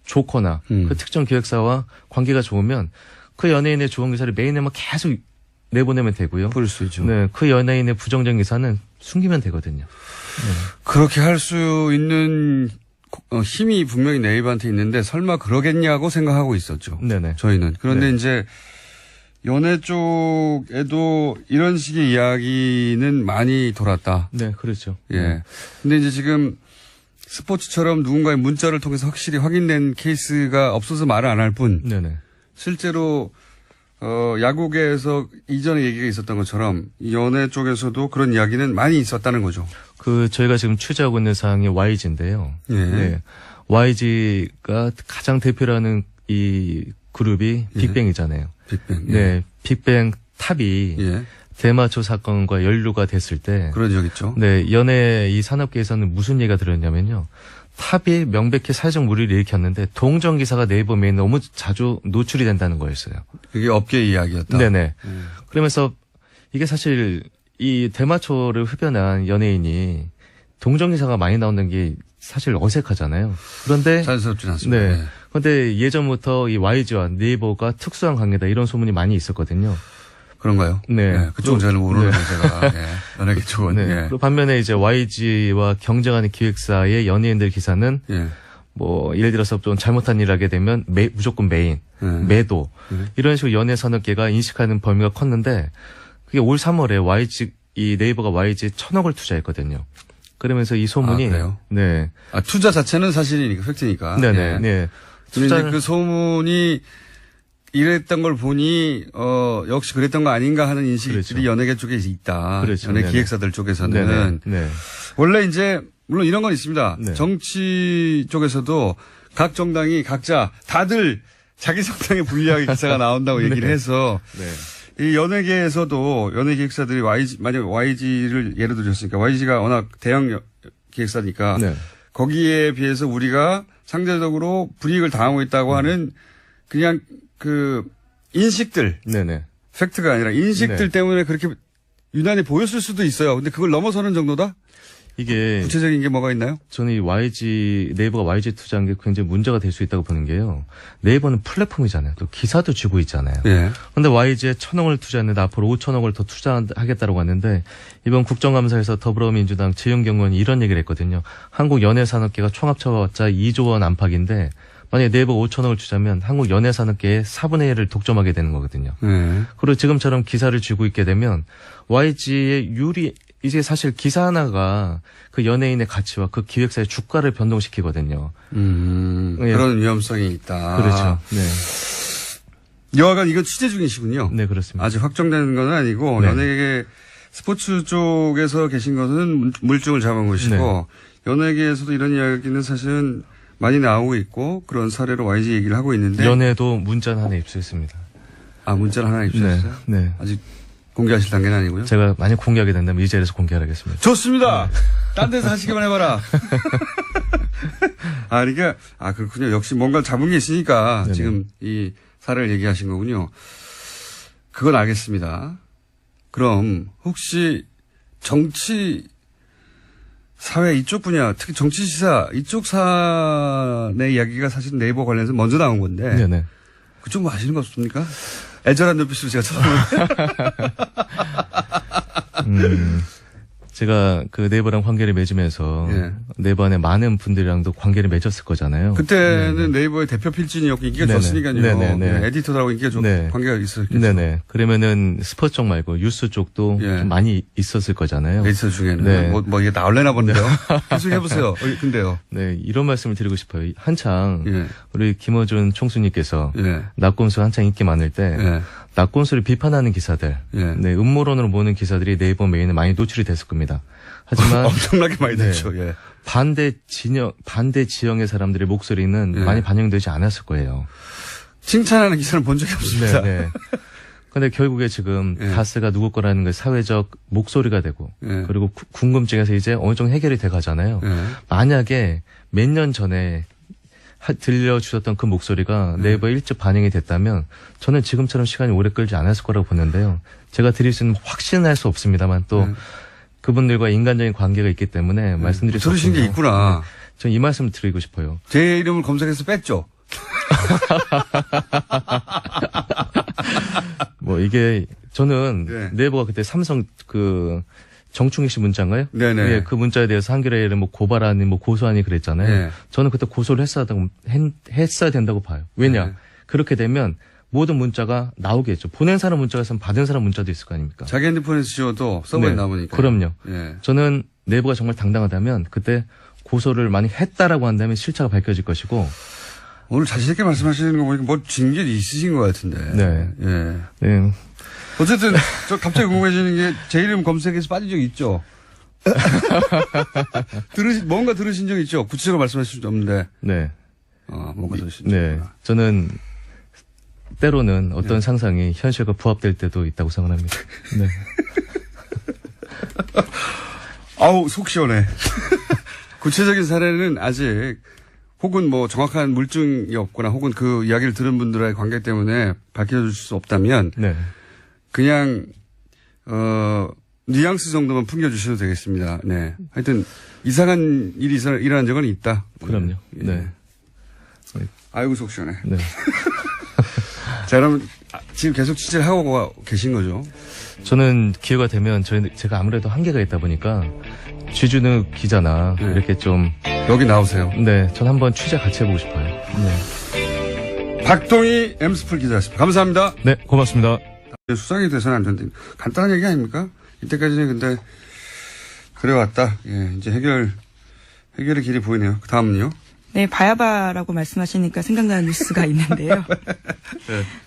Speaker 8: 좋거나 그 특정 기획사와 관계가 좋으면 그 연예인의 좋은 기사를 메인에만 계속 내보내면 되고요.
Speaker 1: 그럴 수 있죠.
Speaker 8: 네, 그 연예인의 부정적인 기사는 숨기면 되거든요.
Speaker 1: 그렇게 할 수 있는 힘이 분명히 네이버한테 있는데 설마 그러겠냐고 생각하고 있었죠.
Speaker 8: 네네.
Speaker 1: 저희는. 그런데
Speaker 8: 네.
Speaker 1: 이제 연예 쪽에도 이런 식의 이야기는 많이 돌았다.
Speaker 8: 네, 그렇죠.
Speaker 1: 예. 근데 이제 지금 스포츠처럼 누군가의 문자를 통해서 확실히 확인된 케이스가 없어서 말을 안 할 뿐
Speaker 8: 네네.
Speaker 1: 실제로 야구계에서 이전에 얘기가 있었던 것처럼 연예 쪽에서도 그런 이야기는 많이 있었다는 거죠.
Speaker 8: 저희가 지금 취재하고 있는 사항이 YG인데요.
Speaker 1: 예.
Speaker 8: 네. YG가 가장 대표라는 이 그룹이 빅뱅이잖아요.
Speaker 1: 빅뱅. 예.
Speaker 8: 네. 빅뱅 탑이
Speaker 1: 예.
Speaker 8: 대마초 사건과 연루가 됐을 때
Speaker 1: 그런 적 있죠.
Speaker 8: 네, 연예 이 산업계에서는 무슨 얘기가 들었냐면요. 탑이 명백히 사회적 무리를 일으켰는데 동정 기사가 네이버 메인에 너무 자주 노출이 된다는 거였어요.
Speaker 1: 그게 업계 이야기였다.
Speaker 8: 네네. 그러면서 이게 사실 이 대마초를 흡연한 연예인이 동정 기사가 많이 나온다는 게 사실 어색하잖아요. 그런데
Speaker 1: 자연스럽진 않습니다.
Speaker 8: 네.
Speaker 1: 예.
Speaker 8: 그런데 예전부터 이 YG와 네이버가 특수한 관계다 이런 소문이 많이 있었거든요.
Speaker 1: 그런가요?
Speaker 8: 네.
Speaker 1: 예, 그쪽은 잘 모르는 제가. 예. 연예계 쪽은.
Speaker 8: 네.
Speaker 1: 예.
Speaker 8: 그리고 반면에 이제 YG와 경쟁하는 기획사의 연예인들 기사는
Speaker 1: 예.
Speaker 8: 뭐 예를 들어서 좀 잘못한 일을 하게 되면 무조건 메인, 매도 이런 식으로 연예 산업계가 인식하는 범위가 컸는데 그게 올 3월에 YG 이 네이버가 YG에 1,000억을 투자했거든요. 그러면서 이 소문이
Speaker 1: 아, 그래요?
Speaker 8: 네,
Speaker 1: 투자 자체는 사실이니까 팩트니까.
Speaker 8: 네네,
Speaker 1: 예.
Speaker 8: 네.
Speaker 1: 근데 이제 그 소문이 이랬던 걸 보니 역시 그랬던 거 아닌가 하는 인식들이
Speaker 8: 그렇죠.
Speaker 1: 연예계 쪽에 있다.
Speaker 8: 그렇죠.
Speaker 1: 연예
Speaker 8: 네네.
Speaker 1: 기획사들 쪽에서는
Speaker 8: 네네. 네.
Speaker 1: 원래 이제 물론 이런 건 있습니다.
Speaker 8: 네.
Speaker 1: 정치 쪽에서도 각 정당이 각자 다들 자기 정당에 불리하게 기사가 나온다고 얘기를
Speaker 8: 네.
Speaker 1: 해서
Speaker 8: 네.
Speaker 1: 이 연예계에서도 연예 기획사들이 만약 YG를 예를 들었으니까 YG가 워낙 대형 기획사니까
Speaker 8: 네.
Speaker 1: 거기에 비해서 우리가 상대적으로 불이익을 당하고 있다고 하는 그냥 그 인식들,
Speaker 8: 네네.
Speaker 1: 팩트가 아니라 인식들
Speaker 8: 네.
Speaker 1: 때문에 그렇게 유난히 보였을 수도 있어요. 근데 그걸 넘어서는 정도다?
Speaker 8: 이게
Speaker 1: 구체적인 게 뭐가 있나요?
Speaker 8: 저는 이 네이버가 YG 투자한 게 굉장히 문제가 될 수 있다고 보는 게요. 네이버는 플랫폼이잖아요. 또 기사도 쥐고 있잖아요.
Speaker 1: 예.
Speaker 8: 그런데 YG에 1,000억을 투자했는데 앞으로 5,000억을 더 투자하겠다고 하는데 이번 국정감사에서 더불어민주당 지은경 의원이 이런 얘기를 했거든요. 한국 연예산업계가 총합쳐봤자 2조 원 안팎인데 만약에 네이버가 5,000억을 투자하면 한국 연예산업계의 4분의 1을 독점하게 되는 거거든요. 그리고 지금처럼 기사를 쥐고 있게 되면 YG의 이제 사실 기사 하나가 그 연예인의 가치와 그 기획사의 주가를 변동시키거든요. 예.
Speaker 1: 그런 위험성이 있다.
Speaker 8: 그렇죠. 네.
Speaker 1: 여하간 이건 취재 중이시군요.
Speaker 8: 네, 그렇습니다.
Speaker 1: 아직 확정된 건 아니고
Speaker 8: 네.
Speaker 1: 연예계 스포츠 쪽에서 계신 것은 물증을 잡은 것이고 연예계에서도 이런 이야기는 사실은 많이 나오고 있고 그런 사례로 YG 얘기를 하고 있는데
Speaker 8: 연예도 문자는 하나 입수했습니다.
Speaker 1: 아 문자를 하나 입수했어요?
Speaker 8: 네.
Speaker 1: 아직 공개하실 단계는 아니고요.
Speaker 8: 제가 만약 공개하게 된다면 이 자리에서 공개하겠습니다.
Speaker 1: 좋습니다. 딴 데서 하시기만 해봐라. 그러니까 그렇군요. 역시 뭔가 잡은 게 있으니까
Speaker 8: 네네.
Speaker 1: 지금 이 사례를 얘기하신 거군요. 그건 알겠습니다. 그럼 혹시 정치 사회 이쪽 분야, 특히 정치 시사 이쪽 사안의 이야기가 사실 네이버 관련해서 먼저 나온 건데
Speaker 8: 네네.
Speaker 1: 그쪽 뭐 아시는 거 없습니까? 애절한 눈빛으로 제가 쳐다보는데.
Speaker 8: 제가 그 네이버랑 관계를 맺으면서
Speaker 1: 예.
Speaker 8: 네이버 안에 많은 분들이랑도 관계를 맺었을 거잖아요.
Speaker 1: 그때는 네이버의 대표 필진이었고 인기가
Speaker 8: 네네.
Speaker 1: 좋으니까요.
Speaker 8: 네네네.
Speaker 1: 에디터들하고 인기가 좋고
Speaker 8: 네.
Speaker 1: 관계가 있었겠죠.
Speaker 8: 네네. 그러면은 스포츠 쪽 말고 뉴스 쪽도
Speaker 1: 예.
Speaker 8: 좀 많이 있었을 거잖아요.
Speaker 1: 에디터 중에는
Speaker 8: 네.
Speaker 1: 뭐 이게 나올래나 본데요. 계속 해보세요. 근데요.
Speaker 8: 네, 이런 말씀을 드리고 싶어요. 한창
Speaker 1: 예.
Speaker 8: 우리 김어준 총수님께서
Speaker 1: 예.
Speaker 8: 낙곰수 한창 인기 많을 때
Speaker 1: 예.
Speaker 8: 낙곰수를 비판하는 기사들,
Speaker 1: 예.
Speaker 8: 네, 음모론으로 모는 기사들이 네이버 메인에 많이 노출이 됐을 겁니다. 하지만
Speaker 1: 엄청나게 많이
Speaker 8: 네.
Speaker 1: 됐죠. 예.
Speaker 8: 반대 지형의 사람들의 목소리는
Speaker 1: 예.
Speaker 8: 많이 반영되지 않았을 거예요.
Speaker 1: 칭찬하는 기사를 본 적이 없습니다.
Speaker 8: 네. 근데 결국에 지금
Speaker 1: 예.
Speaker 8: 다스가 누구 거라는 게 사회적 목소리가 되고
Speaker 1: 예.
Speaker 8: 그리고 궁금증에서 이제 어느 정도 해결이 돼 가잖아요.
Speaker 1: 예.
Speaker 8: 만약에 몇 년 전에 들려주셨던 그 목소리가 네이버에 일찍 반영이 됐다면 저는 지금처럼 시간이 오래 끌지 않았을 거라고 보는데요. 제가 드릴 수 있는 확신은 할 수 없습니다만 또 그분들과 인간적인 관계가 있기 때문에 말씀드릴 수
Speaker 1: 들으신 게
Speaker 8: 없습니다.
Speaker 1: 있구나.
Speaker 8: 전 이 말씀을 드리고 싶어요.
Speaker 1: 제 이름을 검색해서 뺐죠.
Speaker 8: 뭐 이게 저는
Speaker 1: 네.
Speaker 8: 네이버가 그때 삼성 정충희 씨 문자인가요?
Speaker 1: 네네.
Speaker 8: 예, 그 문자에 대해서 한겨레에 뭐 고발하니 뭐 고소하니 그랬잖아요.
Speaker 1: 네.
Speaker 8: 저는 그때 고소를 했어야 된다고 봐요. 왜냐?
Speaker 1: 네.
Speaker 8: 그렇게 되면 모든 문자가 나오겠죠. 보낸 사람 문자가 있으면 받은 사람 문자도 있을 거 아닙니까?
Speaker 1: 자기 핸드폰에서 지워도 서버에
Speaker 8: 네,
Speaker 1: 남으니까.
Speaker 8: 그럼요.
Speaker 1: 예.
Speaker 8: 저는 내부가 정말 당당하다면 그때 고소를 많이 했다라고 한다면 실체가 밝혀질 것이고.
Speaker 1: 오늘 자신있게 말씀하시는 거 보니까 뭐 징계이 있으신 것 같은데.
Speaker 8: 네.
Speaker 1: 예.
Speaker 8: 네.
Speaker 1: 어쨌든 저 갑자기 궁금해지는 게 제 이름 검색에서 빠진 적 있죠? 뭔가 들으신 적 있죠? 구체적으로 말씀하실 수 없는데.
Speaker 8: 네.
Speaker 1: 뭔가 들으신 적
Speaker 8: 네.
Speaker 1: 있구나.
Speaker 8: 저는 때로는 어떤 상상이 현실과 부합될 때도 있다고 생각합니다. 네.
Speaker 1: 아우, 속 시원해. 구체적인 사례는 아직 혹은 뭐 정확한 물증이 없거나 혹은 그 이야기를 들은 분들의 관계 때문에 밝혀줄 수 없다면
Speaker 8: 네.
Speaker 1: 그냥 뉘앙스 정도만 풍겨주셔도 되겠습니다. 네. 하여튼 이상한 일이 일어난 적은 있다.
Speaker 8: 그럼요.
Speaker 1: 예.
Speaker 8: 네.
Speaker 1: 아이고 속 시원해.
Speaker 8: 네.
Speaker 1: 자, 그럼 지금 계속 취재를 하고 계신 거죠?
Speaker 8: 저는 기회가 되면 제가 아무래도 한계가 있다 보니까 취준우 기자나
Speaker 1: 네.
Speaker 8: 이렇게 좀
Speaker 1: 여기 나오세요.
Speaker 8: 네, 전 한번 취재 같이 해보고 싶어요. 네.
Speaker 1: 박동희 엠스풀 기자였습니다. 감사합니다.
Speaker 8: 네, 고맙습니다.
Speaker 1: 수상이 돼서는 안 된다. 간단한 얘기 아닙니까? 이때까지는 근데 그래왔다. 예, 이제 해결의 길이 보이네요. 그 다음은요?
Speaker 2: 네, 바야바라고 말씀하시니까 생각나는 뉴스가 있는데요.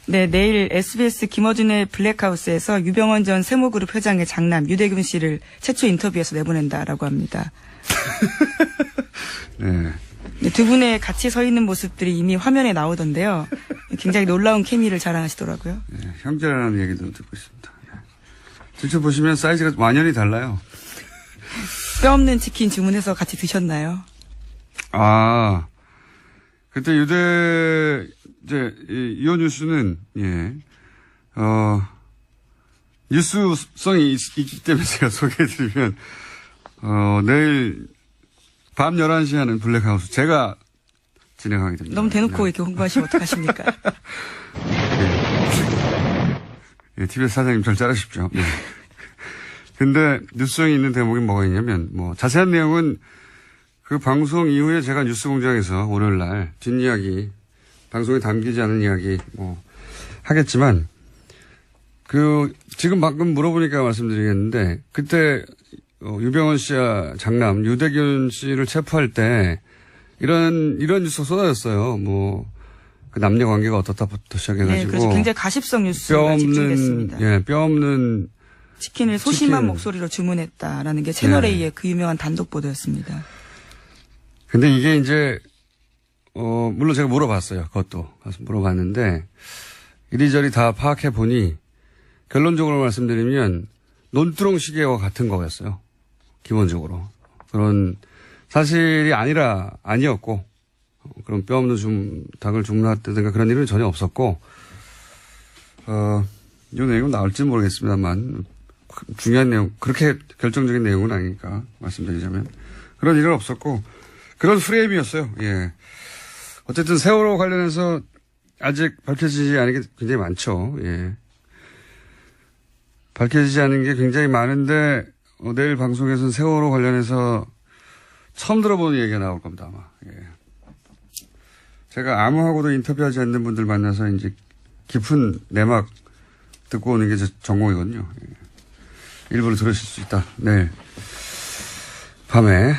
Speaker 2: 네, 내일 SBS 김어준의 블랙하우스에서 유병원 전 세모그룹 회장의 장남 유대균 씨를 최초 인터뷰해서 내보낸다라고 합니다.
Speaker 1: 네.
Speaker 2: 네, 두 분의 같이 서 있는 모습들이 이미 화면에 나오던데요. 굉장히 놀라운 케미를 자랑하시더라고요.
Speaker 1: 네, 형제라는 얘기도 듣고 있습니다. 네. 직접 보시면 사이즈가 완연히 달라요.
Speaker 2: 뼈 없는 치킨 주문해서 같이 드셨나요?
Speaker 1: 아, 그때 이호 뉴스는, 예, 뉴스성이 있기 때문에 제가 소개해드리면, 내일 밤 11시 하는 블랙하우스 제가 진행하게 됩니다.
Speaker 2: 너무 대놓고
Speaker 1: 네.
Speaker 2: 이렇게 홍보하시면 어떡하십니까?
Speaker 1: 예, TBS 사장님 절 자르십시오. 네. 근데 뉴스성이 있는 대목이 뭐가 있냐면, 뭐, 자세한 내용은 그 방송 이후에 제가 뉴스공장에서 월요일 날 뒷이야기, 방송에 담기지 않은 이야기, 하겠지만, 지금 방금 물어보니까 말씀드리겠는데, 그때, 유병원 씨와 장남, 유대균 씨를 체포할 때, 이런 뉴스가 쏟아졌어요. 그 남녀 관계가 어떻다부터 시작해가지고.
Speaker 2: 네, 그래서 굉장히 가십성 뉴스가 집중됐습니다.
Speaker 1: 뼈 없는
Speaker 2: 치킨을 소심한 목소리로 주문했다라는 게 채널A의 그 유명한 단독 보도였습니다.
Speaker 1: 근데 이게 이제, 물론 제가 물어봤어요. 그것도. 가서 물어봤는데, 이리저리 다 파악해 보니, 결론적으로 말씀드리면, 논두렁 시계와 같은 거였어요. 기본적으로. 그런 사실이 아니었고, 그런 뼈 없는 닭을 주문했다든가 그런 일은 전혀 없었고, 이 내용은 나올지는 모르겠습니다만, 중요한 내용, 그렇게 결정적인 내용은 아니니까 말씀드리자면, 그런 일은 없었고, 그런 프레임이었어요. 예. 어쨌든 세월호 관련해서 아직 밝혀지지 않은 게 굉장히 많죠. 예. 밝혀지지 않은 게 굉장히 많은데 내일 방송에서는 세월호 관련해서 처음 들어보는 얘기가 나올 겁니다. 아마. 예. 제가 아무하고도 인터뷰하지 않는 분들 만나서 이제 깊은 내막 듣고 오는 게 제 전공이거든요. 예. 일부러 들으실 수 있다. 내일 밤에.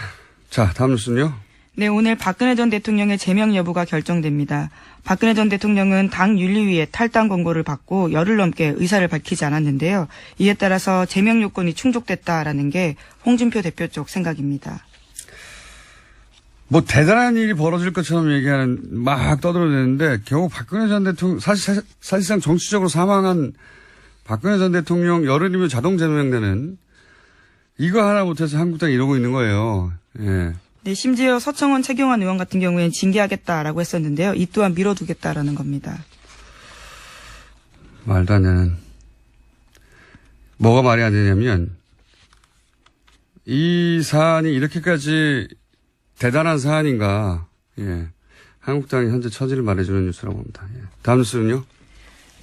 Speaker 1: 자, 다음 뉴스는요.
Speaker 2: 네, 오늘 박근혜 전 대통령의 제명 여부가 결정됩니다. 박근혜 전 대통령은 당 윤리위에 탈당 권고를 받고 열흘 넘게 의사를 밝히지 않았는데요. 이에 따라서 제명 요건이 충족됐다라는 게 홍준표 대표 쪽 생각입니다.
Speaker 1: 대단한 일이 벌어질 것처럼 막 떠들어대는데 결국 박근혜 전 대통령 사실상 정치적으로 사망한 박근혜 전 대통령 열흘이면 자동 제명되는 이거 하나 못해서 한국당이 이러고 있는 거예요. 예.
Speaker 2: 네, 심지어 서청원 최경환 의원 같은 경우에는 징계하겠다라고 했었는데요. 이 또한 미뤄두겠다라는 겁니다.
Speaker 1: 말도 안 되는. 뭐가 말이 안 되냐면 이 사안이 이렇게까지 대단한 사안인가. 예. 한국당이 현재 처지를 말해주는 뉴스라고 봅니다. 예. 다음 뉴스는요.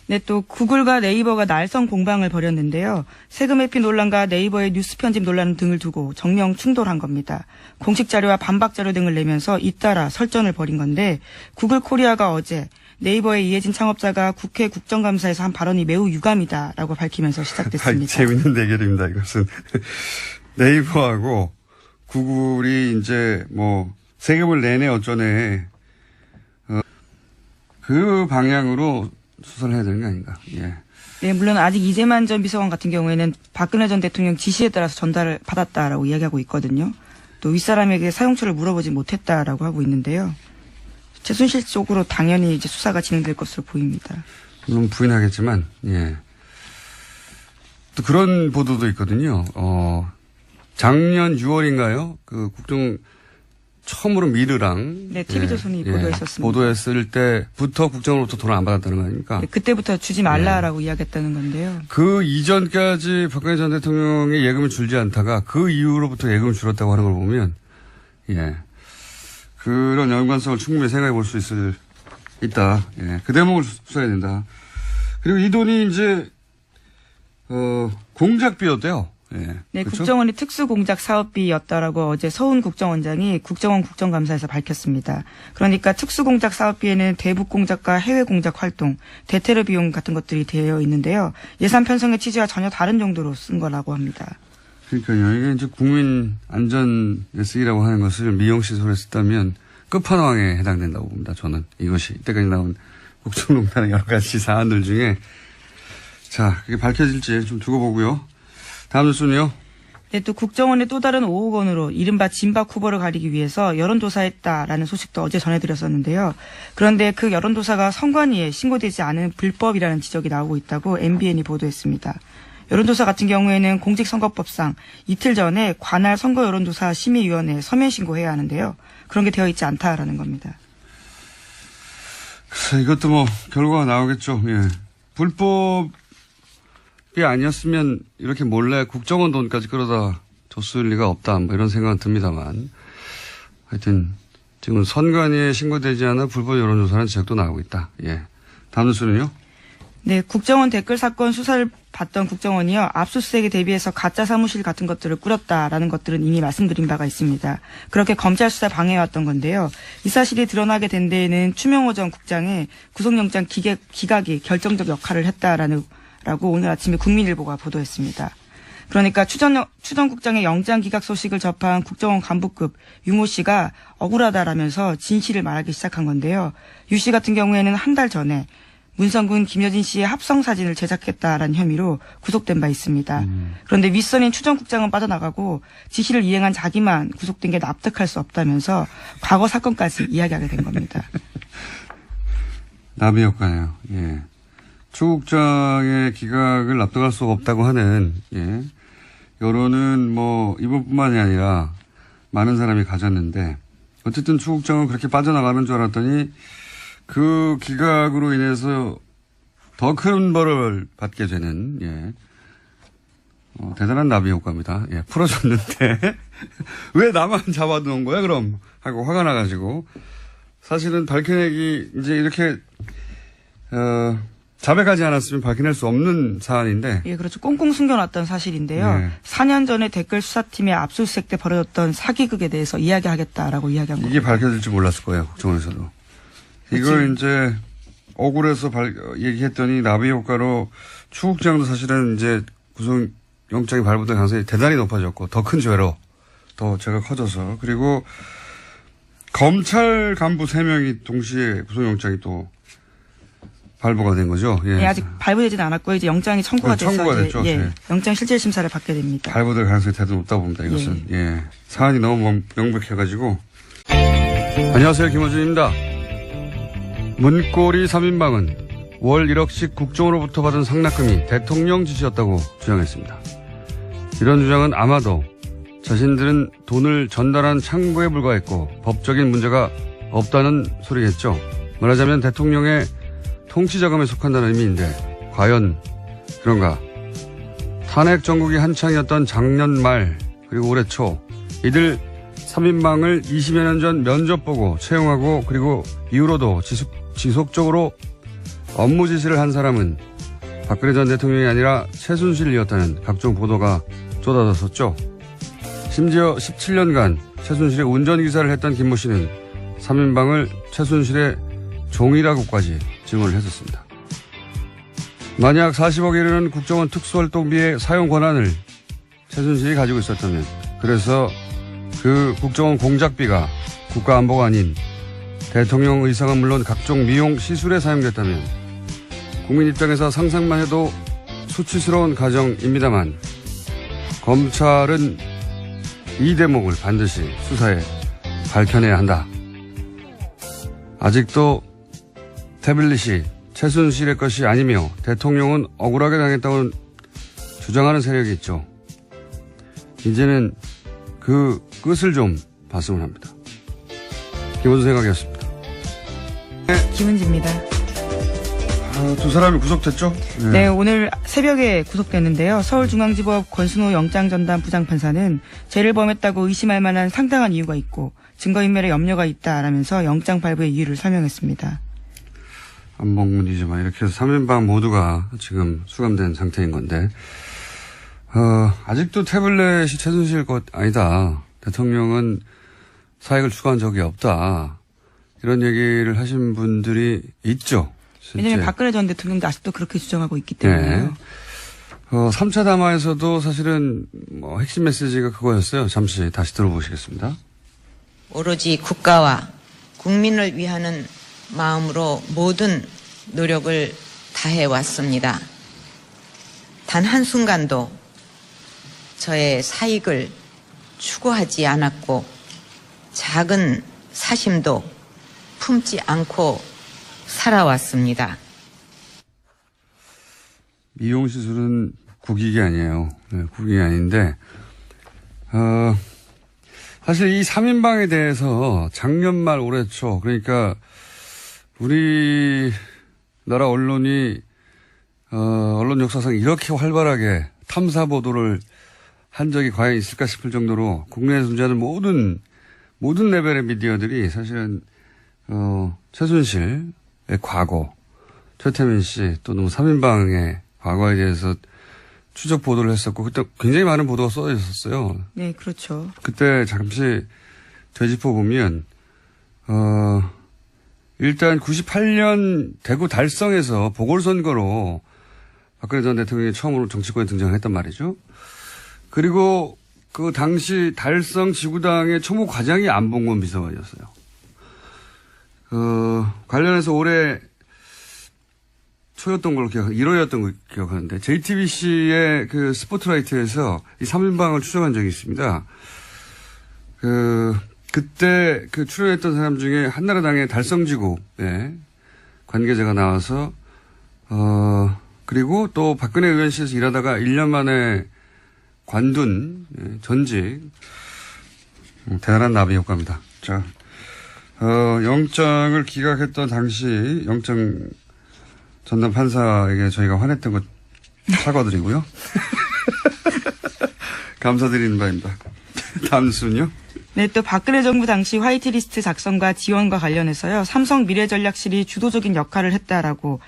Speaker 2: 네, 또 구글과 네이버가 날성 공방을 벌였는데요. 세금 회피 논란과 네이버의 뉴스 편집 논란 등을 두고 정면 충돌한 겁니다. 공식 자료와 반박 자료 등을 내면서 잇따라 설전을 벌인 건데 구글 코리아가 어제 네이버의 이해진 창업자가 국회 국정감사에서 한 발언이 매우 유감이다라고 밝히면서 시작됐습니다.
Speaker 1: 재밌는 대결입니다. 이것은 네이버하고 구글이 이제 뭐 세금을 내내 어쩌네 그 방향으로 수사를 해야 되는 게 아닌가. 예.
Speaker 2: 네, 물론 아직 이재만 전 비서관 같은 경우에는 박근혜 전 대통령 지시에 따라서 전달을 받았다라고 이야기하고 있거든요. 또 윗사람에게 사용처를 물어보지 못했다라고 하고 있는데요. 최순실 쪽으로 당연히 이제 수사가 진행될 것으로 보입니다.
Speaker 1: 물론 부인하겠지만, 예. 또 그런 보도도 있거든요. 작년 6월인가요? 그 국정 처음으로 미르랑
Speaker 2: 네, TV조선이 보도했었습니다.
Speaker 1: 보도했을 때부터 국정으로부터 돈을 안 받았다는 거 아닙니까?
Speaker 2: 네, 그때부터 주지 말라라고 이야기했다는 건데요.
Speaker 1: 그 이전까지 박근혜 전 대통령이 예금을 줄지 않다가 그 이후로부터 예금을 줄었다고 하는 걸 보면, 예. 그런 연관성을 충분히 생각해 볼 수 있다. 예. 그 대목을 수사해야 된다. 그리고 이 돈이 이제, 공작비였대요. 예.
Speaker 2: 네,
Speaker 1: 그렇죠?
Speaker 2: 국정원이 특수공작 사업비였다라고 어제 서훈 국정원장이 국정원 국정감사에서 밝혔습니다. 그러니까 특수공작 사업비에는 대북 공작과 해외 공작 활동, 대테러 비용 같은 것들이 되어 있는데요. 예산 편성의 취지와 전혀 다른 용도로 쓴 거라고 합니다.
Speaker 1: 그러니까요. 이게 이제 국민 안전에 쓰이라고 하는 것을 미용시설에 썼다면 끝판왕에 해당된다고 봅니다. 저는 이것이 이때까지 나온 국정농단의 여러 가지 사안들 중에 자, 그게 밝혀질지 좀 두고 보고요. 다음 뉴스는요.
Speaker 2: 네, 또 국정원의 또 다른 5억 원으로 이른바 진박 후보를 가리기 위해서 여론조사했다라는 소식도 어제 전해드렸었는데요. 그런데 그 여론조사가 선관위에 신고되지 않은 불법이라는 지적이 나오고 있다고 MBN이 보도했습니다. 여론조사 같은 경우에는 공직선거법상 이틀 전에 관할 선거여론조사 심의위원회에 서면 신고해야 하는데요. 그런 게 되어 있지 않다라는 겁니다.
Speaker 1: 글쎄, 이것도 뭐 결과가 나오겠죠. 예. 불법이 아니었으면 이렇게 몰래 국정원 돈까지 끌어다 줬을 리가 없다. 뭐 이런 생각은 듭니다만. 하여튼 지금 선관위에 신고되지 않아 불법 여론조사라는 지적도 나오고 있다. 예. 다음 뉴스는요.
Speaker 2: 네, 국정원 댓글 사건 수사를 받던 국정원이요. 압수수색에 대비해서 가짜 사무실 같은 것들을 꾸렸다라는 것들은 이미 말씀드린 바가 있습니다. 그렇게 검찰 수사 방해해왔던 건데요. 이 사실이 드러나게 된 데에는 추명호 전 국장의 구속영장 기각이 결정적 역할을 했다라고 오늘 아침에 국민일보가 보도했습니다. 그러니까 추전 국장의 영장 기각 소식을 접한 국정원 간부급 유모 씨가 억울하다라면서 진실을 말하기 시작한 건데요. 유 씨 같은 경우에는 한 달 전에 문성군 김여진 씨의 합성 사진을 제작했다라는 혐의로 구속된 바 있습니다. 그런데 윗선인 추 전 국장은 빠져나가고 지시를 이행한 자기만 구속된 게 납득할 수 없다면서 과거 사건까지 이야기하게 된 겁니다.
Speaker 1: 나비 효과네요. 예. 추 국장의 기각을 납득할 수 없다고 하는 예. 여론은 뭐 이번뿐만이 아니라 많은 사람이 가졌는데 어쨌든 추 국장은 그렇게 빠져나가는 줄 알았더니 그 기각으로 인해서 더 큰 벌을 받게 되는 예. 대단한 나비 효과입니다. 예. 풀어줬는데 왜 나만 잡아놓은 거야 그럼 하고 화가 나가지고 사실은 밝혀내기 이제 이렇게 자백하지 않았으면 밝혀낼 수 없는 사안인데.
Speaker 2: 예, 그렇죠. 꽁꽁 숨겨놨던 사실인데요.
Speaker 1: 네.
Speaker 2: 4년 전에 댓글 수사팀의 압수수색 때 벌어졌던 사기극에 대해서 이야기하겠다라고 이야기한 겁니다.
Speaker 1: 이게 밝혀질 줄 몰랐을 거예요. 국정원에서도. 이걸 이제 억울해서 얘기했더니 나비 효과로 추 국장도 사실은 이제 구속영장이 발부될 가능성이 대단히 높아졌고 더 큰 죄로 더 죄가 커져서 그리고 검찰 간부 3명이 동시에 구속영장이 또 발부가 된 거죠. 예.
Speaker 2: 예, 아직 발부되지는 않았고요. 이제 영장이 청구가 돼서
Speaker 1: 됐죠.
Speaker 2: 예,
Speaker 1: 네.
Speaker 2: 영장 실질 심사를 받게 됩니다.
Speaker 1: 발부될 가능성이 대단히 높다고 봅니다. 이것은. 예. 사안이 너무 명백해가지고. 안녕하세요. 김호준입니다. 문고리 3인방은 월 1억씩 국정으로부터 받은 상납금이 대통령 지시였다고 주장했습니다. 이런 주장은 아마도 자신들은 돈을 전달한 창구에 불과했고 법적인 문제가 없다는 소리겠죠. 말하자면 대통령의 통치자금에 속한다는 의미인데 과연 그런가? 탄핵 정국이 한창이었던 작년 말 그리고 올해 초 이들 3인방을 20여 년 전 면접 보고 채용하고 그리고 이후로도 지속적으로 업무 지시를 한 사람은 박근혜 전 대통령이 아니라 최순실이었다는 각종 보도가 쏟아졌었죠. 심지어 17년간 최순실의 운전기사를 했던 김모 씨는 3인방을 최순실의 종이라고까지 증언을 했었습니다. 만약 40억에 이르는 국정원 특수활동비의 사용 권한을 최순실이 가지고 있었다면, 그래서 그 국정원 공작비가 국가안보가 아닌 대통령 의사가 물론 각종 미용 시술에 사용됐다면 국민 입장에서 상상만 해도 수치스러운 가정입니다만, 검찰은 이 대목을 반드시 수사에 밝혀내야 한다. 아직도 태블릿이 최순실의 것이 아니며 대통령은 억울하게 당했다고 주장하는 세력이 있죠. 이제는 그 끝을 좀 봤으면 합니다. 김원준 생각이었습니다.
Speaker 2: 김은지입니다.
Speaker 1: 두 사람이 구속됐죠?
Speaker 2: 네, 오늘 새벽에 구속됐는데요. 서울중앙지법 권순호 영장전담 부장판사는 죄를 범했다고 의심할 만한 상당한 이유가 있고 증거인멸에 염려가 있다라면서 영장 발부의 이유를 설명했습니다.
Speaker 1: 안봉문이지만 이렇게 해서 3인방 모두가 지금 수감된 상태인 건데, 아직도 태블릿이 최순실 것 아니다. 대통령은 사익을 추구한 적이 없다. 이런 얘기를 하신 분들이 있죠.
Speaker 2: 왜냐하면 박근혜 전 대통령도 아직도 그렇게 주장하고 있기 때문에요.
Speaker 1: 네. 3차 담화에서도 사실은 핵심 메시지가 그거였어요. 잠시 다시 들어보시겠습니다.
Speaker 3: 오로지 국가와 국민을 위하는 마음으로 모든 노력을 다해 왔습니다. 단 한순간도 저의 사익을 추구하지 않았고 작은 사심도 품지 않고 살아왔습니다.
Speaker 1: 미용시술은 국익이 아니에요. 네, 국익이 아닌데, 사실 이 3인방에 대해서 작년 말 올해 초, 그러니까 우리나라 언론이 언론 역사상 이렇게 활발하게 탐사 보도를 한 적이 과연 있을까 싶을 정도로 국내에 존재하는 모든 레벨의 미디어들이 사실은 최순실의 과거, 최태민 씨 또는 3인방의 과거에 대해서 추적 보도를 했었고, 그때 굉장히 많은 보도가 쏟아져 있었어요.
Speaker 2: 네, 그렇죠.
Speaker 1: 그때 잠시 되짚어 보면, 일단 98년 대구 달성에서 보궐선거로 박근혜 전 대통령이 처음으로 정치권에 등장을 했단 말이죠. 그리고 그 당시 달성 지구당의 초모 과장이 안봉근 비서관이었어요. 관련해서 올해 초였던 걸로 1월이었던 걸 기억하는데, JTBC의 그 스포트라이트에서 이 3인방을 추적한 적이 있습니다. 그때 그 출연했던 사람 중에 한나라당의 달성지구의 관계자가 나와서, 그리고 또 박근혜 의원실에서 일하다가 1년 만에 관둔, 전직, 대단한 나비 효과입니다. 자, 영장을 기각했던 당시 영장 전담 판사에게 저희가 화냈던 것 사과드리고요. 감사드리는 바입니다. 다음 순요.
Speaker 2: 네, 또 박근혜 정부 당시 화이트리스트 작성과 지원과 관련해서요, 삼성 미래전략실이 주도적인 역할을 했다라고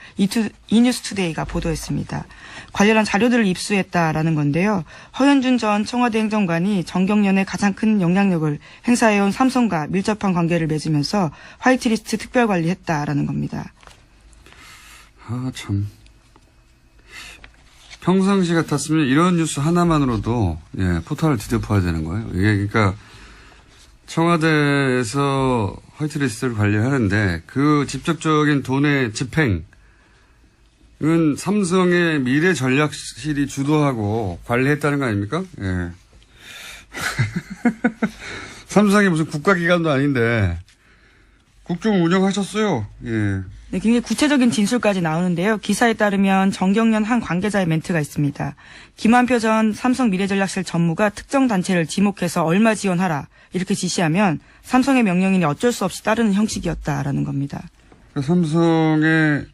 Speaker 2: 이뉴스투데이가 보도했습니다. 관련한 자료들을 입수했다라는 건데요. 허현준 전 청와대 행정관이 정경련의 가장 큰 영향력을 행사해온 삼성과 밀접한 관계를 맺으면서 화이트리스트 특별관리했다라는 겁니다.
Speaker 1: 참. 평상시 같았으면 이런 뉴스 하나만으로도, 포탈을 뒤덮어야 되는 거예요. 이게 그러니까 청와대에서 화이트리스트를 관리하는데 그 직접적인 돈의 집행은 삼성의 미래전략실이 주도하고 관리했다는 거 아닙니까? 예. 삼성이 무슨 국가기관도 아닌데 국정 운영하셨어요. 예.
Speaker 2: 네, 굉장히 구체적인 진술까지 나오는데요. 기사에 따르면 정경련 한 관계자의 멘트가 있습니다. 김한표 전 삼성 미래전략실 전무가 특정 단체를 지목해서 얼마 지원하라 이렇게 지시하면 삼성의 명령이니 어쩔 수 없이 따르는 형식이었다라는 겁니다.
Speaker 1: 삼성의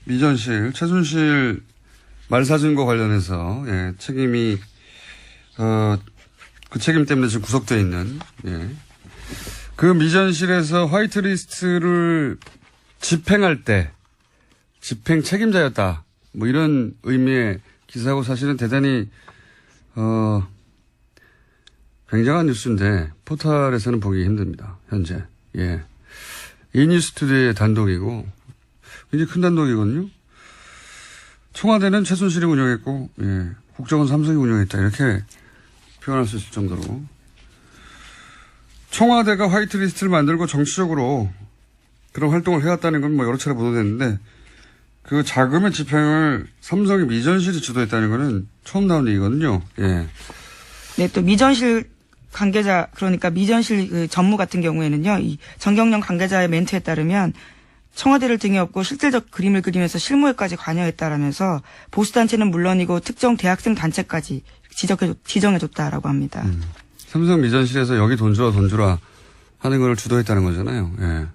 Speaker 1: 미전실, 최순실 말사진과 관련해서 책임이 그 책임 때문에 지금 구속되어 있는 그 미전실에서 화이트리스트를 집행할 때 집행 책임자였다. 뭐 이런 의미의 기사고 사실은 대단히 굉장한 뉴스인데 포털에서는 보기 힘듭니다. 현재. 예. 이뉴스투데이의 단독이고 굉장히 큰 단독이거든요. 청와대는 최순실이 운영했고 예. 국정원 삼성이 운영했다. 이렇게 표현할 수 있을 정도로 청와대가 화이트리스트를 만들고 정치적으로 그런 활동을 해왔다는 건 뭐 여러 차례 보도됐는데 그 자금의 집행을 삼성의 미전실이 주도했다는 거는 처음 나온 얘기거든요. 예.
Speaker 2: 네, 또 미전실 관계자, 그러니까 미전실 그 전무 같은 경우에는요, 이 정경련 관계자의 멘트에 따르면 청와대를 등에 업고 실질적 그림을 그리면서 실무에까지 관여했다라면서 보수단체는 물론이고 특정 대학생 단체까지 지정해줬다라고 합니다.
Speaker 1: 삼성 미전실에서 여기 돈 주라 하는 걸 주도했다는 거잖아요. 예.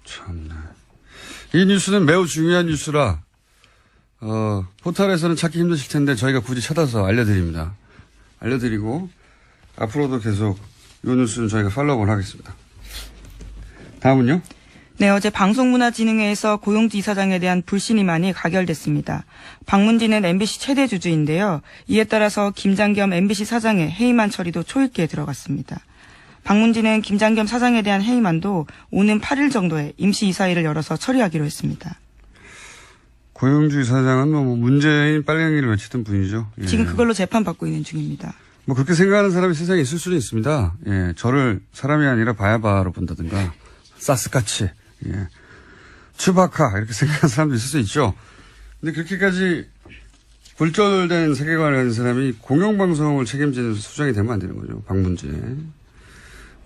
Speaker 1: 참나. 이 뉴스는 매우 중요한 뉴스라, 포털에서는 찾기 힘드실 텐데 저희가 굳이 찾아서 알려드립니다. 알려드리고, 앞으로도 계속 이 뉴스는 저희가 팔로우를 하겠습니다. 다음은요?
Speaker 2: 네, 어제 방송문화진흥회에서 고용주 이사장에 대한 불신임안이 가결됐습니다. 박문진은 MBC 최대 주주인데요. 이에 따라서 김장겸 MBC 사장의 해임안 처리도 초읽기에 들어갔습니다. 박문진은 김장겸 사장에 대한 해임안도 오는 8일 정도에 임시 이사회를 열어서 처리하기로 했습니다.
Speaker 1: 고용주 이사장은 뭐 문재인 빨갱이를 외치던 분이죠. 예.
Speaker 2: 지금 그걸로 재판받고 있는 중입니다.
Speaker 1: 뭐 그렇게 생각하는 사람이 세상에 있을 수는 있습니다. 예. 저를 사람이 아니라 바야바로 본다든가, 사스카치, 예. 추바카, 이렇게 생각하는 사람도 있을 수 있죠. 근데 그렇게까지 굴절된 세계관을 가진 사람이 공영방송을 책임지는 수장이 되면 안 되는 거죠. 박문진.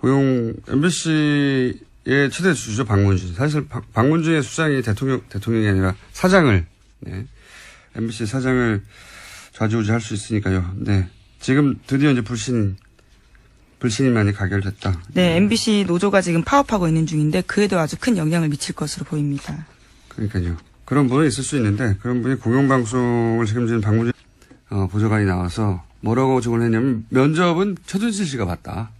Speaker 1: MBC의 최대 주주죠, 박문진. 사실 박문진의 수장이 대통령이 아니라 사장을, 네. MBC 사장을 좌지우지할 수 있으니까요. 네. 지금 드디어 이제 불신임안이 가결됐다.
Speaker 2: 네, MBC 노조가 지금 파업하고 있는 중인데 그에도 아주 큰 영향을 미칠 것으로 보입니다.
Speaker 1: 그러니까요. 그런 분은 있을 수 있는데 그런 분이 공영방송을 책임지는 박문진 보좌관이 나와서 뭐라고 증언을 했냐면 면접은 최순실 씨가 봤다.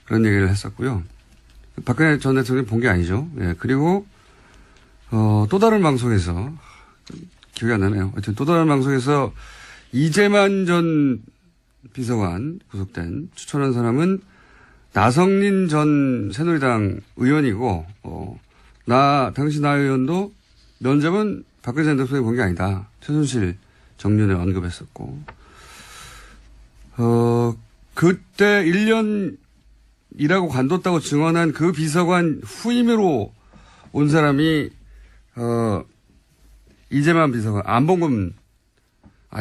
Speaker 1: 그런 얘기를 했었고요. 박근혜 전 대통령이 본 게 아니죠. 예. 그리고 또 다른 방송에서 기억이 안 나네요. 하여튼 또 다른 방송에서 이재만 전 비서관 구속된 추천한 사람은 나성린 전 새누리당 의원이고 당시 나 의원도 면접은 박근혜 전 대통령이 본 게 아니다. 최순실 정윤회 언급했었고 그때 1년 일하고 관뒀다고 증언한 그 비서관 후임으로 온 사람이 이재만 비서관, 안봉근,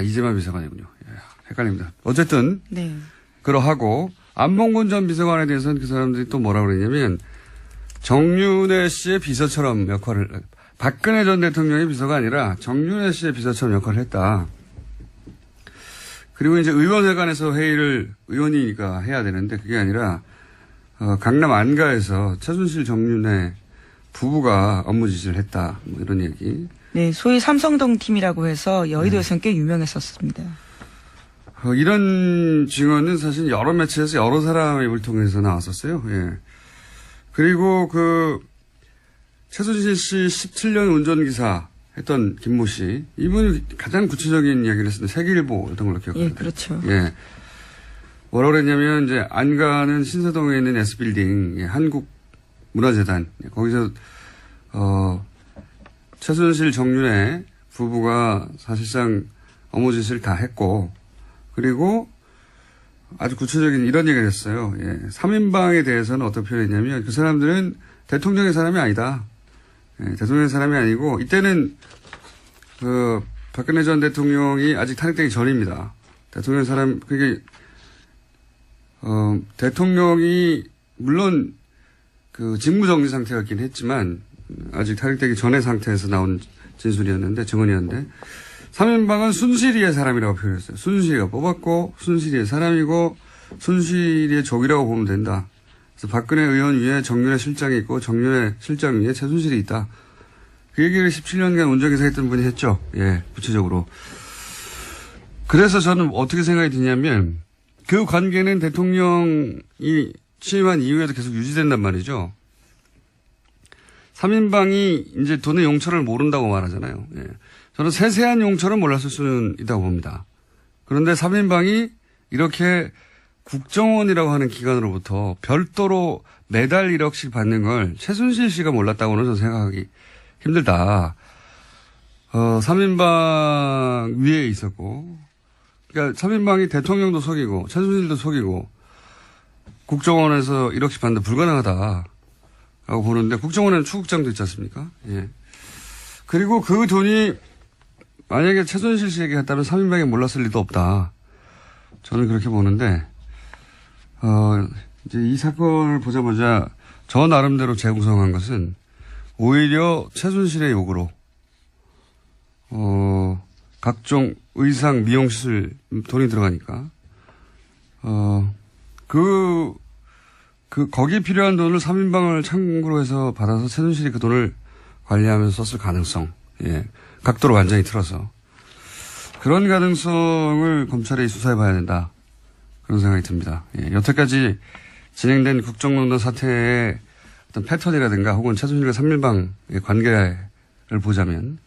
Speaker 1: 이재만 비서관이군요. 예, 헷갈립니다. 어쨌든
Speaker 2: 네.
Speaker 1: 그러하고 안봉근 전 비서관에 대해서는 그 사람들이 또 뭐라고 그랬냐면 정윤회 씨의 비서처럼 역할을, 박근혜 전 대통령의 비서가 아니라 정윤회 씨의 비서처럼 역할을 했다. 그리고 이제 의원회관에서 회의를 의원이니까 해야 되는데 그게 아니라 강남 안가에서 최순실 정윤회 부부가 업무 지시를 했다. 뭐 이런 얘기.
Speaker 2: 네, 소위 삼성동 팀이라고 해서 여의도에서는 꽤 유명했었습니다.
Speaker 1: 이런 증언은 사실 여러 매체에서 여러 사람의 입을 통해서 나왔었어요. 예. 그리고 최순실 씨 17년 운전기사 했던 김모 씨. 이분이 가장 구체적인 이야기를 했었는데 세계일보였던 걸로 기억합니다.
Speaker 2: 예, 그렇죠.
Speaker 1: 예. 뭐라고 그랬냐면 이제 안가는 신사동에 있는 S빌딩, 예, 한국문화재단. 예, 거기서 최순실 정윤회 부부가 사실상 업무 지시를 다 했고 그리고 아주 구체적인 이런 얘기를 했어요. 예. 3인방에 대해서는 어떻게 표현했냐면 그 사람들은 대통령의 사람이 아니다. 예, 대통령의 사람이 아니고 이때는 박근혜 전 대통령이 아직 탄핵되기 전입니다. 대통령의 사람 그게 대통령이 물론 직무정지 상태였긴 했지만 아직 탄핵되기 전의 상태에서 나온 진술이었는데 증언이었는데 3인방은 순실이의 사람이라고 표현했어요. 순실이가 뽑았고 순실이의 사람이고 순실이의 적이라고 보면 된다. 그래서 박근혜 의원 위에 정윤회 실장이 있고 정윤회 실장 위에 최순실이 있다. 그 얘기를 17년간 운전기사 했던 분이 했죠. 예, 구체적으로. 그래서 저는 어떻게 생각이 드냐면 그 관계는 대통령이 취임한 이후에도 계속 유지된단 말이죠. 3인방이 이제 돈의 용처를 모른다고 말하잖아요. 예. 저는 세세한 용처는 몰랐을 수는 있다고 봅니다. 그런데 3인방이 이렇게 국정원이라고 하는 기관으로부터 별도로 매달 1억씩 받는 걸 최순실 씨가 몰랐다고는 저는 생각하기 힘들다. 3인방 위에 있었고, 그러니까 3인방이 대통령도 속이고, 최순실도 속이고, 국정원에서 1억씩 받는데 불가능하다라고 보는데, 국정원에는 추국장도 있지 않습니까? 예. 그리고 그 돈이 만약에 최순실 씨에게 했다면 3인방이 몰랐을 리도 없다. 저는 그렇게 보는데, 이제 이 사건을 보자마자 저 나름대로 재구성한 것은 오히려 최순실의 요구로, 각종 의상, 미용시술 돈이 들어가니까, 거기에 필요한 돈을 3인방을 참고로 해서 받아서 최순실이 그 돈을 관리하면서 썼을 가능성, 예. 각도로 완전히 틀어서. 그런 가능성을 검찰이 수사해 봐야 된다. 그런 생각이 듭니다. 예. 여태까지 진행된 국정농단 사태의 어떤 패턴이라든가 혹은 최순실과 3인방의 관계를 보자면